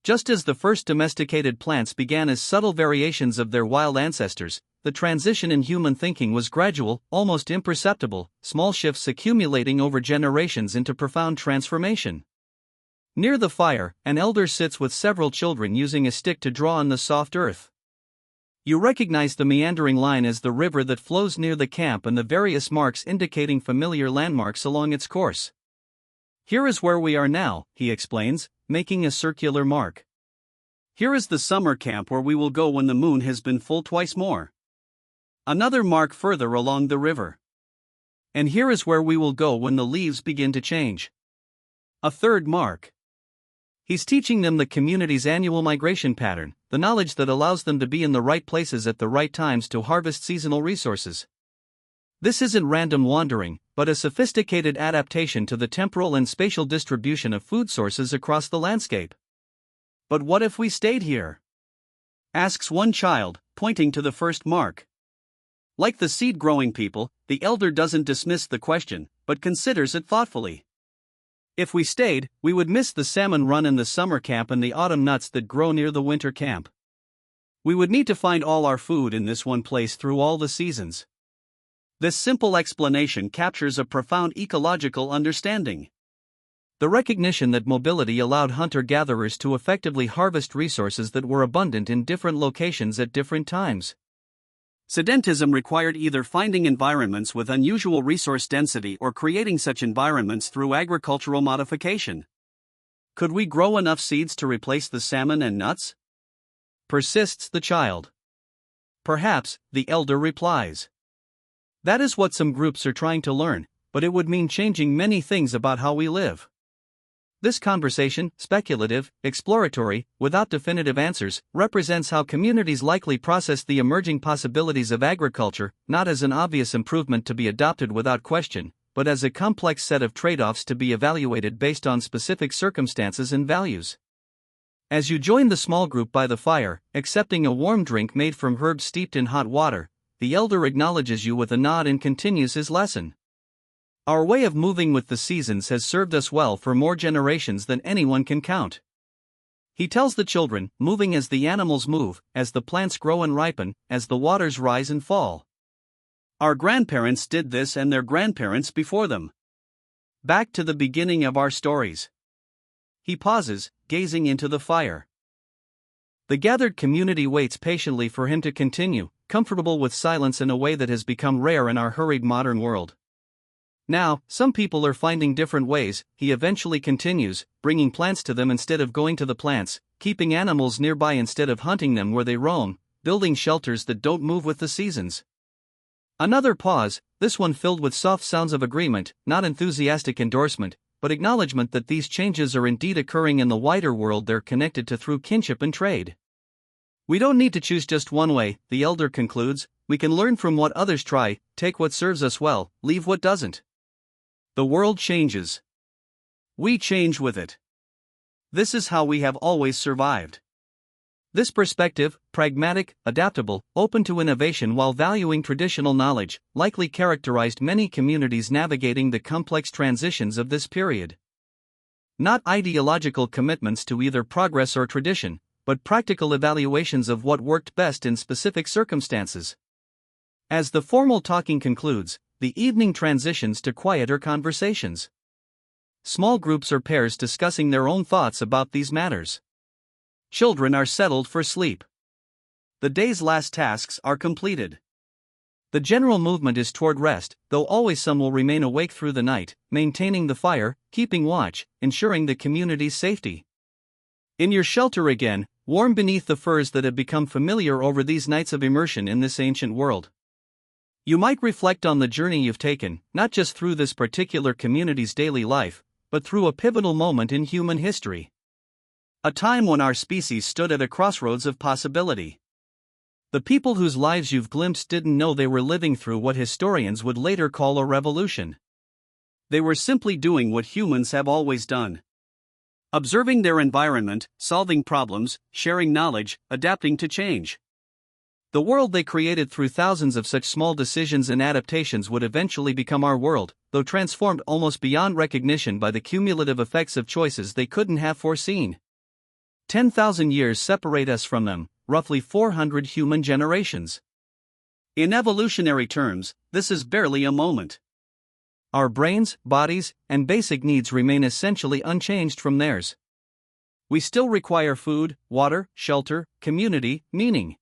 Just as the first domesticated plants began as subtle variations of their wild ancestors, the transition in human thinking was gradual, almost imperceptible, small shifts accumulating over generations into profound transformation. Near the fire, an elder sits with several children using a stick to draw on the soft earth. You recognize the meandering line as the river that flows near the camp and the various marks indicating familiar landmarks along its course. Here is where we are now, he explains, making a circular mark. Here is the summer camp where we will go when the moon has been full twice more. Another mark further along the river. And here is where we will go when the leaves begin to change. A third mark. He's teaching them the community's annual migration pattern, the knowledge that allows them to be in the right places at the right times to harvest seasonal resources. This isn't random wandering, but a sophisticated adaptation to the temporal and spatial distribution of food sources across the landscape. But what if we stayed here? Asks one child, pointing to the first mark. Like the seed-growing people, the elder doesn't dismiss the question, but considers it thoughtfully. If we stayed, we would miss the salmon run in the summer camp and the autumn nuts that grow near the winter camp. We would need to find all our food in this one place through all the seasons. This simple explanation captures a profound ecological understanding. The recognition that mobility allowed hunter-gatherers to effectively harvest resources that were abundant in different locations at different times. Sedentism required either finding environments with unusual resource density or creating such environments through agricultural modification. Could we grow enough seeds to replace the salmon and nuts? Persists the child. Perhaps, the elder replies. That is what some groups are trying to learn, but it would mean changing many things about how we live. This conversation, speculative, exploratory, without definitive answers, represents how communities likely process the emerging possibilities of agriculture, not as an obvious improvement to be adopted without question, but as a complex set of trade-offs to be evaluated based on specific circumstances and values. As you join the small group by the fire, accepting a warm drink made from herbs steeped in hot water, the elder acknowledges you with a nod and continues his lesson. Our way of moving with the seasons has served us well for more generations than anyone can count. He tells the children, moving as the animals move, as the plants grow and ripen, as the waters rise and fall. Our grandparents did this and their grandparents before them. Back to the beginning of our stories. He pauses, gazing into the fire. The gathered community waits patiently for him to continue, comfortable with silence in a way that has become rare in our hurried modern world. Now, some people are finding different ways, he eventually continues, bringing plants to them instead of going to the plants, keeping animals nearby instead of hunting them where they roam, building shelters that don't move with the seasons. Another pause, this one filled with soft sounds of agreement, not enthusiastic endorsement, but acknowledgement that these changes are indeed occurring in the wider world they're connected to through kinship and trade. We don't need to choose just one way, the elder concludes, we can learn from what others try, take what serves us well, leave what doesn't. The world changes. We change with it. This is how we have always survived. This perspective, pragmatic, adaptable, open to innovation while valuing traditional knowledge, likely characterized many communities navigating the complex transitions of this period. Not ideological commitments to either progress or tradition, but practical evaluations of what worked best in specific circumstances. As the formal talking concludes, the evening transitions to quieter conversations. Small groups or pairs discussing their own thoughts about these matters. Children are settled for sleep. The day's last tasks are completed. The general movement is toward rest, though always some will remain awake through the night, maintaining the fire, keeping watch, ensuring the community's safety. In your shelter again, warm beneath the furs that have become familiar over these nights of immersion in this ancient world. You might reflect on the journey you've taken, not just through this particular community's daily life, but through a pivotal moment in human history. A time when our species stood at a crossroads of possibility. The people whose lives you've glimpsed didn't know they were living through what historians would later call a revolution. They were simply doing what humans have always done. Observing their environment, solving problems, sharing knowledge, adapting to change. The world they created through thousands of such small decisions and adaptations would eventually become our world, though transformed almost beyond recognition by the cumulative effects of choices they couldn't have foreseen. 10,000 years separate us from them, roughly 400 human generations. In evolutionary terms, this is barely a moment. Our brains, bodies, and basic needs remain essentially unchanged from theirs. We still require food, water, shelter, community, meaning.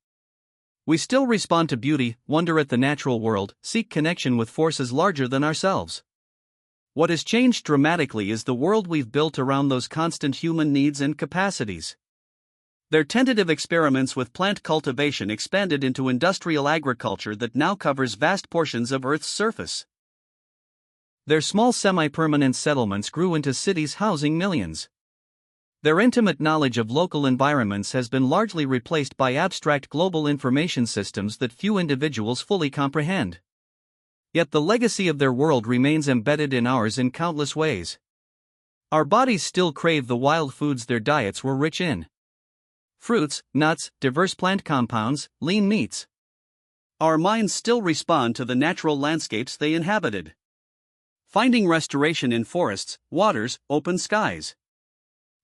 We still respond to beauty, wonder at the natural world, seek connection with forces larger than ourselves. What has changed dramatically is the world we've built around those constant human needs and capacities. Their tentative experiments with plant cultivation expanded into industrial agriculture that now covers vast portions of Earth's surface. Their small semi-permanent settlements grew into cities housing millions. Their intimate knowledge of local environments has been largely replaced by abstract global information systems that few individuals fully comprehend. Yet the legacy of their world remains embedded in ours in countless ways. Our bodies still crave the wild foods their diets were rich in. Fruits, nuts, diverse plant compounds, lean meats. Our minds still respond to the natural landscapes they inhabited, finding restoration in forests, waters, open skies.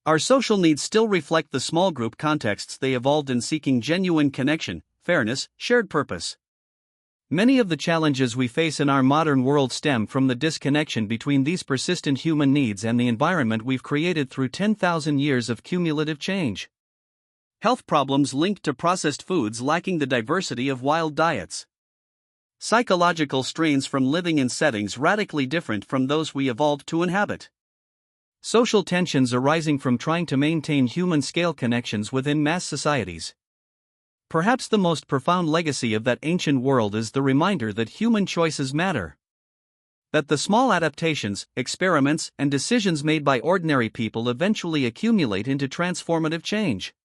Our social needs still reflect the small group contexts they evolved in, seeking genuine connection, fairness, shared purpose. Many of the challenges we face in our modern world stem from the disconnection between these persistent human needs and the environment we've created through 10,000 years of cumulative change. Health problems linked to processed foods lacking the diversity of wild diets. Psychological strains from living in settings radically different from those we evolved to inhabit. Social tensions arising from trying to maintain human-scale connections within mass societies. Perhaps the most profound legacy of that ancient world is the reminder that human choices matter. That the small adaptations, experiments, and decisions made by ordinary people eventually accumulate into transformative change.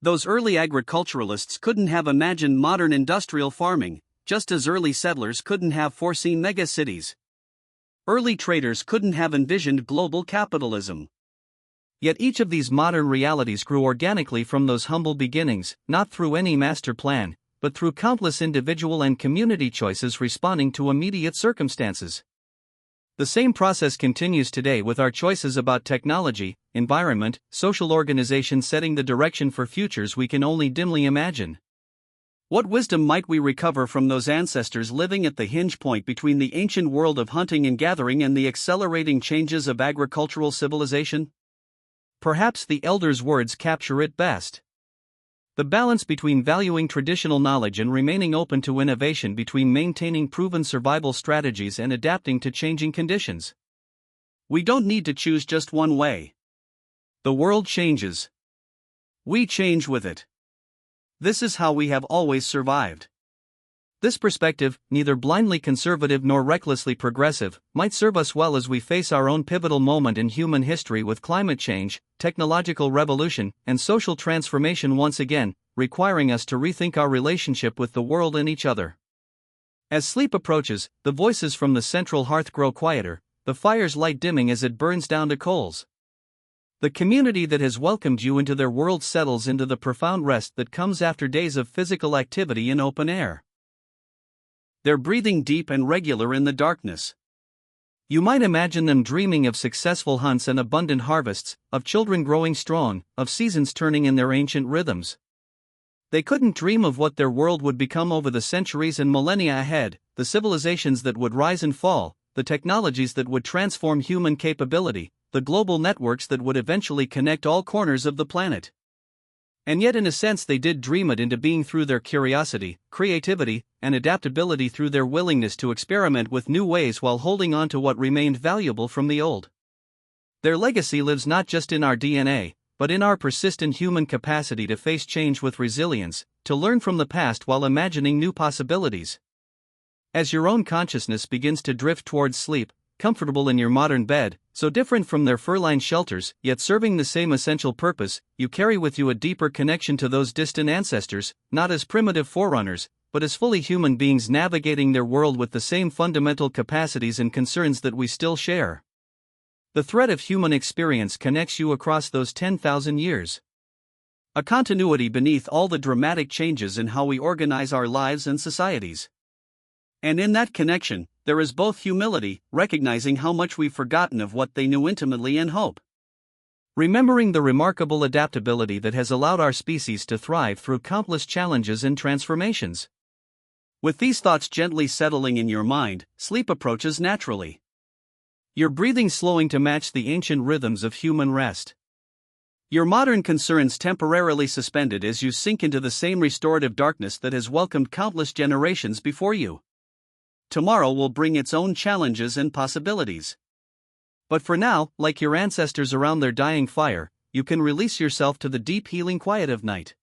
Those early agriculturalists couldn't have imagined modern industrial farming, just as early settlers couldn't have foreseen megacities. Early traders couldn't have envisioned global capitalism. Yet each of these modern realities grew organically from those humble beginnings, not through any master plan, but through countless individual and community choices responding to immediate circumstances. The same process continues today with our choices about technology, environment, social organization, setting the direction for futures we can only dimly imagine. What wisdom might we recover from those ancestors living at the hinge point between the ancient world of hunting and gathering and the accelerating changes of agricultural civilization? Perhaps the elders' words capture it best. The balance between valuing traditional knowledge and remaining open to innovation, between maintaining proven survival strategies and adapting to changing conditions. We don't need to choose just one way. The world changes. We change with it. This is how we have always survived. This perspective, neither blindly conservative nor recklessly progressive, might serve us well as we face our own pivotal moment in human history, with climate change, technological revolution, and social transformation once again requiring us to rethink our relationship with the world and each other. As sleep approaches, the voices from the central hearth grow quieter, the fire's light dimming as it burns down to coals. The community that has welcomed you into their world settles into the profound rest that comes after days of physical activity in open air. They're breathing deep and regular in the darkness. You might imagine them dreaming of successful hunts and abundant harvests, of children growing strong, of seasons turning in their ancient rhythms. They couldn't dream of what their world would become over the centuries and millennia ahead, the civilizations that would rise and fall, the technologies that would transform human capability, the global networks that would eventually connect all corners of the planet. And yet, in a sense, they did dream it into being through their curiosity, creativity, and adaptability, through their willingness to experiment with new ways while holding on to what remained valuable from the old. Their legacy lives not just in our DNA, but in our persistent human capacity to face change with resilience, to learn from the past while imagining new possibilities. As your own consciousness begins to drift towards sleep, comfortable in your modern bed, so different from their fur-lined shelters, yet serving the same essential purpose, you carry with you a deeper connection to those distant ancestors, not as primitive forerunners, but as fully human beings navigating their world with the same fundamental capacities and concerns that we still share. The thread of human experience connects you across those 10,000 years. A continuity beneath all the dramatic changes in how we organize our lives and societies. And in that connection, there is both humility, recognizing how much we've forgotten of what they knew intimately, and hope. Remembering the remarkable adaptability that has allowed our species to thrive through countless challenges and transformations. With these thoughts gently settling in your mind, sleep approaches naturally. Your breathing slowing to match the ancient rhythms of human rest. Your modern concerns temporarily suspended as you sink into the same restorative darkness that has welcomed countless generations before you. Tomorrow will bring its own challenges and possibilities. But for now, like your ancestors around their dying fire, you can release yourself to the deep healing quiet of night.